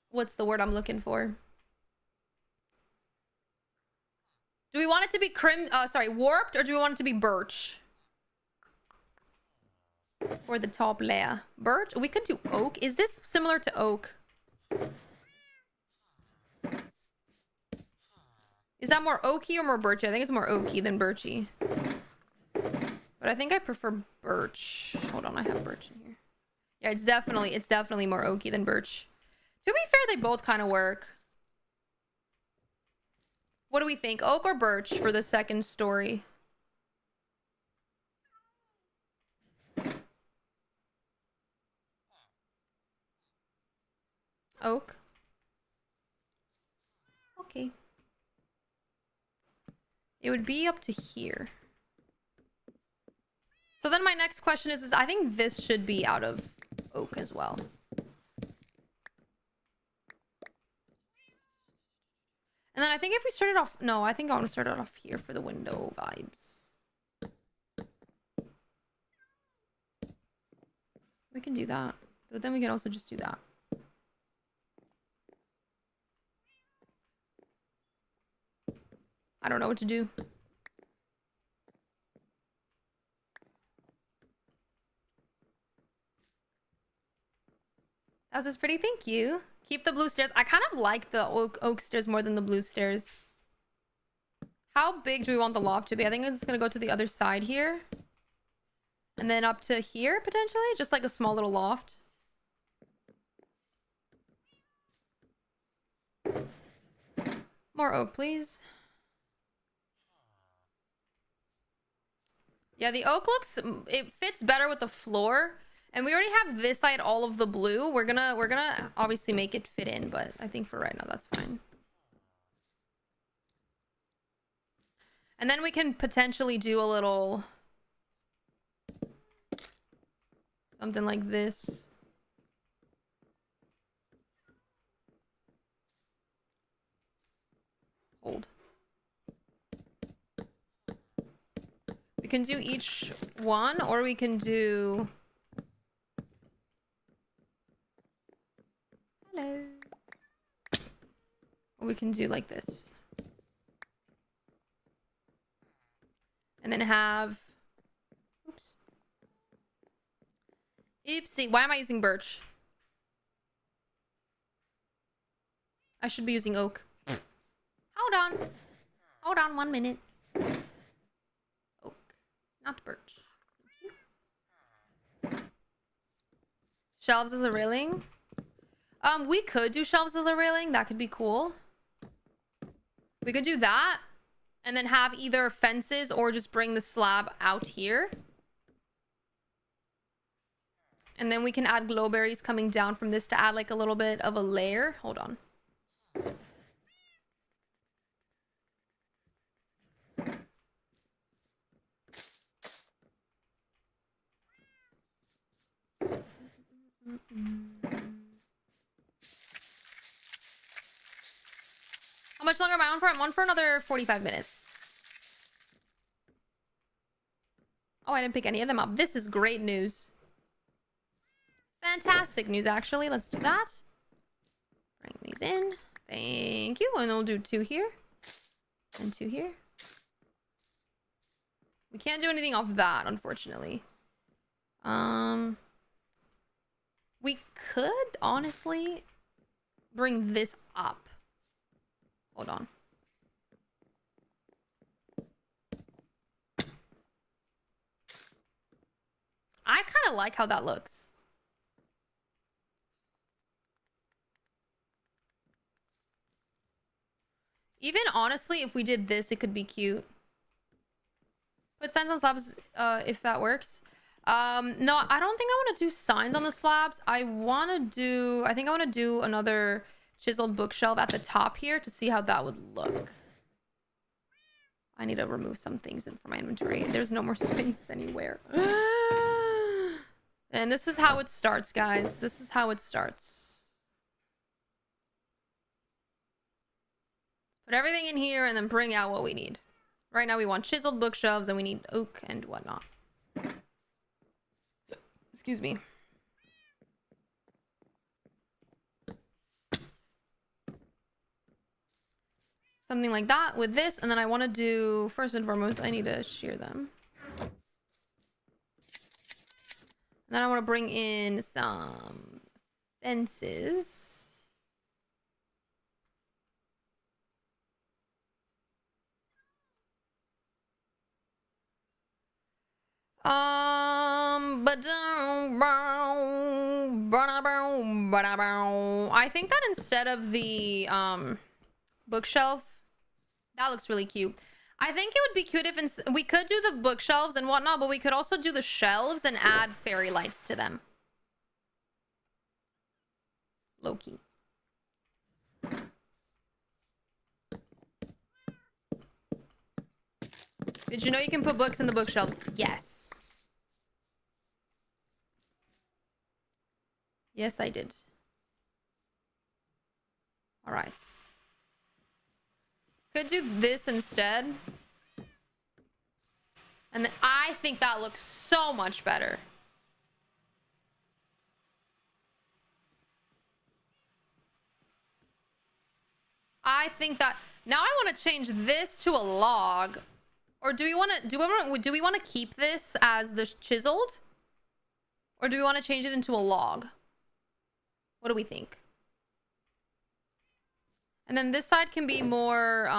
A: what's the word I'm looking for? Do we want it to be warped, or do we want it to be birch? For the top layer. Birch? We could do oak. Is this similar to oak? Is that more oaky or more birchy? I think it's more oaky than birchy. But I think I prefer birch. Hold on, I have birch in here. Yeah, it's definitely more oaky than birch. To be fair, they both kind of work. What do we think? Oak or birch for the second story? Oak. Okay. It would be up to here. So then my next question is I think this should be out of oak as well. And then I think if we started off... No, I think I want to start it off here for the window vibes. We can do that. But then we can also just do that. I don't know what to do. That was pretty. Thank you. Keep the blue stairs. I kind of like the oak stairs more than the blue stairs. How big do we want the loft to be? I think it's going to go to the other side here. And then up to here, potentially. Just like a small little loft. More oak, please. Yeah, the oak looks... It fits better with the floor. And we already have this side all of the blue. We're gonna obviously make it fit in, but I think for right now that's fine. And then we can potentially do a little something like this. Hold. We can do each one, or we can do... Hello. Or we can do like this. And then have... Oops. Oopsie. Why am I using birch? I should be using oak. Hold on. Hold on 1 minute. Oak. Not birch. Thank you. Shelves as a railing? We could do shelves as a railing. That could be cool. We could do that. And then have either fences or just bring the slab out here. And then we can add glowberries coming down from this to add like a little bit of a layer. Hold on. How much longer am I on for? I'm on for another 45 minutes. Oh, I didn't pick any of them up. This is great news. Fantastic news, actually. Let's do that. Bring these in. Thank you. And we'll do 2 here. And 2 here. We can't do anything off that, unfortunately. We could, honestly, bring this up. Hold on. I kind of like how that looks. Even honestly, if we did this, it could be cute. Put signs on slabs, if that works. No, I don't think I want to do signs on the slabs. I think I want to do another chiseled bookshelf at the top here to see how that would look. I need to remove some things from my inventory. There's no more space anywhere. And this is how it starts, guys. This is how it starts. Put everything in here and then bring out what we need. Right now we want chiseled bookshelves and we need oak and whatnot. Excuse me. Something like that with this, and then I want to do, first and foremost, I need to shear them. And then I want to bring in some fences. I think that instead of the bookshelf, that looks really cute. I think it would be cute if we could do the bookshelves and whatnot, but we could also do the shelves and add fairy lights to them. Low-key. Did you know you can put books in the bookshelves? Yes. Yes, I did. All right. Could do this instead. And then I think that looks so much better. I think that now I want to change this to a log. Or do we want to keep this as the chiseled? Or do we want to change it into a log? What do we think? And then this side can be more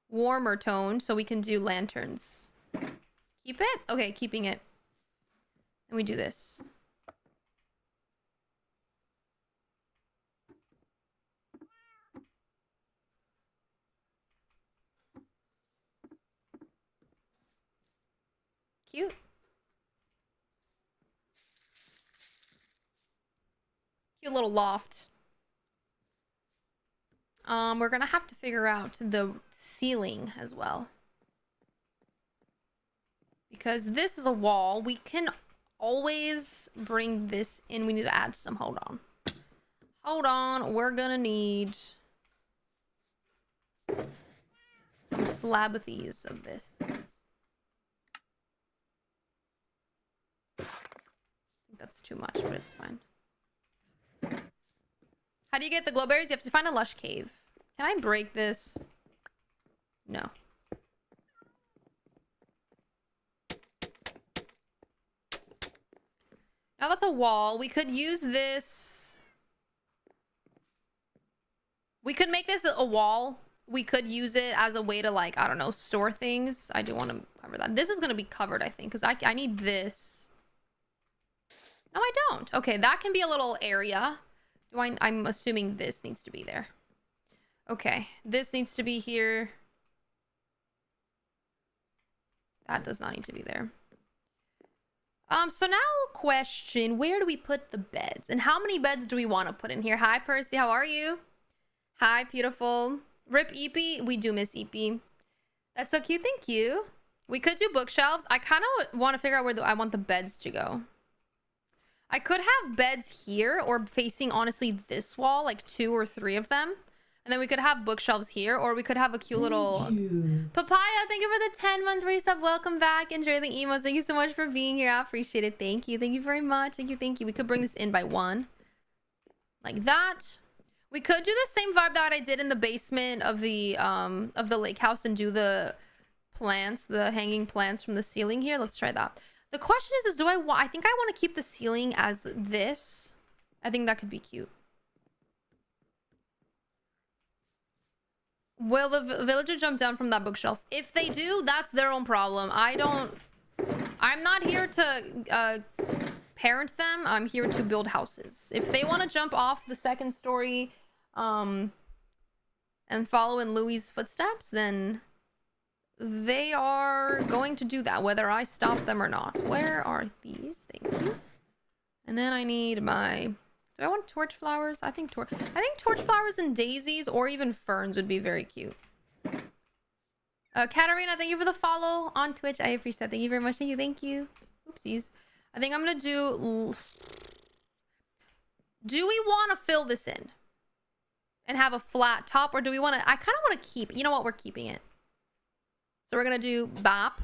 A: warmer toned, so we can do lanterns. Keep it? Okay, keeping it. And we do this. Cute. Cute little loft. We're gonna have to figure out the ceiling as well. Because this is a wall. We can always bring this in. We need to add some. Hold on. Hold on. We're gonna need some slabothies of this. I think that's too much, but it's fine. How do you get the glowberries? You have to find a lush cave. Can I break this? No. Now that's a wall. We could use this. We could make this a wall. We could use it as a way to, like, I don't know, store things. I do want to cover that. This is going to be covered, I think, because I need this. No, I don't. Okay, that can be a little area. I'm assuming this needs to be there. Okay, this needs to be here. That does not need to be there. So now question, where do we put the beds? And how many beds do we want to put in here? Hi, Percy, how are you? Hi, beautiful. Rip Eepy, we do miss Eepy. That's so cute, thank you. We could do bookshelves. I kind of want to figure out where I want the beds to go. I could have beds here or facing, honestly, this wall, like 2 or 3 of them. And then we could have bookshelves here, or we could have a cute little... Papaya, thank you for the 10-month resub. Welcome back. Enjoy the emos. Thank you so much for being here. I appreciate it. Thank you. Thank you very much. Thank you. Thank you. We could bring this in by 1. Like that. We could do the same vibe that I did in the basement of the lake house and do the plants, the hanging plants from the ceiling here. Let's try that. The question is do I think I want to keep the ceiling as this. I think that could be cute. Will the villager jump down from that bookshelf? If they do, that's their own problem. I'm not here to parent them. I'm here to build houses. If they want to jump off the 2nd story and follow in Louis' footsteps, then they are going to do that, whether I stop them or not. Where are these? Thank you. And then I need my... Do I want torch flowers? I think torch flowers and daisies or even ferns would be very cute. Katarina, thank you for the follow on Twitch. I appreciate that. Thank you very much. Thank you. Thank you. Oopsies. I think I'm going to do... Do we want to fill this in? And have a flat top? Or do we want to... I kind of want to keep... You know what? We're keeping it. So we're going to do bop.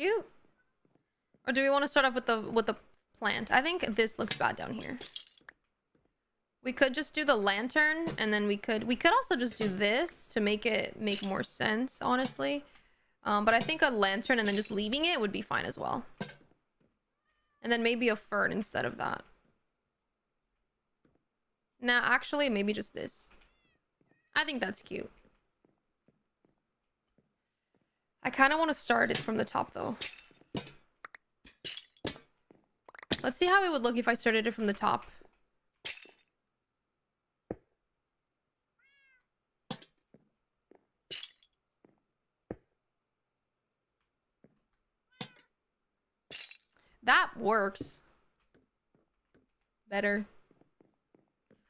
A: Cute. Or do we want to start off with the plant? I think this looks bad down here. We could just do the lantern, and then we could also just do this to make it make more sense, honestly. But I think a lantern and then just leaving it would be fine as well. And then maybe a fern instead of that. Nah, actually, maybe just this. I think that's cute. I kind of want to start it from the top, though. Let's see how it would look if I started it from the top. That works. Better.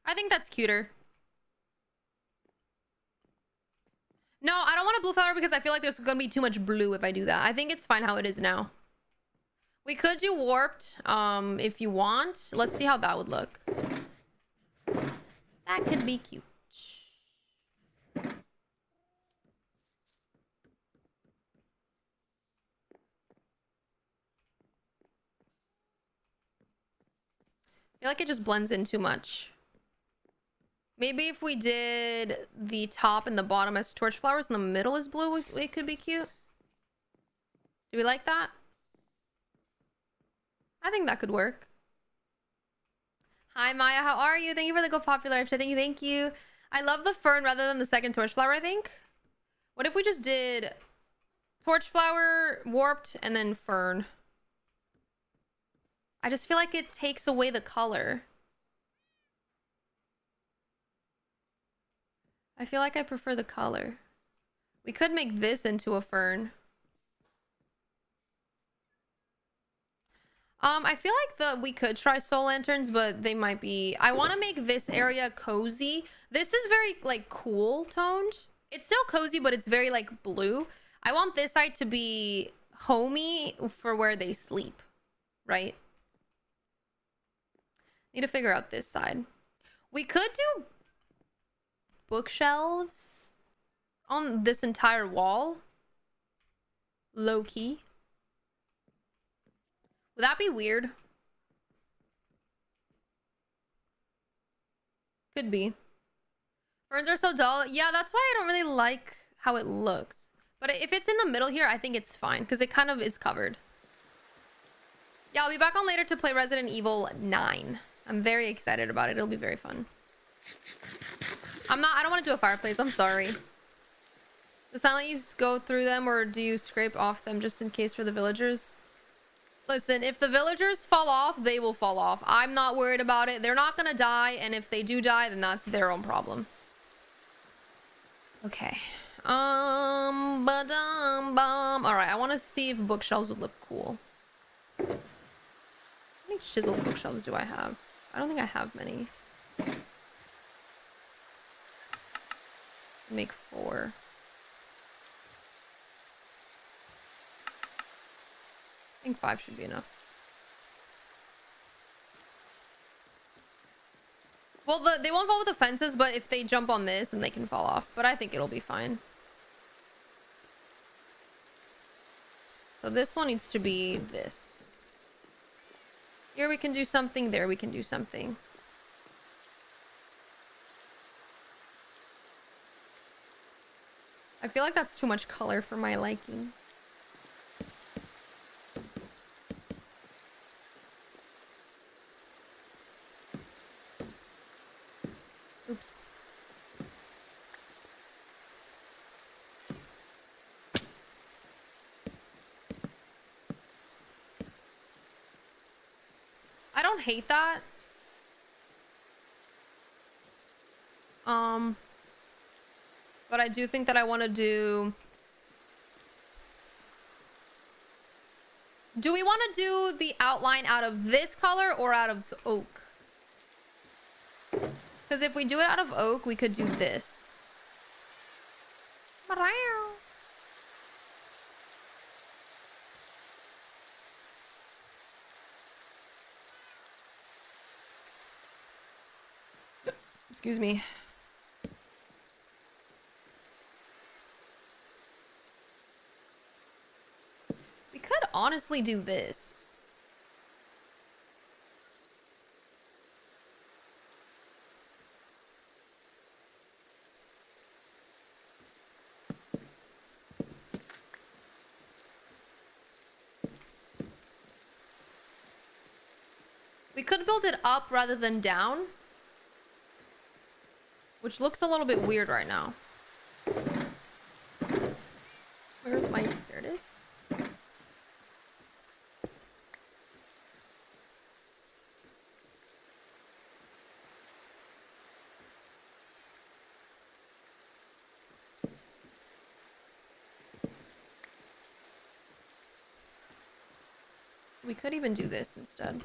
A: I think that's cuter. No, I don't want a blue flower because I feel like there's going to be too much blue if I do that. I think it's fine how it is now. We could do warped if you want. Let's see how that would look. That could be cute. I feel like it just blends in too much. Maybe if we did the top and the bottom as torch flowers and the middle is blue, it could be cute. Do we like that? I think that could work. Hi, Maya. How are you? Thank you for the Go Popular. Thank you. I love the fern rather than the second torch flower, I think. What if we just did torch flower, warped, and then fern? I just feel like it takes away the color. I feel like I prefer the color. We could make this into a fern. I feel like we could try soul lanterns, but they might be... I want to make this area cozy. This is very, like, cool toned. It's still cozy, but it's very, like, blue. I want this side to be homey for where they sleep, right? Need to figure out this side. We could do bookshelves on this entire wall. Low key. Would that be weird? Could be. Ferns are so dull. Yeah, that's why I don't really like how it looks. But if it's in the middle here, I think it's fine because it kind of is covered. Yeah, I'll be back on later to play Resident Evil 9. I'm very excited about it. It'll be very fun. I don't want to do a fireplace. I'm sorry. Does that let you go through them, or do you scrape off them just in case for the villagers? Listen, if the villagers fall off, they will fall off. I'm not worried about it. They're not gonna die, and if they do die, then that's their own problem. Okay. Ba-dum-bum. All right, I want to see if bookshelves would look cool. How many chiseled bookshelves do I have? I don't think I have many. Make 4. I think 5 should be enough. Well, they won't fall with the fences, but if they jump on this, then they can fall off. But I think it'll be fine. So this one needs to be this. Here we can do something, there we can do something. I feel like that's too much color for my liking. Oops. I don't hate that. But I do think that I want to do... Do we want to do the outline out of this color or out of oak? Because if we do it out of oak, we could do this. Excuse me. We could honestly do this. We could build it up rather than down, which looks a little bit weird right now. Where's my... There it is. We could even do this instead.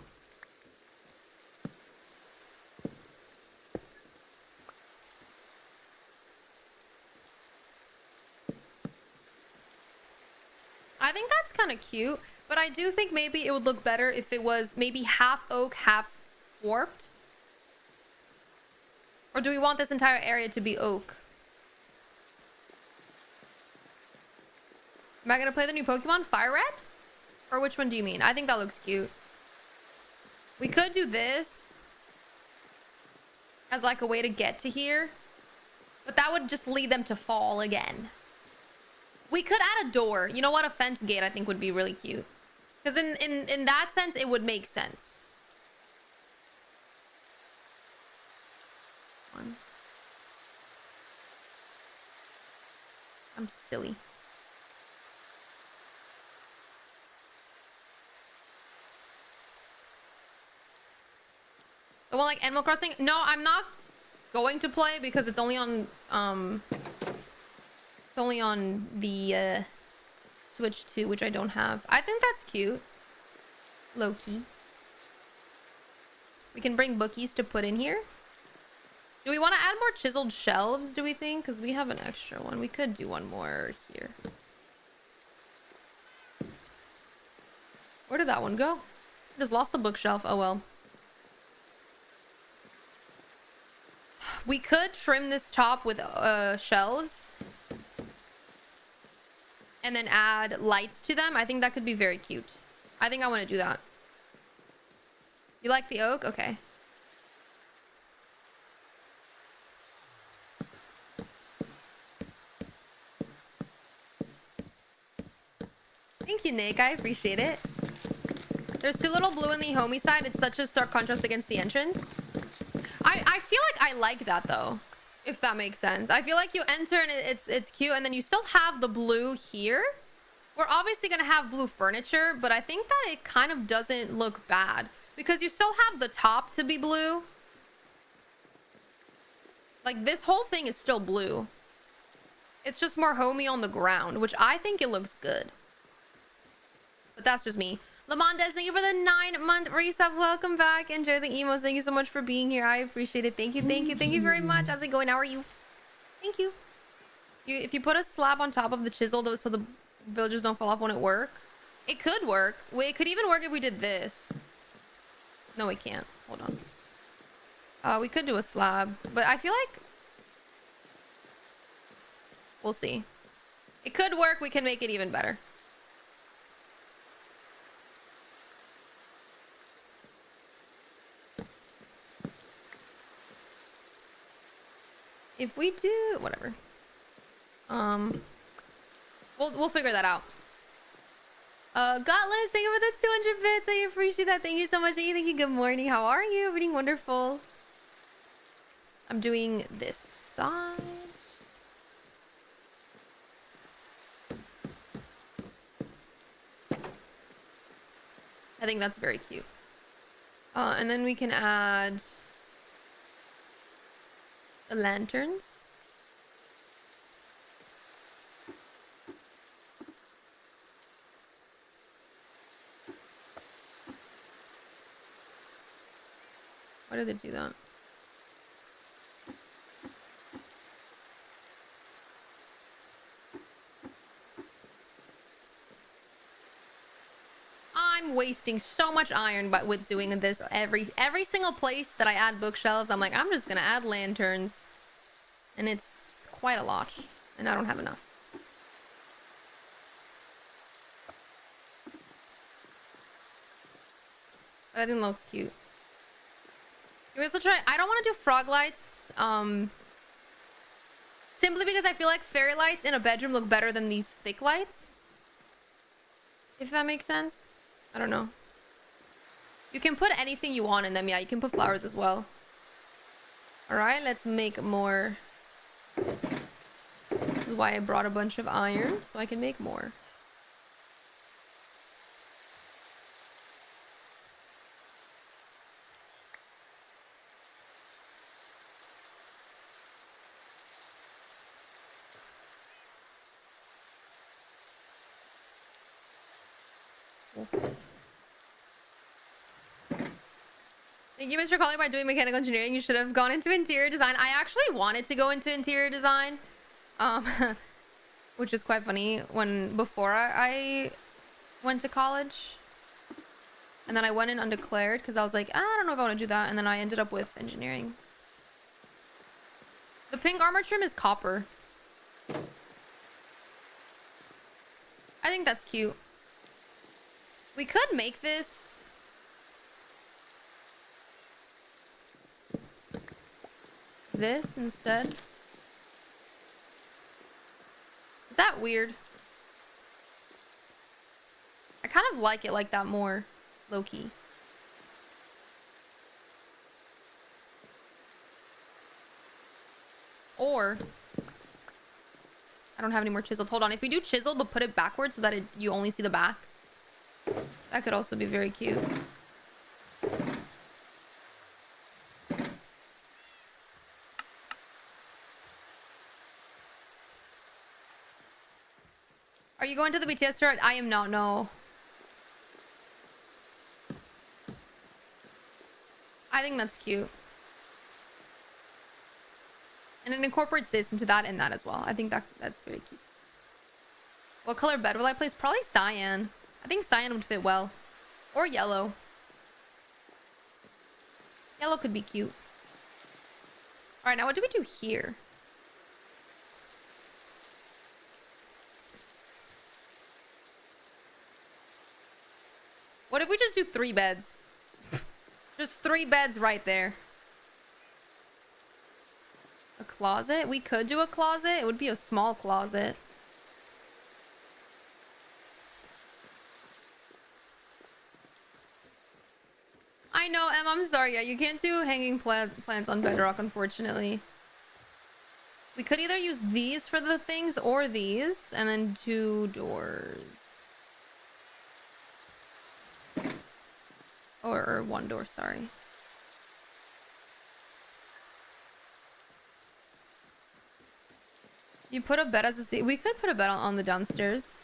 A: I think that's kind of cute, but I do think maybe it would look better if it was maybe half oak, half warped. Or do we want this entire area to be oak? Am I gonna play the new Pokemon Fire Red? Or which one do you mean? I think that looks cute. We could do this as like a way to get to here, but that would just lead them to fall again. We could add a door. You know what? A fence gate I think would be really cute. Because in that sense, it would make sense. I'm silly. The one like Animal Crossing? No, I'm not going to play because it's only on the Switch 2, which I don't have. I think that's cute. Low-key. We can bring bookies to put in here. Do we want to add more chiseled shelves, do we think? Because we have an extra one. We could do one more here. Where did that one go? I just lost the bookshelf. Oh well. We could trim this top with shelves. And then add lights to them. I think that could be very cute. I think I want to do that. You like the oak? Okay. Thank you, Nick. I appreciate it. There's too little blue in the homie side. It's such a stark contrast against the entrance. I feel like I like that, though. If that makes sense. I feel like you enter and it's cute, and then you still have the blue here. We're obviously gonna have blue furniture, but I think that it kind of doesn't look bad because you still have the top to be blue. Like this whole thing is still blue. It's just more homey on the ground, which I think it looks good. But that's just me. Lamondes, thank you for the 9-month resub. Welcome back. Enjoy the emos. Thank you so much for being here. I appreciate it. Thank you, thank you, thank you very much. How's it going? How are you? Thank you. If you put a slab on top of the chisel though, so the villagers don't fall off, won't it work? It could work. It could even work if we did this. No, we can't. Hold on. We could do a slab, but I feel like we'll see. It could work. We can make it even better. If we do whatever, we'll figure that out. Gutless, thank you for the 200 bits. I appreciate that. Thank you so much. Thank you. Good morning. How are you? Everything wonderful. I'm doing this side. I think that's very cute. And then we can add the lanterns. Why did they do that? I'm wasting so much iron but with doing this every single place that I add bookshelves. I'm like, I'm just gonna add lanterns, and it's quite a lot, and I don't have enough. But I think it looks cute. You also try. I don't want to do frog lights. Simply because I feel like fairy lights in a bedroom look better than these thick lights. If that makes sense. I don't know. You can put anything you want in them. Yeah, you can put flowers as well. Alright, let's make more. This is why I brought a bunch of iron, so I can make more. Thank you, Mr. Colley, by doing mechanical engineering. You should have gone into interior design. I actually wanted to go into interior design, which is quite funny. Before I went to college, and then I went in undeclared because I was like, I don't know if I want to do that, and then I ended up with engineering. The pink armor trim is copper. I think that's cute. We could make this. This instead. Is that weird? I kind of like it like that more, low-key. Or I don't have any more chiseled. Hold on. If we do chiseled but put it backwards so that you only see the back, that could also be very cute. Are you going to the BTS tour? I am not, no. I think that's cute. And it incorporates this into that and that as well. I think that's very cute. What color bed will I place? Probably cyan. I think cyan would fit well. Or yellow. Yellow could be cute. Alright, now what do we do here? What if we just do 3 beds? Just 3 beds right there. A closet? We could do a closet. It would be a small closet. I know, Em, I'm sorry. Yeah, you can't do hanging plants on bedrock, unfortunately. We could either use these for the things or these, and then 2 doors. Or 1 door, sorry. You put a bed as a seat. We could put a bed on the downstairs.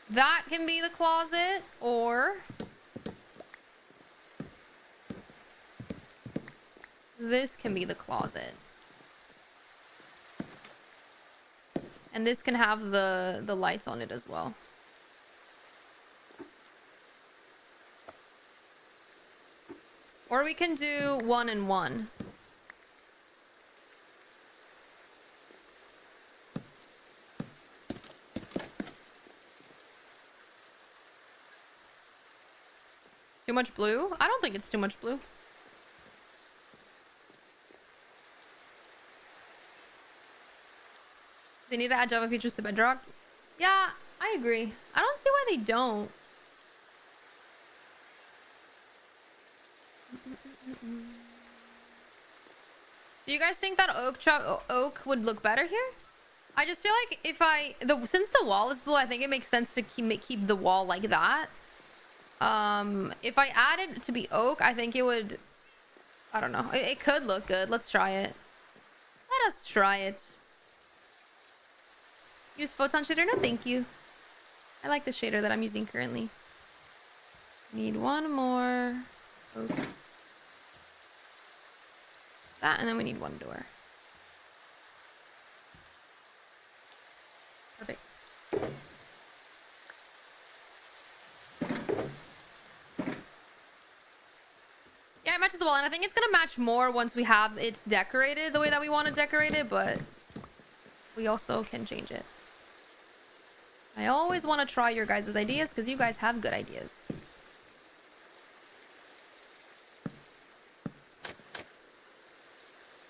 A: That can be the closet, or this can be the closet. And this can have the lights on it as well. Or we can do 1 and 1. Too much blue? I don't think it's too much blue. They need to add Java features to Bedrock. Yeah, I agree. I don't see why they don't. Do you guys think that oak would look better here? I just feel like if since the wall is blue, I think it makes sense to keep the wall like that. If I added it to be oak, I think it would, I don't know. It could look good. Let's try it. Let us try it. Use photon shader? No, thank you. I like the shader that I'm using currently. Need 1 more oak. That, and then we need 1 door. Perfect. Yeah, it matches the wall, and I think it's gonna match more once we have it decorated the way that we want to decorate it, but we also can change it. I always want to try your guys' ideas because you guys have good ideas.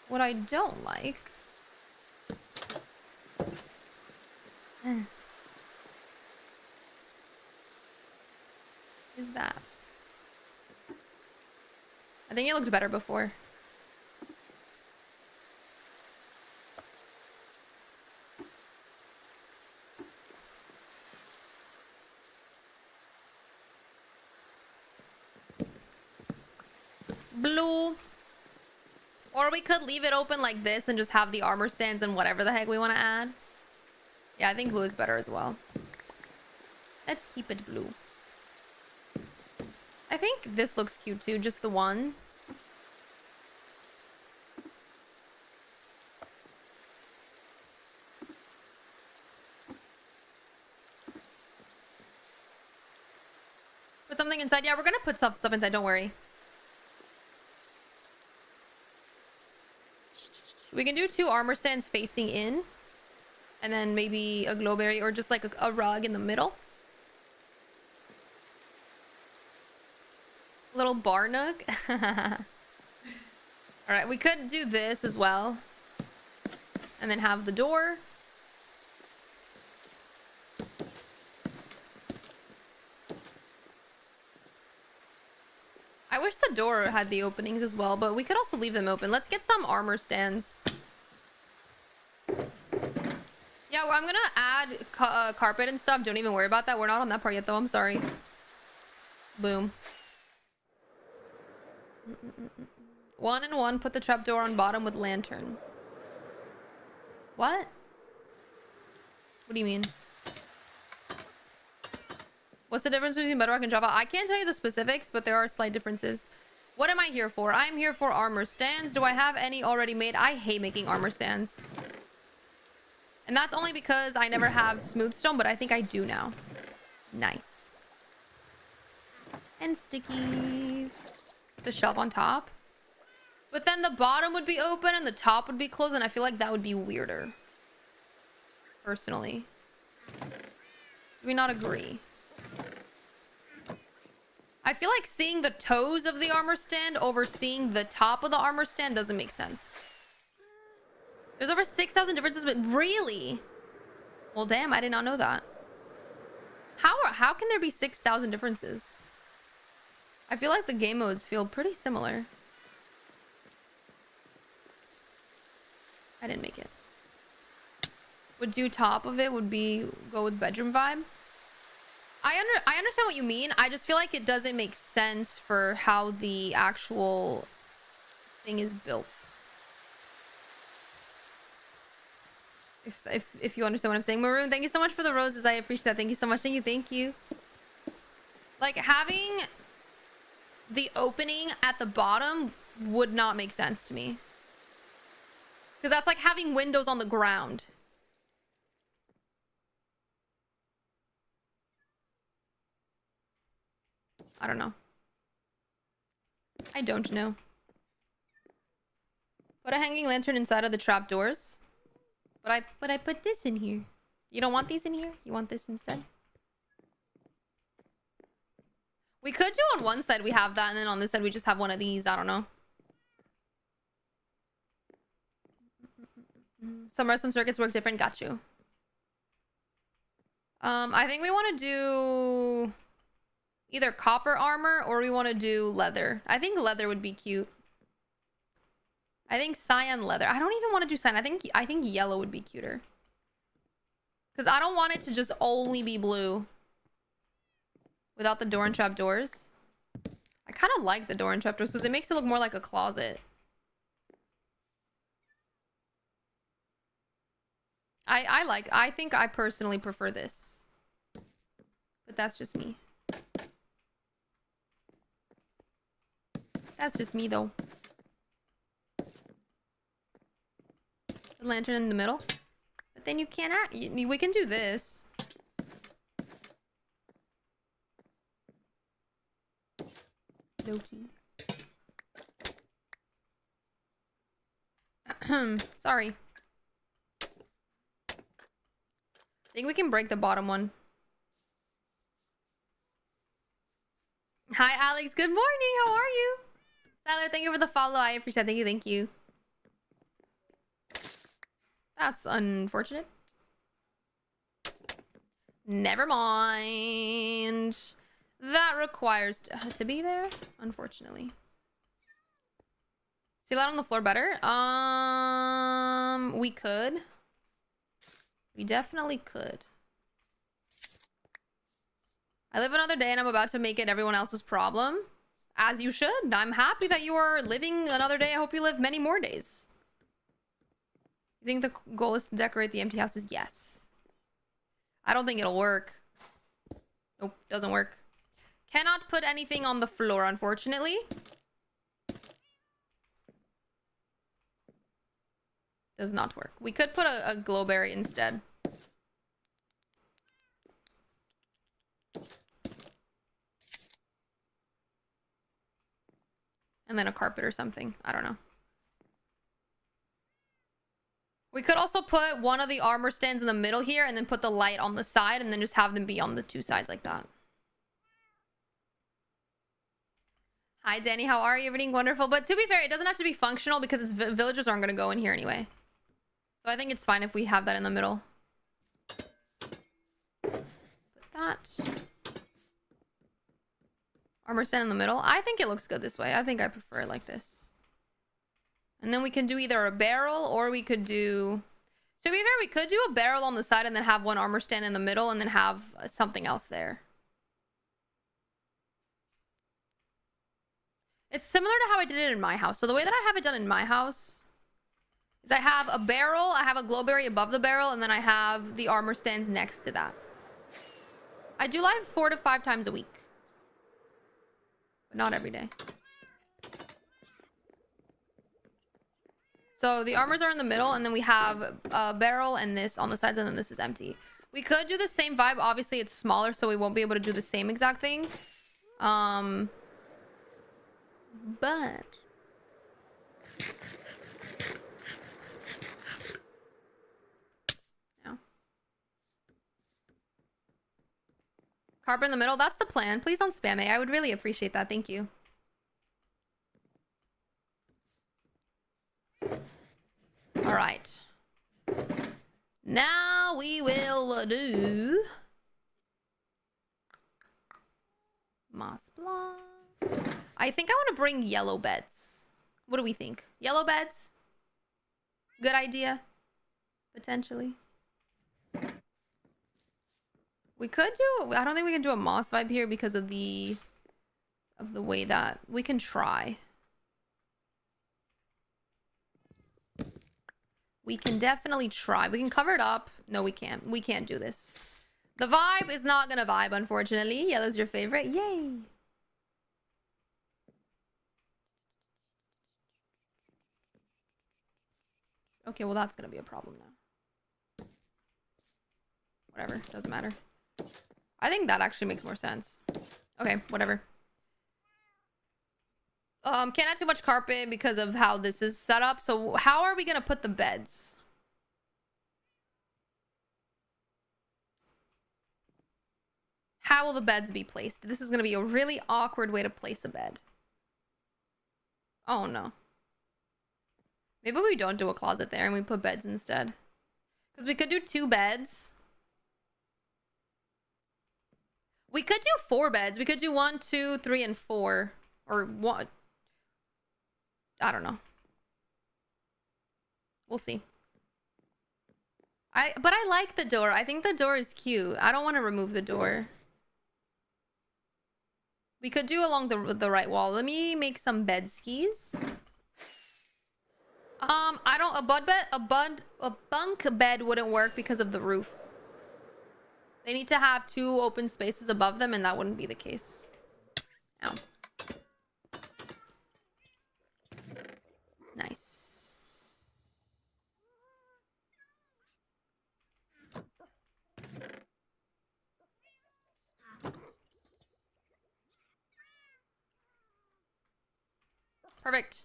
A: What I don't like is that. I think it looked better before. Blue. Or we could leave it open like this and just have the armor stands and whatever the heck we want to add. Yeah, I think blue is better as well. Let's keep it blue. I think this looks cute too, just the one. Put something inside. Yeah, we're gonna put stuff inside, don't worry. We can do 2 armor stands facing in. And then maybe a glowberry or just like a rug in the middle. Little bar nook. Alright, we could do this as well. And then have the door. I wish the door had the openings as well, but we could also leave them open. Let's get some armor stands. Yeah, well, I'm gonna add carpet and stuff. Don't even worry about that. We're not on that part yet, though. I'm sorry. Boom. 1 and 1. Put the trapdoor on bottom with lantern. What? What do you mean? What's the difference between Bedrock and Java? I can't tell you the specifics, but there are slight differences. What am I here for? I'm here for armor stands. Do I have any already made? I hate making armor stands. And that's only because I never have smooth stone, but I think I do now. Nice. And stickies. The shelf on top. But then the bottom would be open and the top would be closed, and I feel like that would be weirder. Personally. Do we not agree? I feel like seeing the toes of the armor stand over seeing the top of the armor stand doesn't make sense. There's over 6,000 differences, but really? Well, damn, I did not know that. How can there be 6,000 differences? I feel like the game modes feel pretty similar. I didn't make it. Would do top of it would be go with bedroom vibe. I understand what you mean. I just feel like it doesn't make sense for how the actual thing is built. If you understand what I'm saying. Maroon, thank you so much for the roses. I appreciate that. Thank you so much. Thank you. Like, having the opening at the bottom would not make sense to me. Because that's like having windows on the ground. I don't know. I don't know. Put a hanging lantern inside of the trapdoors. But I put this in here. You don't want these in here? You want this instead? We could do on one side we have that, and then on this side we just have one of these. I don't know. Some redstone circuits work different. Got you. I think we want to do either copper armor or we want to do leather. I think leather would be cute. I think cyan leather. I don't even want to do cyan. I think yellow would be cuter. Because I don't want it to just only be blue. Without the door and trapdoors. I kind of like the door and trapdoors because it makes it look more like a closet. I think I personally prefer this. But that's just me. That's just me though. The lantern in the middle. But then you can't we can do this. Loki. Sorry. I think we can break the bottom one. Hi, Alex. Good morning. How are you? Tyler, thank you for the follow. I appreciate it. Thank you. Thank you. That's unfortunate. Never mind. That requires to be there, unfortunately. See that on the floor better? We could. We definitely could. I live another day and I'm about to make it everyone else's problem. As you should. I'm happy that you are living another day. I hope you live many more days. You think the goal is to decorate the empty houses? Yes. I don't think it'll work. Nope, doesn't work. Cannot put anything on the floor, unfortunately. Does not work. We could put a glowberry instead. And then a carpet or something. I don't know. We could also put one of the armor stands in the middle here and then put the light on the side and then just have them be on the two sides like that. Hi, Danny. How are you? Everything wonderful. But to be fair, it doesn't have to be functional because villagers aren't going to go in here anyway. So I think it's fine if we have that in the middle. Let's put that. Armor stand in the middle. I think it looks good this way. I think I prefer it like this. And then we can do either a barrel or we could do... To be fair, we could do a barrel on the side and then have one armor stand in the middle and then have something else there. It's similar to how I did it in my house. So the way that I have it done in my house is I have a barrel, I have a glowberry above the barrel, and then I have the armor stands next to that. I do live 4 to 5 times a week. But not every day. So the armors are in the middle, and then we have a barrel and this on the sides, and then this is empty. We could do the same vibe. Obviously, it's smaller, so we won't be able to do the same exact thing. But... No. Carpet in the middle. That's the plan. Please don't spam it. I would really appreciate that. Thank you. All right. Now we will do Moss Blanc. I think I want to bring yellow beds. What do we think? Yellow beds? Good idea? Potentially. We could do... I don't think we can do a moss vibe here because of the way that... We can try. We can definitely try. We can cover it up. No, we can't. We can't do this. The vibe is not gonna vibe, unfortunately. Yellow's your favorite. Yay! Okay, well, that's gonna be a problem now. Whatever. Doesn't matter. I think that actually makes more sense. Okay, whatever. Can't add too much carpet because of how this is set up. So how are we gonna put the beds? How will the beds be placed? This is gonna be a really awkward way to place a bed. Oh no. Maybe we don't do a closet there and we put beds instead. Because we could do 2 beds. We could do 4 beds. We could do 1, 2, 3, and 4. Or 1. I don't know. We'll see. But I like the door. I think the door is cute. I don't want to remove the door. We could do along the right wall. Let me make some bed skis. I don't... A bunk bed wouldn't work because of the roof. They need to have 2 open spaces above them, and that wouldn't be the case. Ow. Nice. Perfect.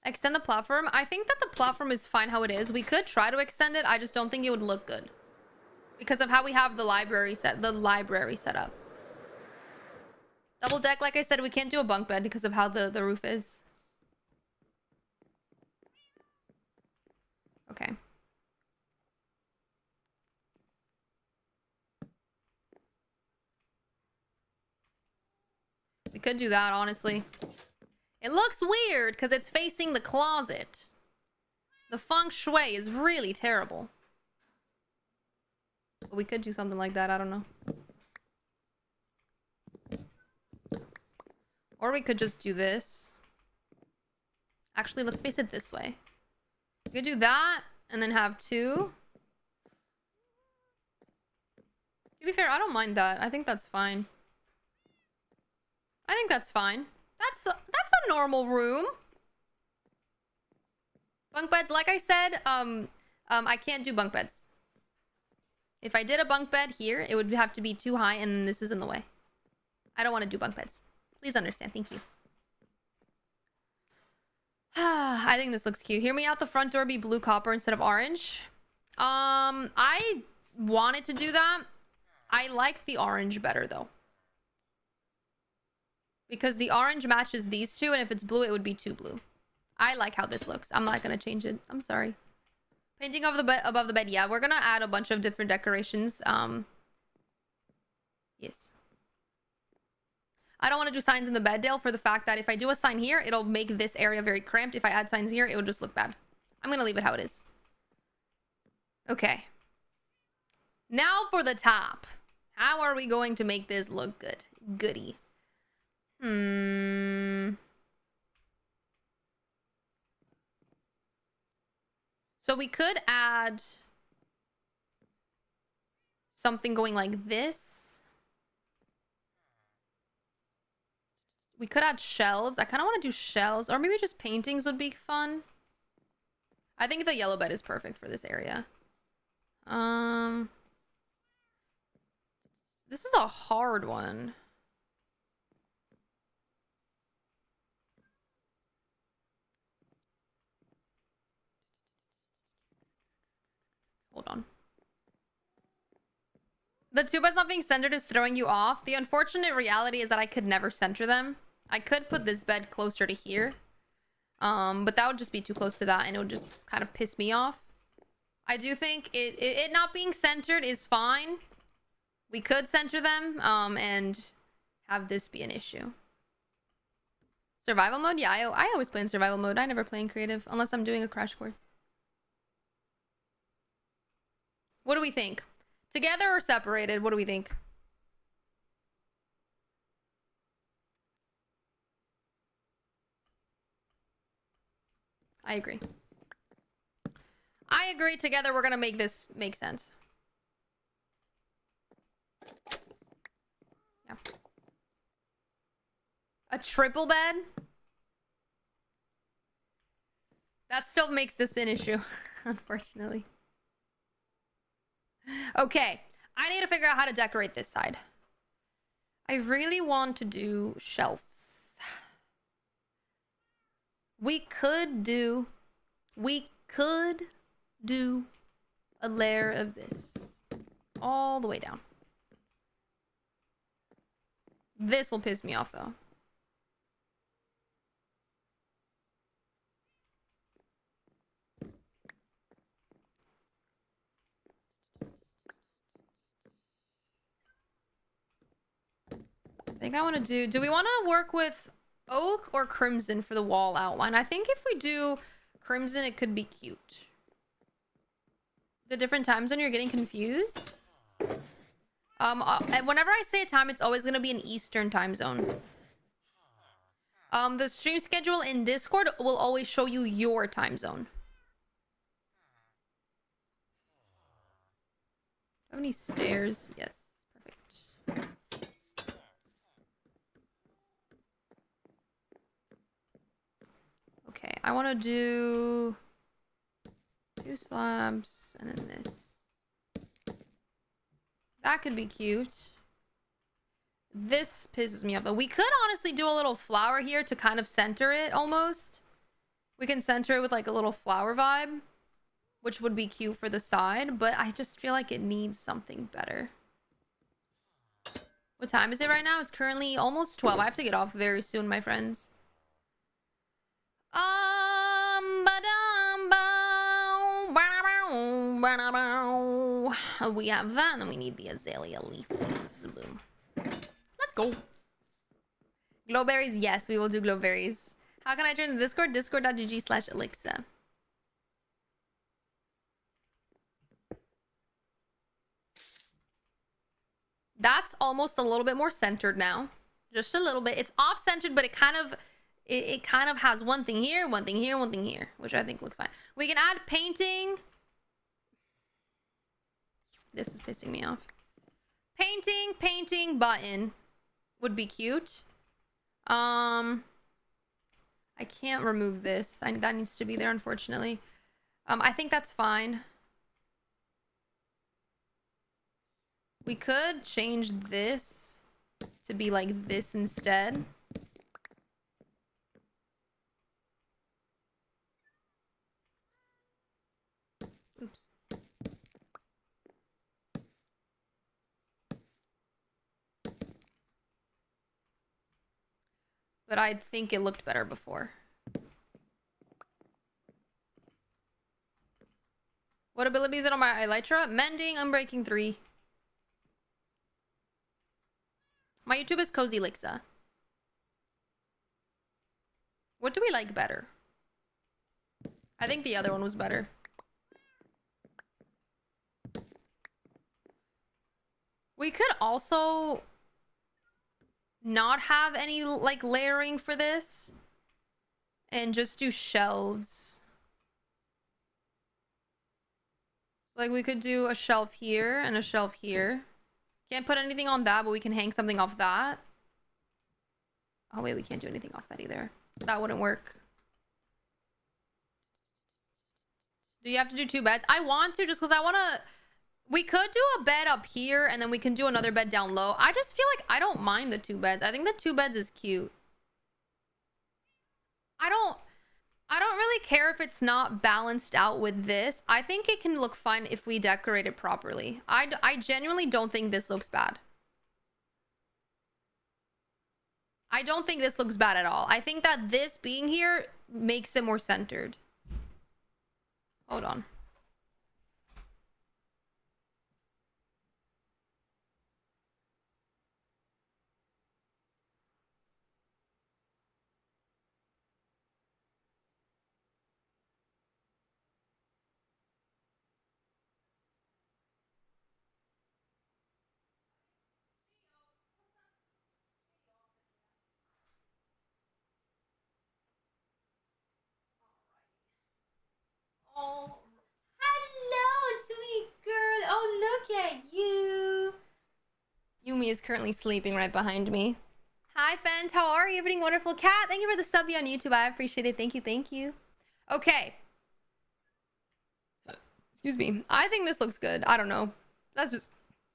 A: Extend the platform. I think that the platform is fine how it is. We could try to extend it. I just don't think it would look good. because of how we have the library set up. Double deck, like I said, we can't do a bunk bed because of how the roof is. Okay. We could do that, honestly. It looks weird because it's facing the closet. The feng shui is really terrible. But we could do something like that, I don't know. Or we could just do this. Actually, let's face it this way. We could do that and then have 2. To be fair, I don't mind that. I think that's fine. I think that's fine. That's a normal room. Bunk beds, like I said, I can't do bunk beds. If I did a bunk bed here, it would have to be too high, and this is in the way. I don't want to do bunk beds. Please understand. Thank you. I think this looks cute. Hear me out. The front door be blue copper instead of orange. I wanted to do that. I like the orange better, though. Because the orange matches these two, and if it's blue, it would be 2 blue. I like how this looks. I'm not going to change it. I'm sorry. Painting of the bed, above the bed. Yeah, we're going to add a bunch of different decorations. Yes. I don't want to do signs in the bed, Dale, for the fact that if I do a sign here, it'll make this area very cramped. If I add signs here, it will just look bad. I'm going to leave it how it is. Okay. Now for the top. How are we going to make this look good? Goody. So we could add something going like this. We could add shelves. I kind of want to do shelves, or maybe just paintings would be fun. I think the yellow bed is perfect for this area. This is a hard one. Hold on. The tubas not being centered is throwing you off. The unfortunate reality is that I could never center them. I could put this bed closer to here. But that would just be too close to that, and it would just kind of piss me off. I do think it not being centered is fine. We could center them, and have this be an issue. Survival mode? Yeah, I always play in survival mode. I never play in creative, unless I'm doing a crash course. What do we think? Together or separated? What do we think? I agree. I agree. Together, we're gonna make this make sense. Yeah. A triple bed? That still makes this an issue, unfortunately. Okay, I need to figure out how to decorate this side. I really want to do shelves. We could do a layer of this all the way down. This will piss me off, though. I think I want to do we want to work with oak or crimson for the wall outline? I think if we do crimson, it could be cute. The different time zone, you're getting confused? And whenever I say a time, it's always going to be an Eastern time zone. The stream schedule in Discord will always show you your time zone. Do I have any stairs? Yes. Perfect. Okay, I want to do 2 slabs and then this. That could be cute. This pisses me off though. We could honestly do a little flower here to kind of center it almost. We can center it with like a little flower vibe, which would be cute for the side, but I just feel like it needs something better. What time is it right now? It's currently almost 12. I have to get off very soon, my friends. We have that, and then we need the azalea leaves. Boom. Let's go. Glowberries, yes, we will do glowberries. How can I join the Discord? Discord.gg/Alexa. That's almost a little bit more centered now. Just a little bit. It's off-centered, but it kind of has one thing here, one thing here, one thing here, which I think looks fine. We can add painting. This is pissing me off. Painting button would be cute. I can't remove this. That needs to be there, unfortunately. I think that's fine. We could change this to be like this instead. Oops. But I think it looked better before. What ability is it on my Elytra? Mending, Unbreaking 3. My YouTube is Cozy Lixa. What do we like better? I think the other one was better. We could also not have any like layering for this and just do shelves. Like we could do a shelf here and a shelf here. Can't put anything on that, but we can hang something off that. Oh wait, we can't do anything off that either. That wouldn't work. Do you have to do 2 beds? I want to, just because I want to... We could do a bed up here, and then we can do another bed down low. I just feel like I don't mind the 2 beds. I think the 2 beds is cute. I don't really care if it's not balanced out with this. I think it can look fine if we decorate it properly. I genuinely don't think this looks bad. I don't think this looks bad at all. I think that this being here makes it more centered. Hold on. Oh, hello, sweet girl. Oh, look at you. Yumi is currently sleeping right behind me. Hi, Fent. How are you? Everything wonderful. Cat, thank you for the sub on YouTube. I appreciate it. Thank you. Thank you. Okay. Excuse me. I think this looks good. I don't know. That's just...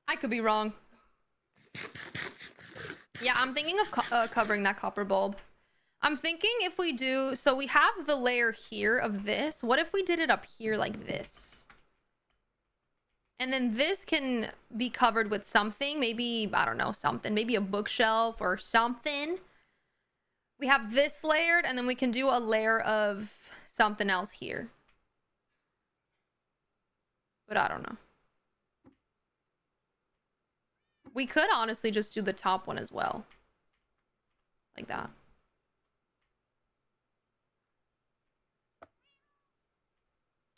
A: I could be wrong. Yeah, I'm thinking of covering that copper bulb. I'm thinking if we do... So we have the layer here of this. What if we did it up here like this? And then this can be covered with something. Maybe, I don't know, something. Maybe a bookshelf or something. We have this layered, and then we can do a layer of something else here. But I don't know. We could honestly just do the top one as well. Like that.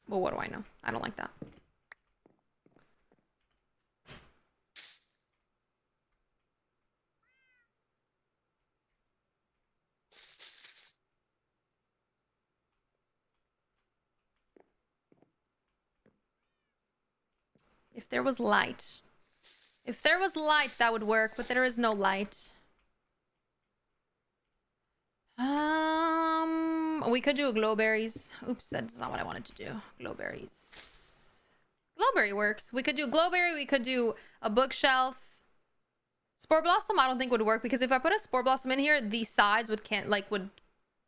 A: Well, what do I know? I don't like that. If there was light. If there was light, that would work, but there is no light. We could do a glowberries. Oops, that's not what I wanted to do. Glowberries. Glowberry works. We could do glowberry. We could do a bookshelf. Spore blossom, I don't think would work because if I put a spore blossom in here, the sides would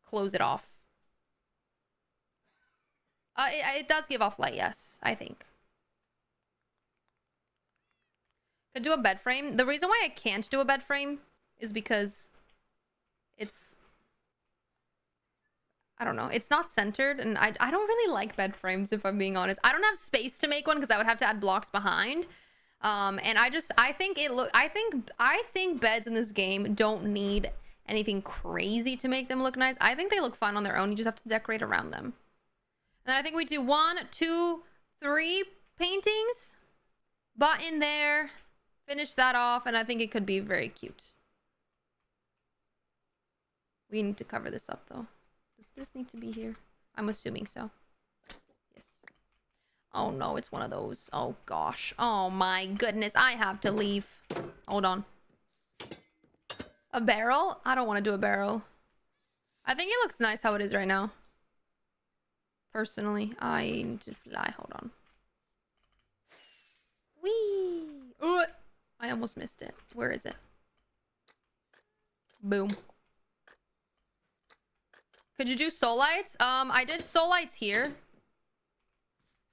A: close it off. It does give off light, yes, I think. Could do a bed frame. The reason why I can't do a bed frame is because it's... I don't know. It's not centered, and I don't really like bed frames, if I'm being honest. I don't have space to make one because I would have to add blocks behind. And I think beds in this game don't need anything crazy to make them look nice. I think they look fun on their own. You just have to decorate around them. And then I think we do 1, 2, 3 paintings. Button there. Finish that off, and I think it could be very cute. We need to cover this up, though. Does this need to be here? I'm assuming so. Yes. Oh no, it's one of those. Oh gosh. Oh my goodness. I have to leave. Hold on. A barrel? I don't want to do a barrel. I think it looks nice how it is right now. Personally, I need to fly. Hold on. Whee! Ooh, I almost missed it. Where is it? Boom. Could you do soul lights? I did soul lights here.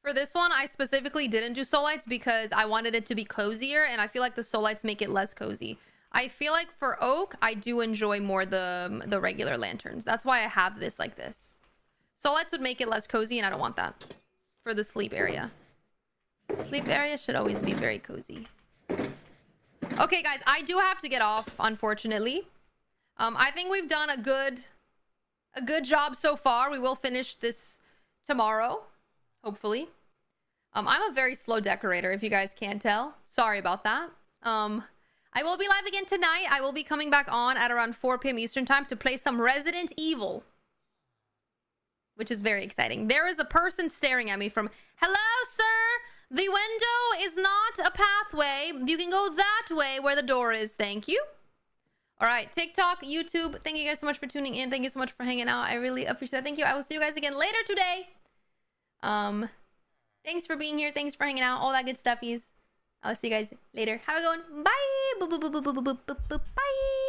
A: For this one, I specifically didn't do soul lights because I wanted it to be cozier, and I feel like the soul lights make it less cozy. I feel like for oak, I do enjoy more the regular lanterns. That's why I have this like this. Soul lights would make it less cozy, and I don't want that for the sleep area. Sleep area should always be very cozy. Okay, guys, I do have to get off, unfortunately. I think we've done a good job so far. We will finish this tomorrow, hopefully. I'm a very slow decorator, if you guys can't tell. Sorry about that. I will be live again tonight. I will be coming back on at around 4 p.m. Eastern time to play some Resident Evil, which is very exciting. There is a person staring at me from... Hello, sir! The window is not a pathway. You can go that way where the door is. Thank you. All right, TikTok, YouTube, thank you guys so much for tuning in. Thank you so much for hanging out. I really appreciate that. Thank you. I will see you guys again later today. Thanks for being here. Thanks for hanging out. All that good stuffies. I'll see you guys later. Have a good one. Bye. Bye.